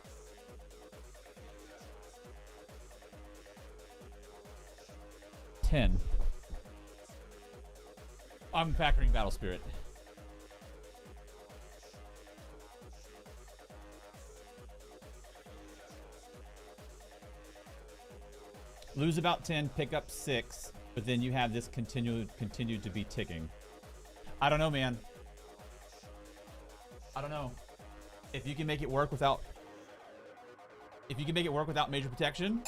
10. I'm factoring Battle Spirit. Lose about 10, pick up 6, but then you have this continue to be ticking. I don't know, man. I don't know. If you can make it work without major protection,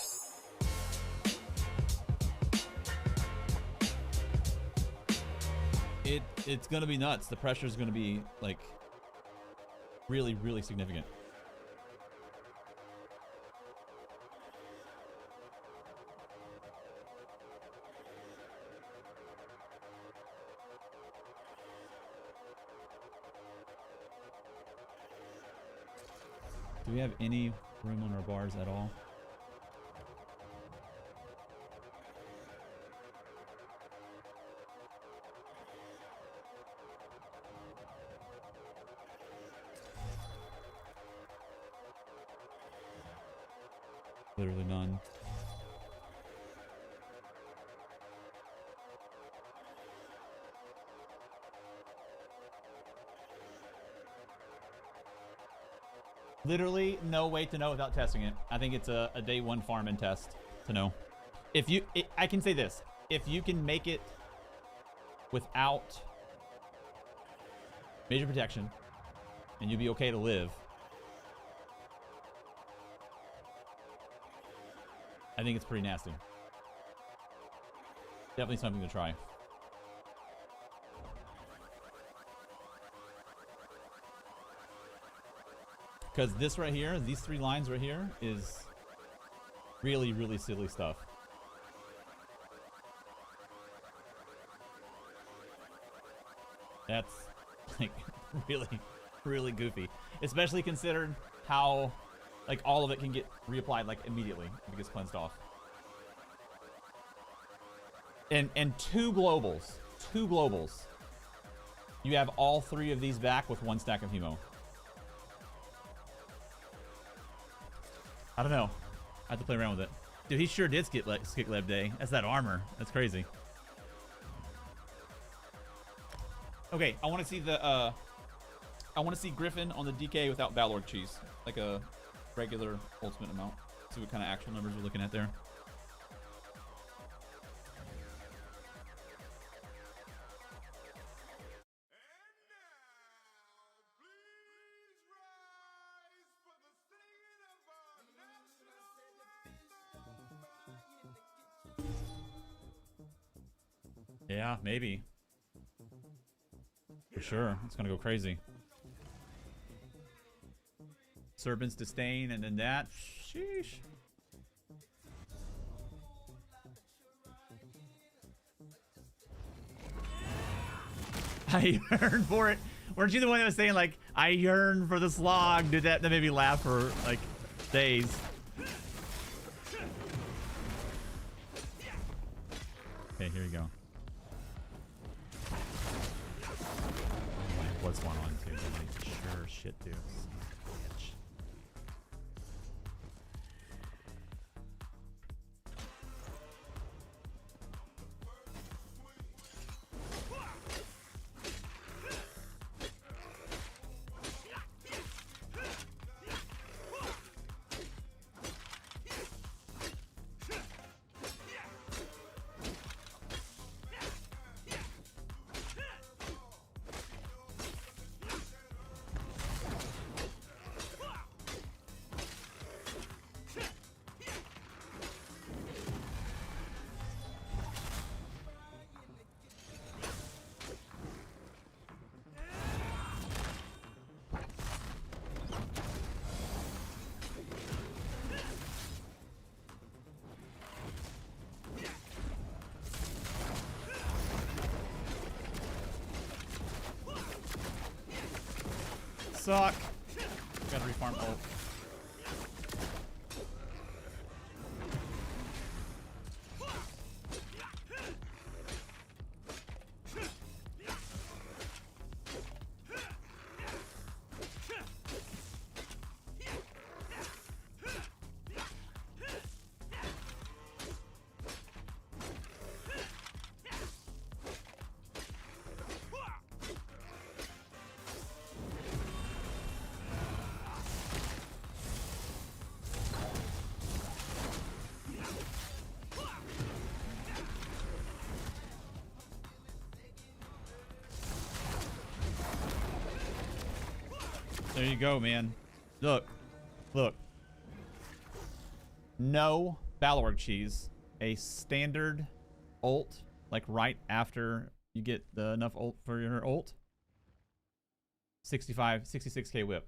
it's gonna be nuts. The pressure is gonna be like really, really significant. Do we have any room on our bars at all? Literally none. Literally no way to know without testing it. I think it's a day one farm and test to know. If you, I can say this. If you can make it without major protection and you'll be okay to live, I think it's pretty nasty. Definitely something to try. Because this right here, these 3 lines right here, is really, really silly stuff. That's like really, really goofy. Especially considered how like all of it can get reapplied like immediately if it gets cleansed off. And 2 globals. 2 globals. You have all 3 of these back with 1 stack of hemo. I don't know. I have to play around with it. Dude, he sure did skip Leb Day. That's that armor. That's crazy. Okay, I want to see the I want to see Griffin on the DK without Balorg cheese, like a regular ultimate amount. See what kind of actual numbers we're looking at there. Yeah, maybe. For sure. It's gonna go crazy. Serpent's Disdain, and then that. Sheesh. I yearn for it. Weren't you the one that was saying, like, I yearn for the slog? Dude, that made me laugh for, like, days. Okay, here you go. What's one on too? Like, sure shit, dude. Bitch. Suck. Gotta refarm ult. There you go, man. Look. Look. No Balorg cheese. A standard ult, like right after you get enough ult for your ult. 66k whip.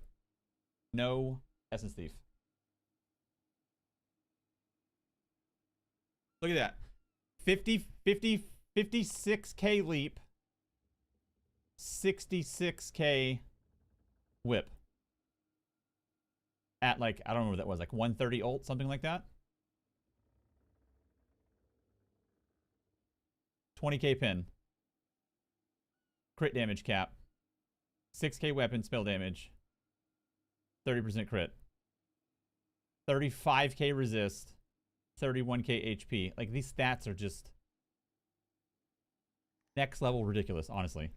No Essence Thief. Look at that. 56k leap. 66k whip. At like, I don't know what that was, like 130 ult, something like that. 20k pin. Crit damage cap. 6k weapon spell damage. 30% crit. 35k resist. 31k HP. Like, these stats are just next level ridiculous, honestly.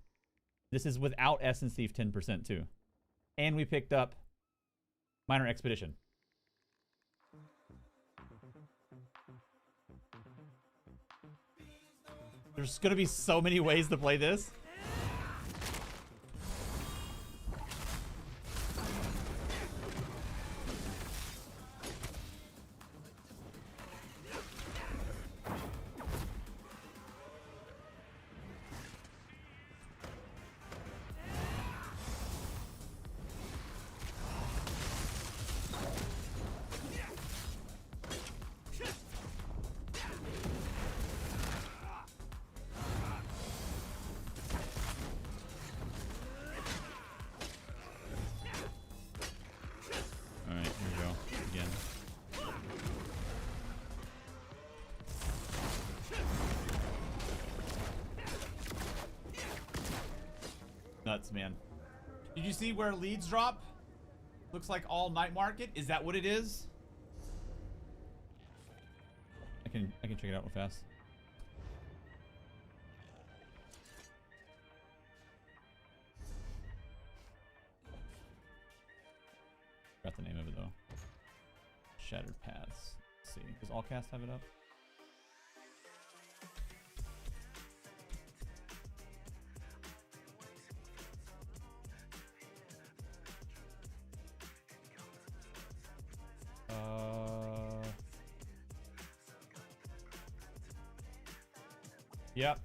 This is without Essence Thief 10% too. And we picked up Minor Expedition. There's gonna be so many ways to play this. Nuts, man. Did you see where leads drop? Looks like all night market. Is that what it is? I can check it out real fast. Forgot the name of it though. Shattered Paths. Let's see. Does all cast have it up? Yep.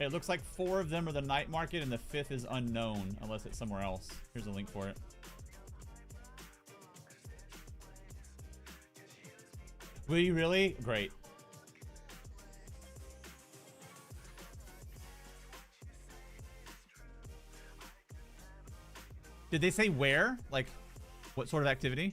It looks like 4 of them are the night market and the 5th is unknown unless it's somewhere else. Here's a link for it. Will you really? Great. Did they say where? Like, what sort of activity?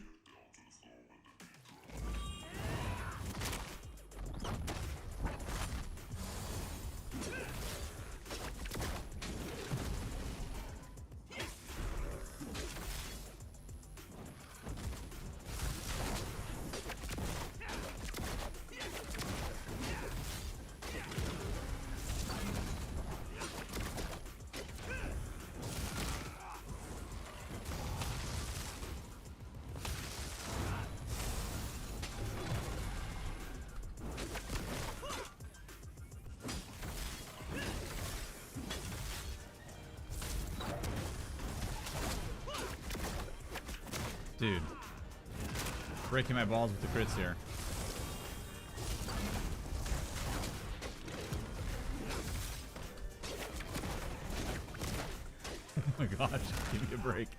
Dude. Breaking my balls with the crits here. Oh my gosh, give me a break.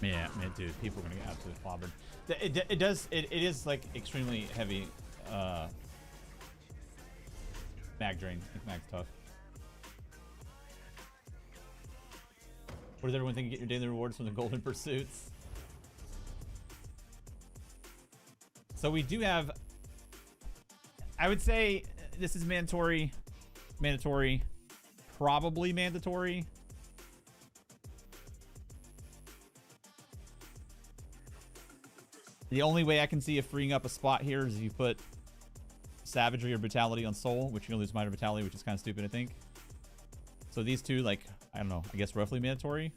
Yeah, man, dude, people are gonna get absolutely clobbered. It is like extremely heavy mag drain. I think mag's tough. What does everyone think? You get your daily rewards from the golden pursuits. So we do have, I would say this is mandatory probably mandatory. The only way I can see of freeing up a spot here is if you put Savagery or Brutality on Soul, which you're gonna lose Might or Brutality, which is kind of stupid, I think. So these two, like, I don't know, I guess roughly mandatory.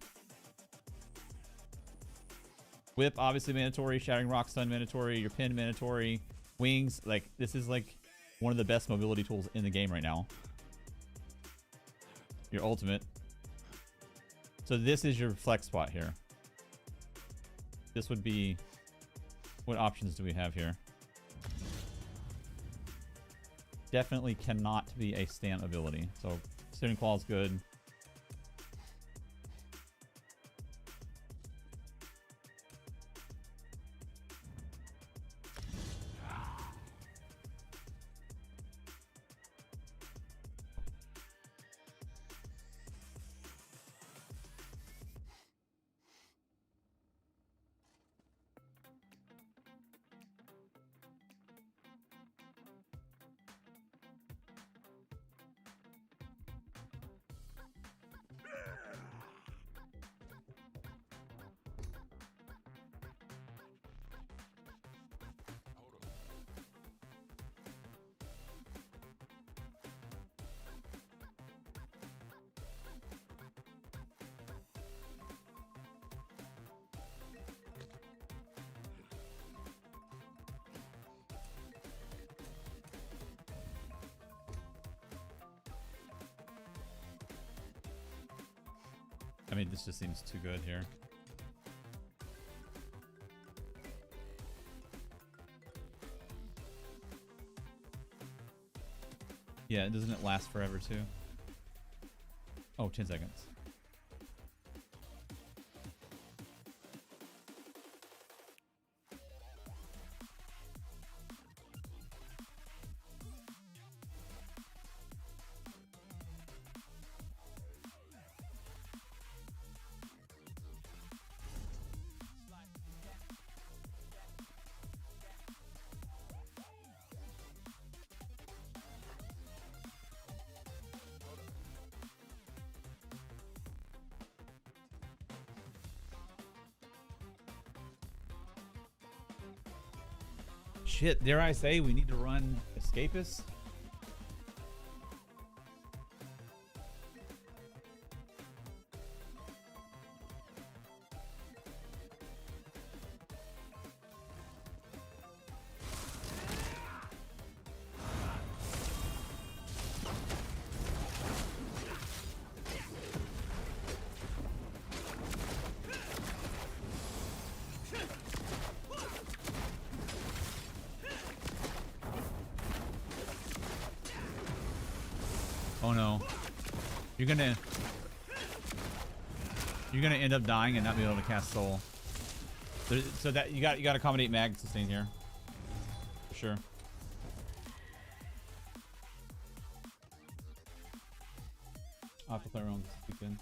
Whip, obviously mandatory. Shattering Rock Stun, mandatory. Your Pin, mandatory. Wings, like, this is like one of the best mobility tools in the game right now. Your ultimate. So this is your flex spot here. This would be... What options do we have here? Definitely cannot be a stand ability. So, Searing Claw is good. I mean, this just seems too good here. Yeah, doesn't it last forever too? Oh, 10 seconds. Shit, dare I say we need to run Escapist? Oh no. You're gonna end up dying and not be able to cast Soul. So that you got to accommodate mag sustain here. For sure. I'll have to play around this weekend.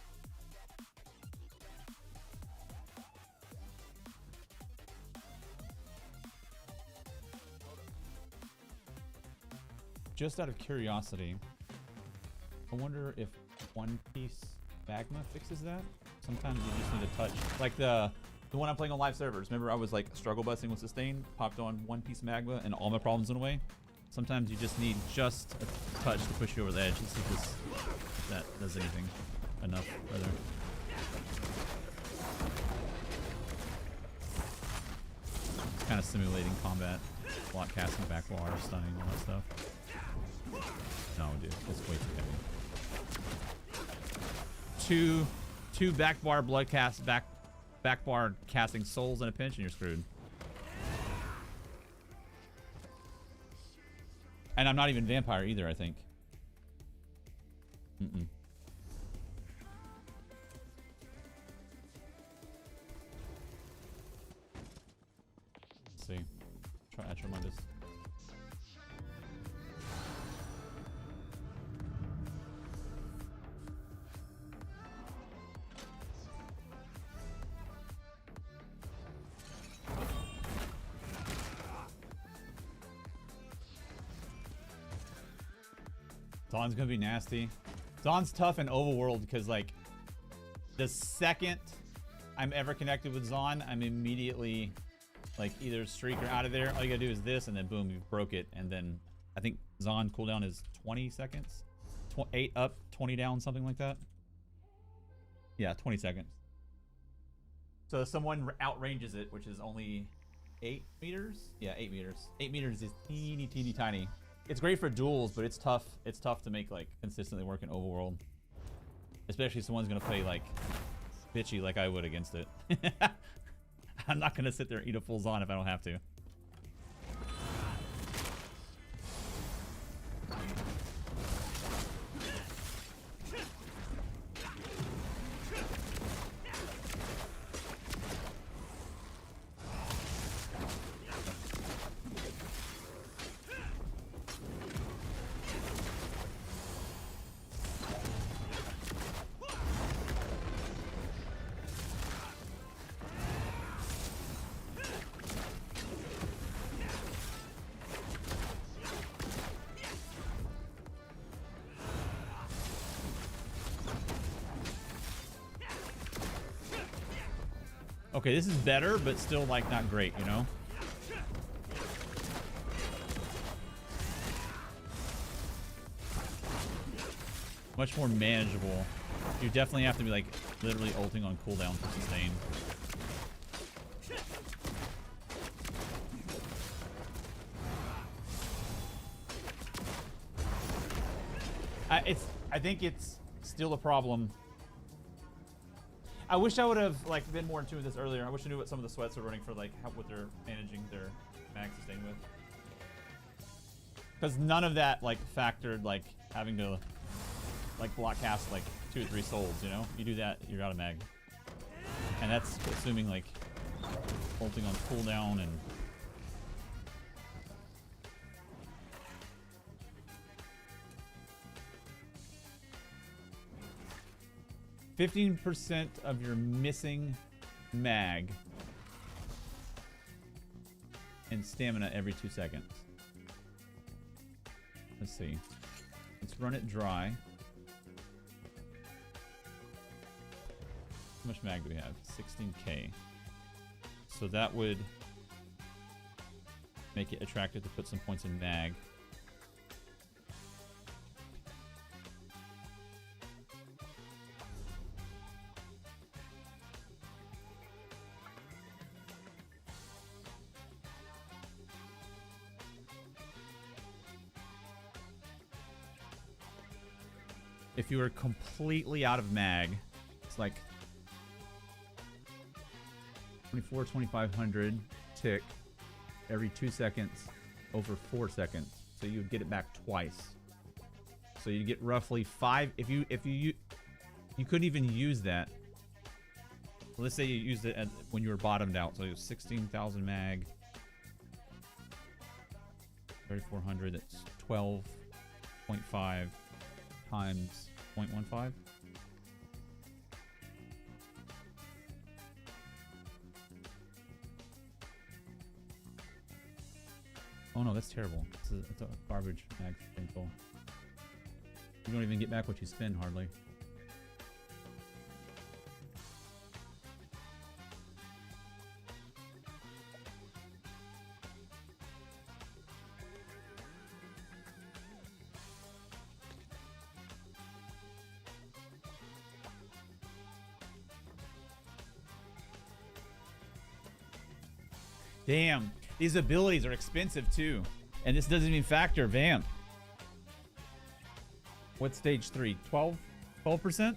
Just out of curiosity, I wonder if One Piece Magma fixes that. Sometimes you just need a touch. Like the one I'm playing on live servers. Remember I was like struggle busting with sustain, popped on One Piece Magma, and all my problems went away. Sometimes you just need just a touch to push you over the edge. Let's see if that does anything enough further. It's kind of simulating combat, block casting, backwater, stunning, all that stuff. No, dude, it's way too heavy. Two back bar blood cast, back bar casting souls in a pinch, and you're screwed. And I'm not even vampire either, I think. Mm-mm. Let's see. Try to remind us. Dawn's gonna be nasty. Zon's tough in overworld because, like, the second I'm ever connected with Zon, I'm immediately, like, either streak or out of there. All you gotta do is this, and then boom, you broke it. And then I think Zon cooldown is 20 seconds. 8 up, 20 down, something like that. Yeah, 20 seconds. So if someone outranges it, which is only 8 meters? Yeah, 8 meters. 8 meters is teeny, teeny, tiny. It's great for duels, but it's tough. It's tough to make, like, consistently work in overworld. Especially if someone's gonna play, like, bitchy like I would against it. I'm not gonna sit there and eat a full Zon if I don't have to. Okay, this is better, but still, like, not great, you know? Much more manageable. You definitely have to be, like, literally ulting on cooldown to sustain. I think it's still a problem. I wish I would have, like, been more in tune with this earlier. I wish I knew what some of the sweats are running for, like, what they're managing their mag sustain with. Because none of that, like, factored, like, having to, like, block cast, like, 2 or 3 souls, you know? You do that, you're out of mag. And that's assuming, like, ulting on cooldown and... 15% of your missing mag and stamina every 2 seconds. Let's see. Let's run it dry. How much mag do we have? 16k. So that would make it attractive to put some points in mag. If you are completely out of mag, it's like 2,500 tick every 2 seconds over 4 seconds. So you would get it back twice. So you get roughly 5. If you couldn't even use that. Let's say you used it when you were bottomed out. So it was 16,000 mag. 3,400. That's 12.5 times 0.15. Oh no, that's terrible. It's a garbage mag control. You don't even get back what you spend, hardly. Damn, these abilities are expensive too. And this doesn't even factor Vamp. What's stage 3? 12%?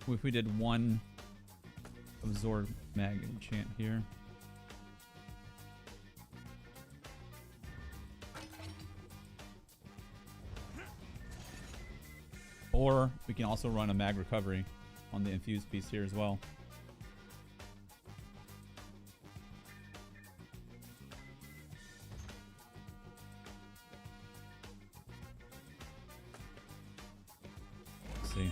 If we did one absorb mag enchant here. Or we can also run a mag recovery on the infused piece here as well. Let's see.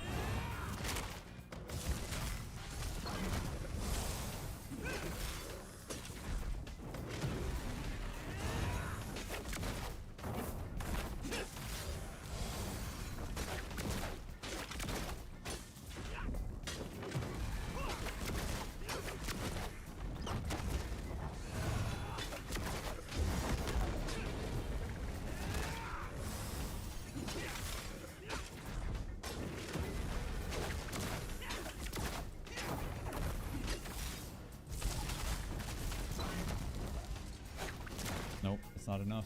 Nope, it's not enough.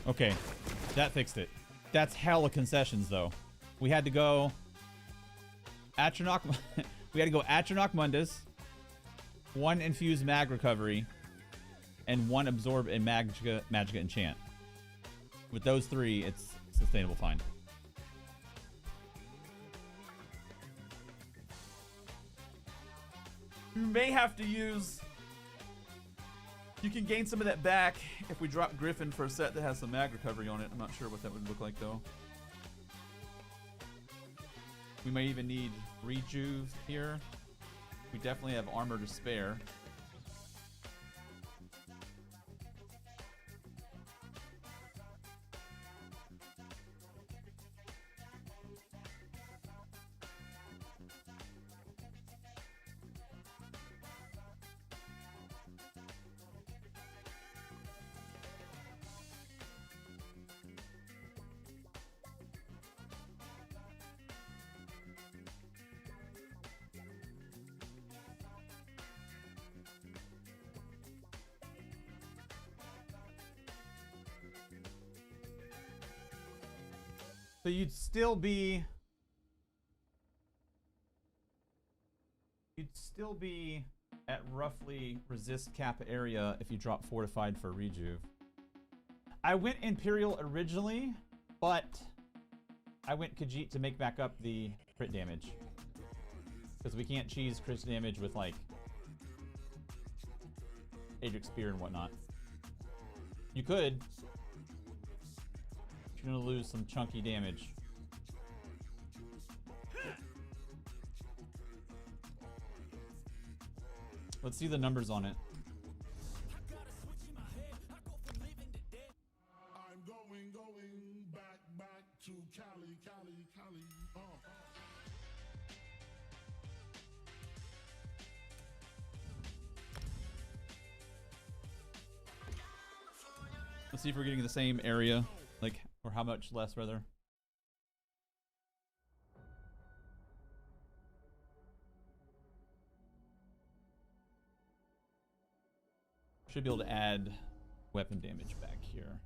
Okay, that fixed it. That's hella concessions, though. We had to go Atronach. We had to go Atronach Mundus, 1 infused mag recovery, and 1 absorb and magica enchant. With those 3, it's sustainable fine. We may have to use. You can gain some of that back if we drop Griffin for a set that has some mag recovery on it. I'm not sure what that would look like, though. We may even need Rejuve here. We definitely have armor to spare. So you'd still be at roughly resist cap area if you drop fortified for Rejuve. I went Imperial originally, but I went Khajiit to make back up the crit damage. Because we can't cheese crit damage with like Adric Spear and whatnot. You could. You're gonna lose some chunky damage. Let's see the numbers on it. I'm going back to Cali. Let's see if we're getting the same area, like, or how much less rather. Should be able to add weapon damage back here.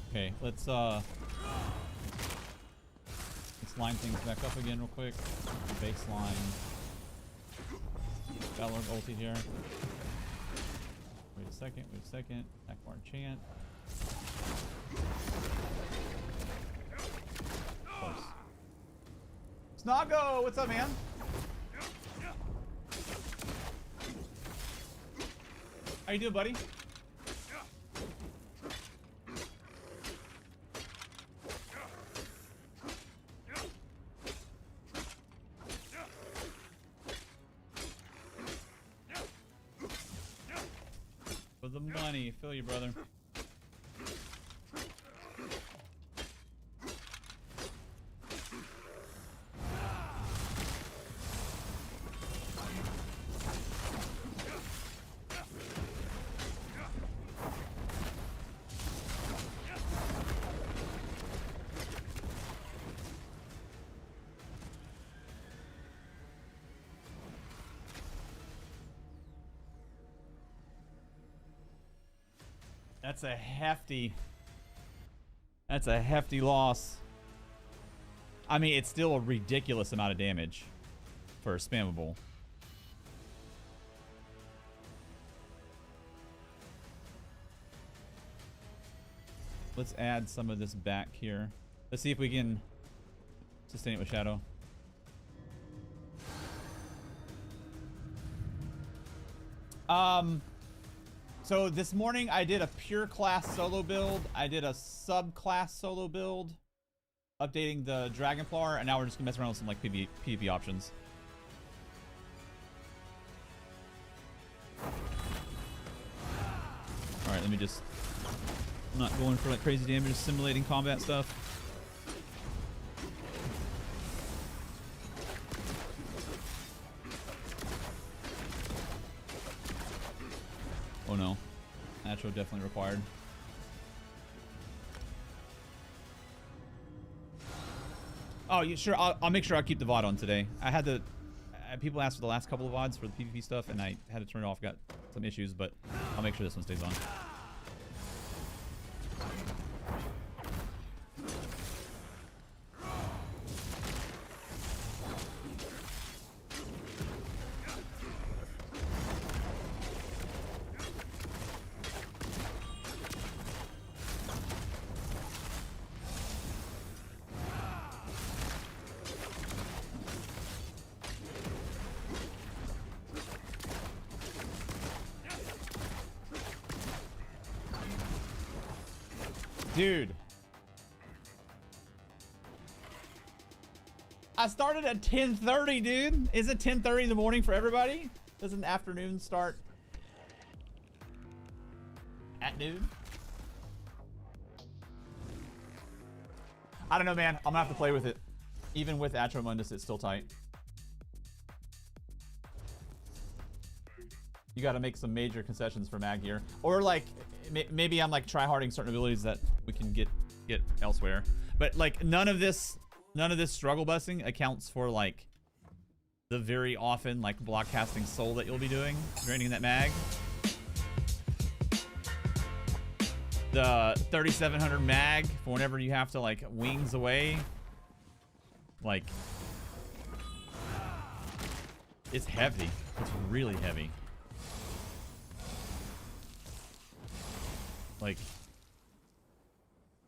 Okay, let's line things back up again real quick. Baseline. Valor ulti here. Wait a second. Akbar chant. Close. Snago, what's up, man? How you doing, buddy? the money. Feel you, brother. That's a hefty loss. I mean, it's still a ridiculous amount of damage for a spammable. Let's add some of this back here. Let's see if we can sustain it with Shadow. So this morning I did a pure class solo build. I did a subclass solo build, updating the Dragonplar, and now we're just gonna mess around with some like PvP options. All right, let me just. I'm not going for like crazy damage, just simulating combat stuff. Oh no, Natural definitely required. Oh, yeah, sure. I'll make sure I keep the VOD on today. I had to. People asked for the last couple of VODs for the PvP stuff, and I had to turn it off. Got some issues, but I'll make sure this one stays on. Dude. I started at 10:30, dude. Is it 10:30 in the morning for everybody? Doesn't afternoon start at noon? I don't know, man. I'm gonna have to play with it. Even with Atromundus, it's still tight. You gotta make some major concessions for mag here. Or like, maybe I'm like tryharding certain abilities that we can get elsewhere. But like none of this struggle busing accounts for like the very often like block casting soul that you'll be doing, draining that mag. The 3700 mag for whenever you have to like wings away. Like, it's heavy. It's really heavy. Like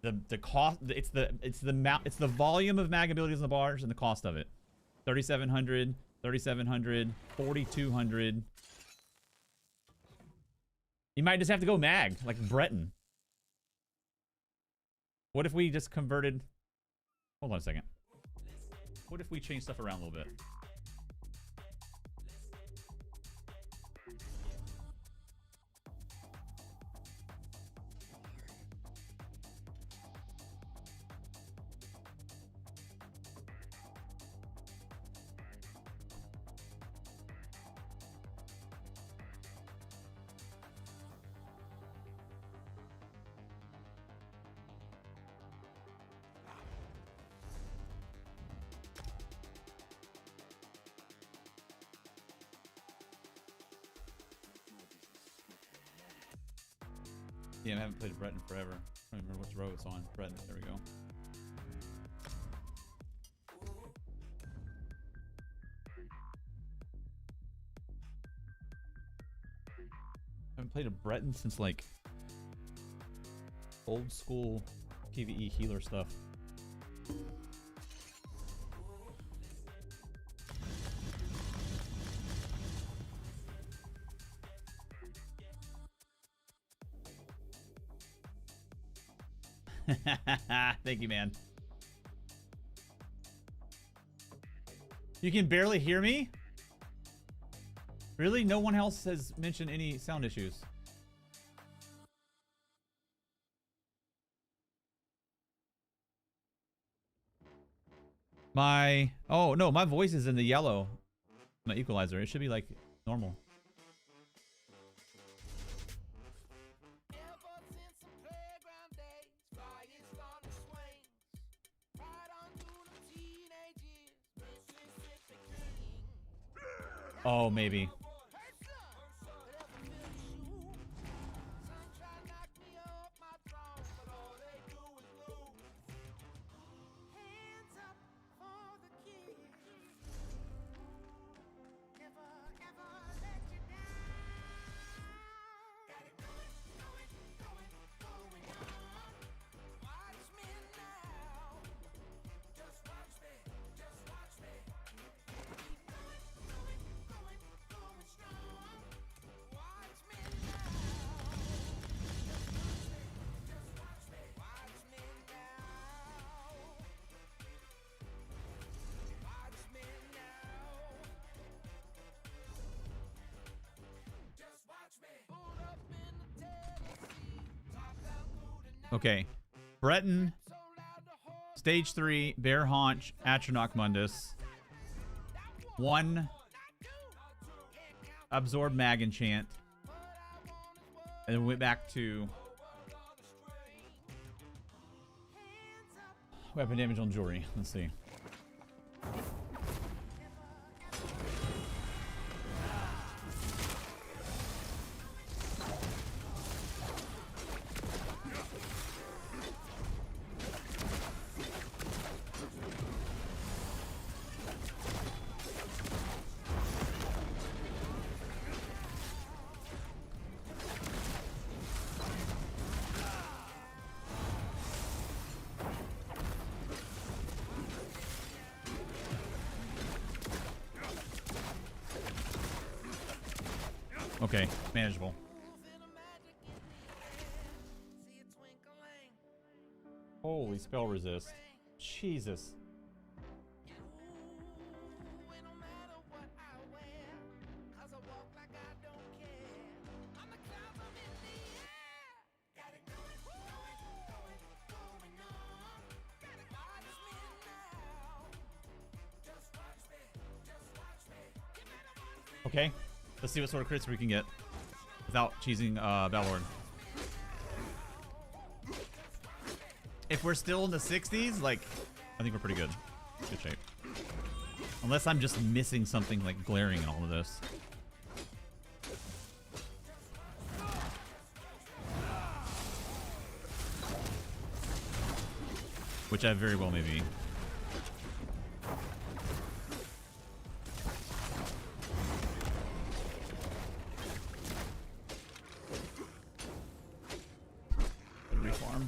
the cost, it's the volume of mag abilities in the bars and the cost of it. 3700, 3700, 4200. You might just have to go mag like Breton. What if we just converted? Hold on a second. What if we change stuff around a little bit? Yeah, I haven't played Breton forever. I don't remember which row it's on. Breton, there we go. I haven't played a Breton since like old school PvE healer stuff. Thank you, man. You can barely hear me? Really? No one else has mentioned any sound issues. My... Oh, no, my voice is in the yellow. My equalizer. It should be, like, normal. Oh, maybe. Okay. Breton. Stage 3. Bear Haunch. Atronach Mundus. 1. Absorb Mag Enchant. And then went back to... Weapon damage on jewelry. Let's see. Okay, manageable. Holy spell resist. Jesus. Okay. Let's see what sort of crits we can get without cheesing Bellord. If we're still in the 60s, like, I think we're pretty good. Good shape. Unless I'm just missing something like glaring in all of this. Which I very well may be. Reform.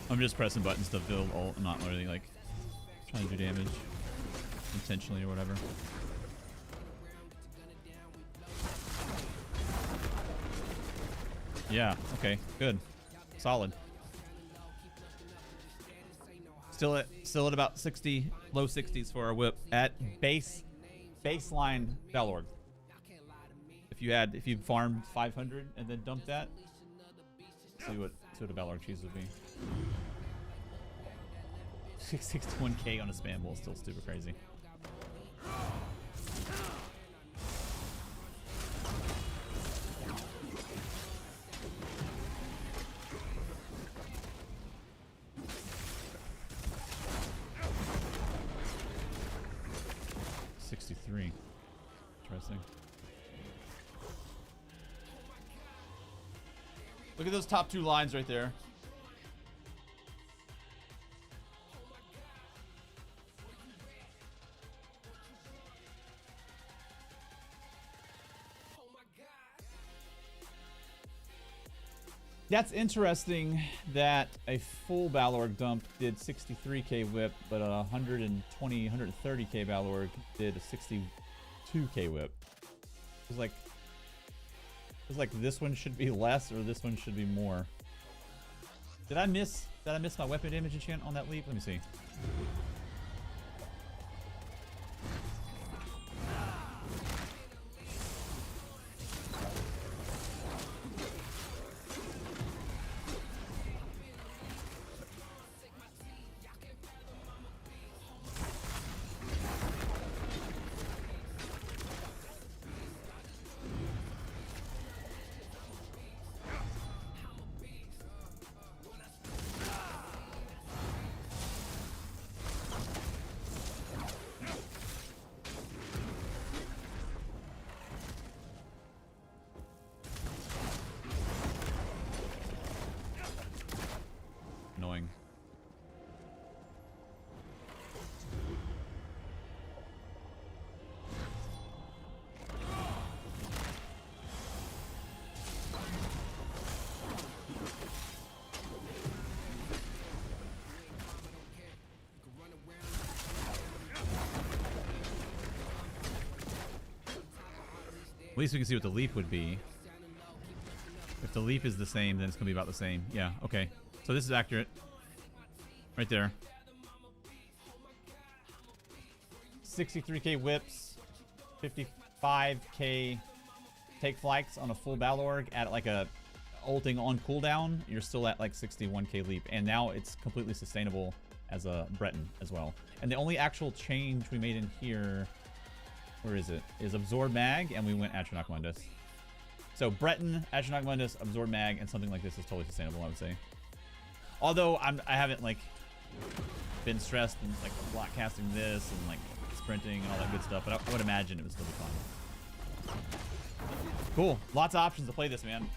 I'm just pressing buttons to build ult. I'm not really like trying to do damage intentionally or whatever. Yeah, okay, good. Solid. Still at about 60, low 60s for our whip at baseline Bellord. If you farmed 500 and then dumped that, see what a Bellord cheese would be. 661k on a spam bull is still super crazy. $63. Interesting. Look at those top two lines right there. That's interesting that a full Balorg dump did 63k whip, but a 120, 130k Balorg did a 62k whip. It was like this one should be less or this one should be more. Did I miss my weapon damage enchant on that leap? Let me see. Annoying. At least we can see what the leap would be. If the leap is the same, then it's going to be about the same. Yeah, okay. So this is accurate. Right there. 63k whips. 55k take flights on a full Balorg at like a ulting on cooldown. You're still at like 61k leap. And now it's completely sustainable as a Breton as well. And the only actual change we made in here... Where is it? Is Absorb Mag, and we went Atronach Mundus. So Breton, Atronach Mundus, Absorb Mag, and something like this is totally sustainable, I would say. Although I haven't like been stressed and like block casting this and like sprinting and all that good stuff, but I would imagine it would still be fun. Cool. Lots of options to play this, man.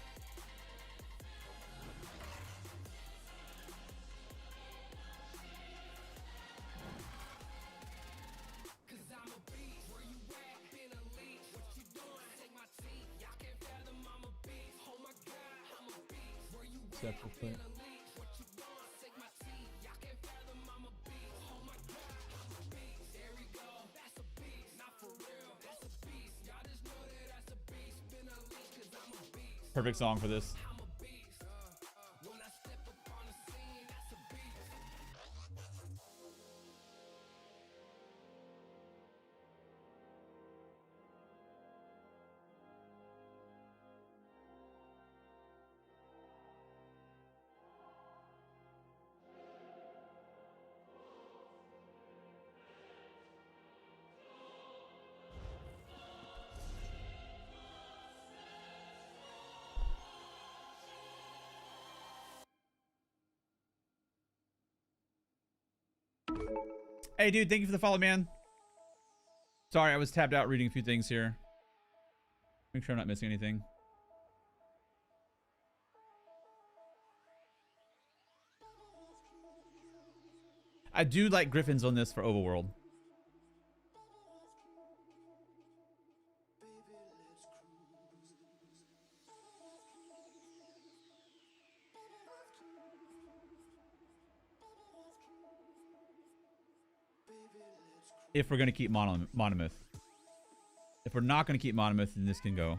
Quick. Perfect song for this. Hey, dude, thank you for the follow, man. Sorry, I was tabbed out reading a few things here. Make sure I'm not missing anything. I do like Griffins on this for Overworld. If we're going to keep Monomyth. If we're not going to keep Monomyth, then this can go.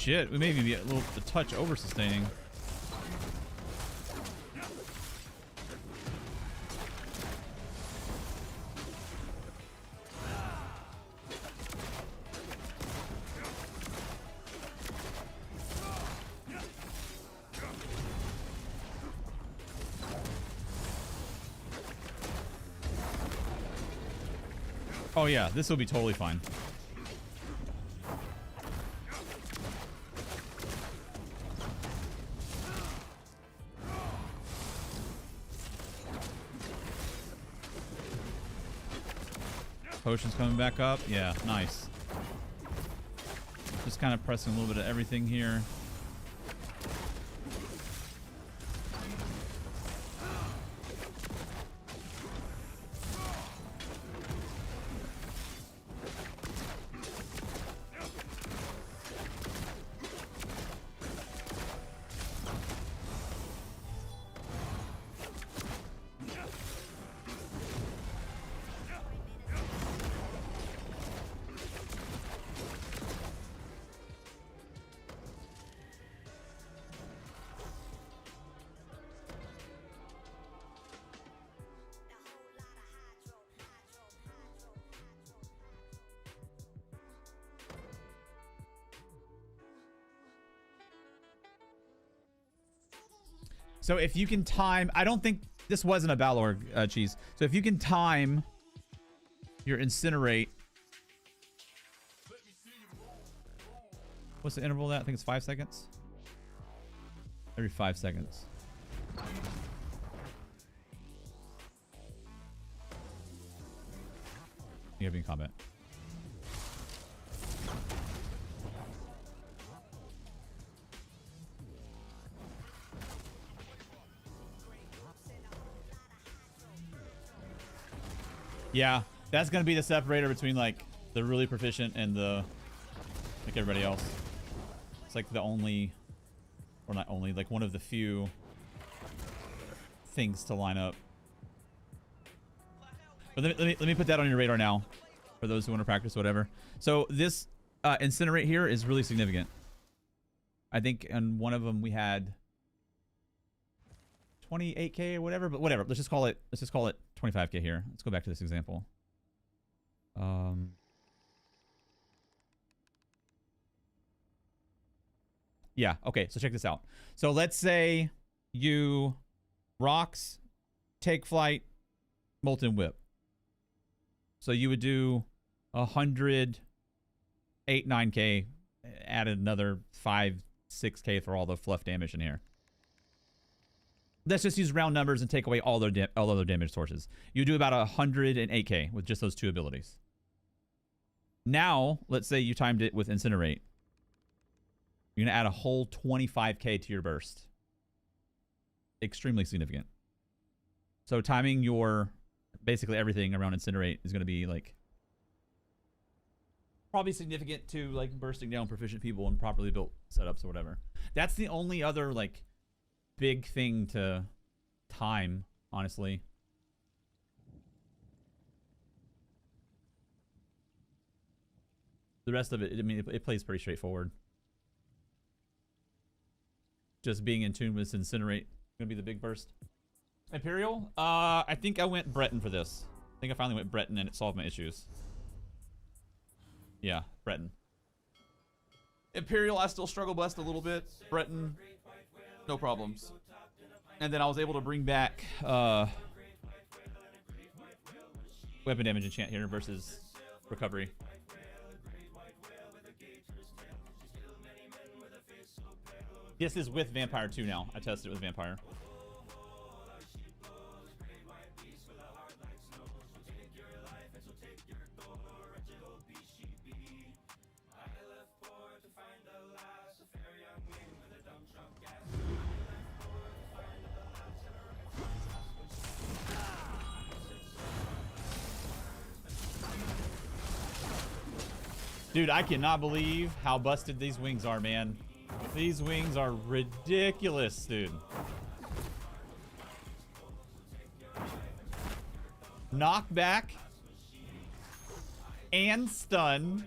shit. We may even be a touch over sustaining. Oh yeah, this will be totally fine. Potion's coming back up. Yeah, nice. Just kind of pressing a little bit of everything here. So if you can time, I don't think this wasn't a Balor cheese. So if you can time your incinerate, what's the interval of that? I think it's 5 seconds. Every 5 seconds. You have me in combat. Yeah, that's gonna be the separator between like the really proficient and the like everybody else. It's like the only, or not only, like one of the few things to line up. But let me put that on your radar now, for those who want to practice whatever. So this incinerate here is really significant. I think in one of them we had 28k or whatever, but whatever. Let's just call it 25k here. Let's go back to this example. Yeah, okay, so check this out. So let's say you rocks, take flight, molten whip. So you would do 100, 8, 9k, added another 5, 6k for all the fluff damage in here. Let's just use round numbers and take away all other damage sources. You do about 108k with just those two abilities. Now, let's say you timed it with Incinerate. You're going to add a whole 25k to your burst. Extremely significant. So timing your basically everything around Incinerate is going to be like probably significant to like bursting down proficient people and properly built setups or whatever. That's the only other like big thing to time, honestly. The rest of it, I mean, it plays pretty straightforward. Just being in tune with Incinerate gonna be the big burst. Imperial, I think I went Breton for this. I think I finally went Breton and it solved my issues. Yeah, Breton. Imperial, I still struggle blessed a little bit. Breton, no problems. And then I was able to bring back weapon damage enchant here versus recovery. This is with Vampire too now. I tested it with Vampire. Dude, I cannot believe how busted these wings are, man. These wings are ridiculous, dude. Knockback and stun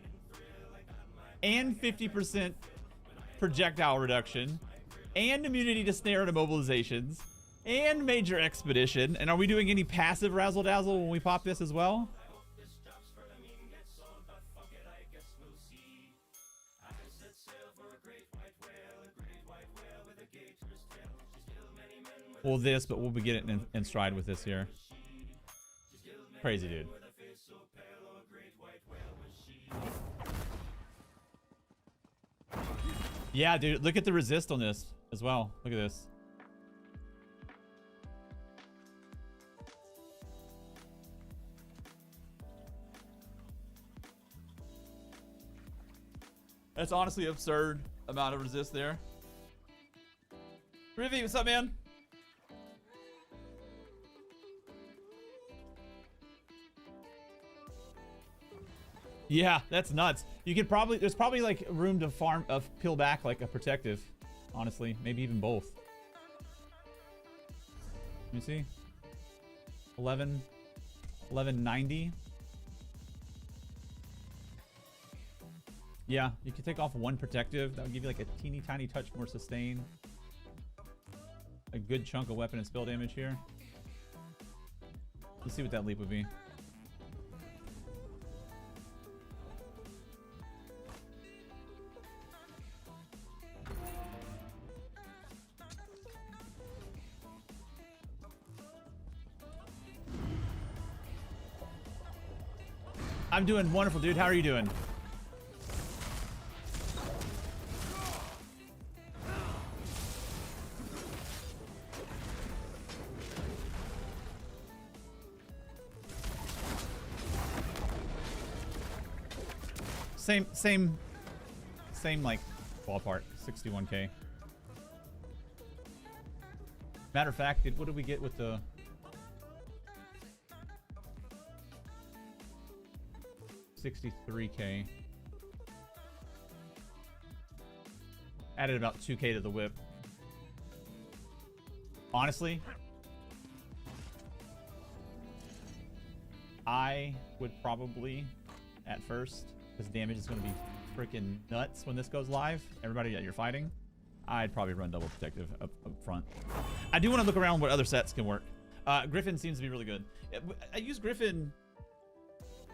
and 50% projectile reduction, and immunity to snare and immobilizations, and major expedition. And are we doing any passive razzle dazzle when we pop this as well? Well, this, but we'll be getting in stride with this here. Crazy, dude. Yeah, dude, look at the resist on this as well. Look at this. That's honestly absurd amount of resist there. Rivi, what's up, man? Yeah, that's nuts. You could probably, there's probably like room to farm, peel back like a protective, honestly, maybe even both. Let me see. 1190. Yeah, you could take off one protective. That would give you like a teeny tiny touch more sustain. A good chunk of weapon and spell damage here. Let's see what that leap would be. I'm doing wonderful, dude. How are you doing? Same like ballpark, 61K. Matter of fact, what did we get with the 63K? Added about 2K to the whip. Honestly, I would probably, at first, because damage is going to be freaking nuts when this goes live. Everybody that you're fighting, I'd probably run double protective up front. I do want to look around what other sets can work. Griffin seems to be really good. I used Griffin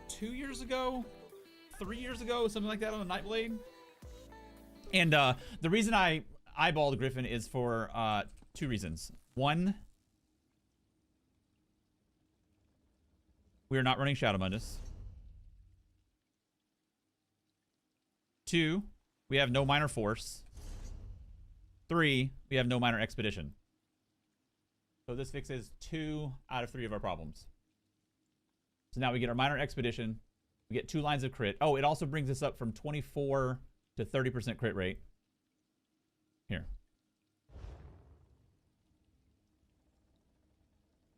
2 years ago, 3 years ago, something like that on a Nightblade. And the reason I eyeballed Griffin is for 2 reasons. One, we are not running Shadow Mundus. 2, we have no minor force. 3, we have no minor expedition. So this fixes 2 out of 3 of our problems. So now we get our minor expedition. We get 2 lines of crit. Oh, it also brings us up from 24 to 30% crit rate. Here.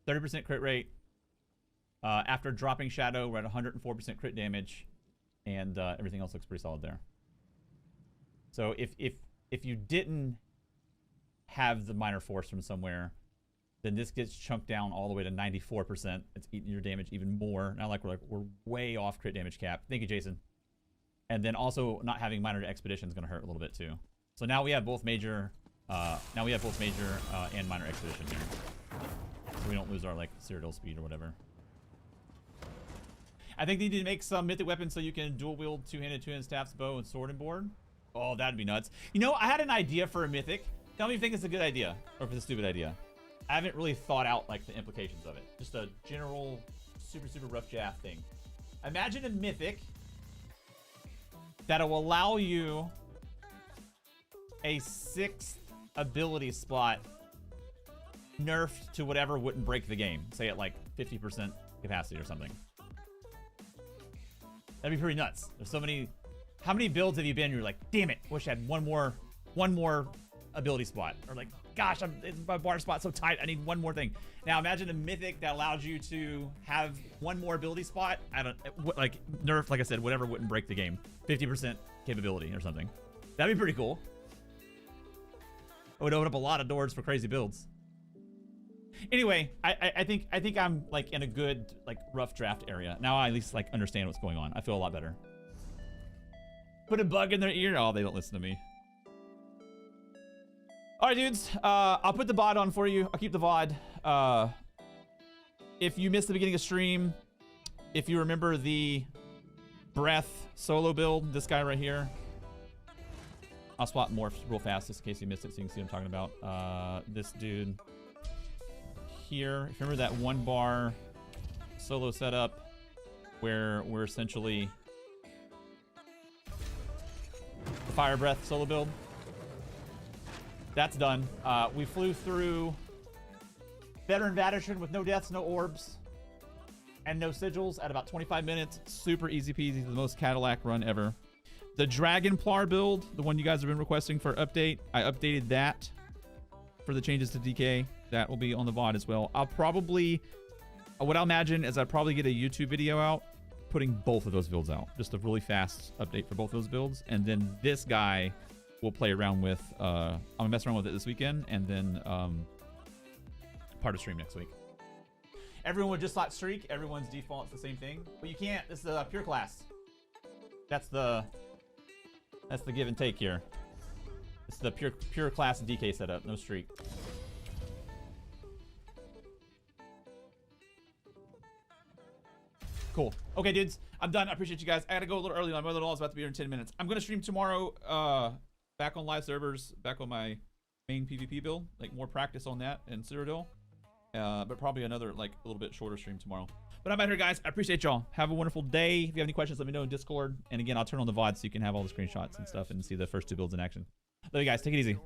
30% crit rate. After dropping Shadow, we're at 104% crit damage. And everything else looks pretty solid there. So if you didn't have the minor force from somewhere, then this gets chunked down all the way to 94%. It's eating your damage even more. Now we're way off crit damage cap. Thank you, Jason. And then also not having minor expedition is going to hurt a little bit too. So now we have both major, and minor expedition here. So we don't lose our like Cyrodiil speed or whatever. I think they need to make some mythic weapons so you can dual wield two-handed staffs, bow, and sword and board. Oh, that'd be nuts. You know, I had an idea for a mythic. Tell me if you think it's a good idea or if it's a stupid idea. I haven't really thought out like the implications of it. Just a general super rough draft thing. Imagine a mythic that'll allow you a 6th ability slot nerfed to whatever wouldn't break the game. Say at like 50% capacity or something. That'd be pretty nuts. There's so many. How many builds have you been? You're like, damn it, wish I had one more ability spot. Or like, gosh, my bar spot's so tight, I need one more thing. Now imagine a mythic that allows you to have one more ability spot. Like nerf, like I said, whatever wouldn't break the game. 50% capability or something. That'd be pretty cool. It would open up a lot of doors for crazy builds. Anyway, I think I'm like in a good like rough draft area. Now I at least like understand what's going on. I feel a lot better. Put a bug in their ear. Oh, they don't listen to me. All right, dudes. I'll put the VOD on for you. I'll keep the VOD. If you missed the beginning of stream, if you remember the breath solo build, this guy right here. I'll swap morphs real fast just in case you missed it so you can see what I'm talking about. This dude here. If you remember that 1 bar solo setup where we're essentially the fire breath solo build. That's done. We flew through Veteran Vadishin with no deaths, no orbs, and no sigils at about 25 minutes. Super easy peasy, the most Cadillac run ever. The Dragonplar build, the one you guys have been requesting for update, I updated that for the changes to DK. That will be on the VOD as well. I'll probably, what I'll imagine is I'll probably get a YouTube video out putting both of those builds out. Just a really fast update for both those builds. And then this guy we'll play around with. I'm gonna mess around with it this weekend, and then part of stream next week. Everyone would just slot streak. Everyone's default's the same thing, but you can't. This is a pure class. That's the give and take here. This is the pure class DK setup. No streak. Cool. Okay, dudes. I'm done. I appreciate you guys. I gotta go a little early. My mother-in-law is about to be here in 10 minutes. I'm gonna stream tomorrow. Back on live servers. Back on my main PvP build. Like more practice on that and Cyrodiil. But probably another like a little bit shorter stream tomorrow. But I'm out here, guys. I appreciate y'all. Have a wonderful day. If you have any questions, let me know in Discord. And again, I'll turn on the VOD so you can have all the screenshots and stuff and see the first 2 builds in action. Love you guys. Take it easy.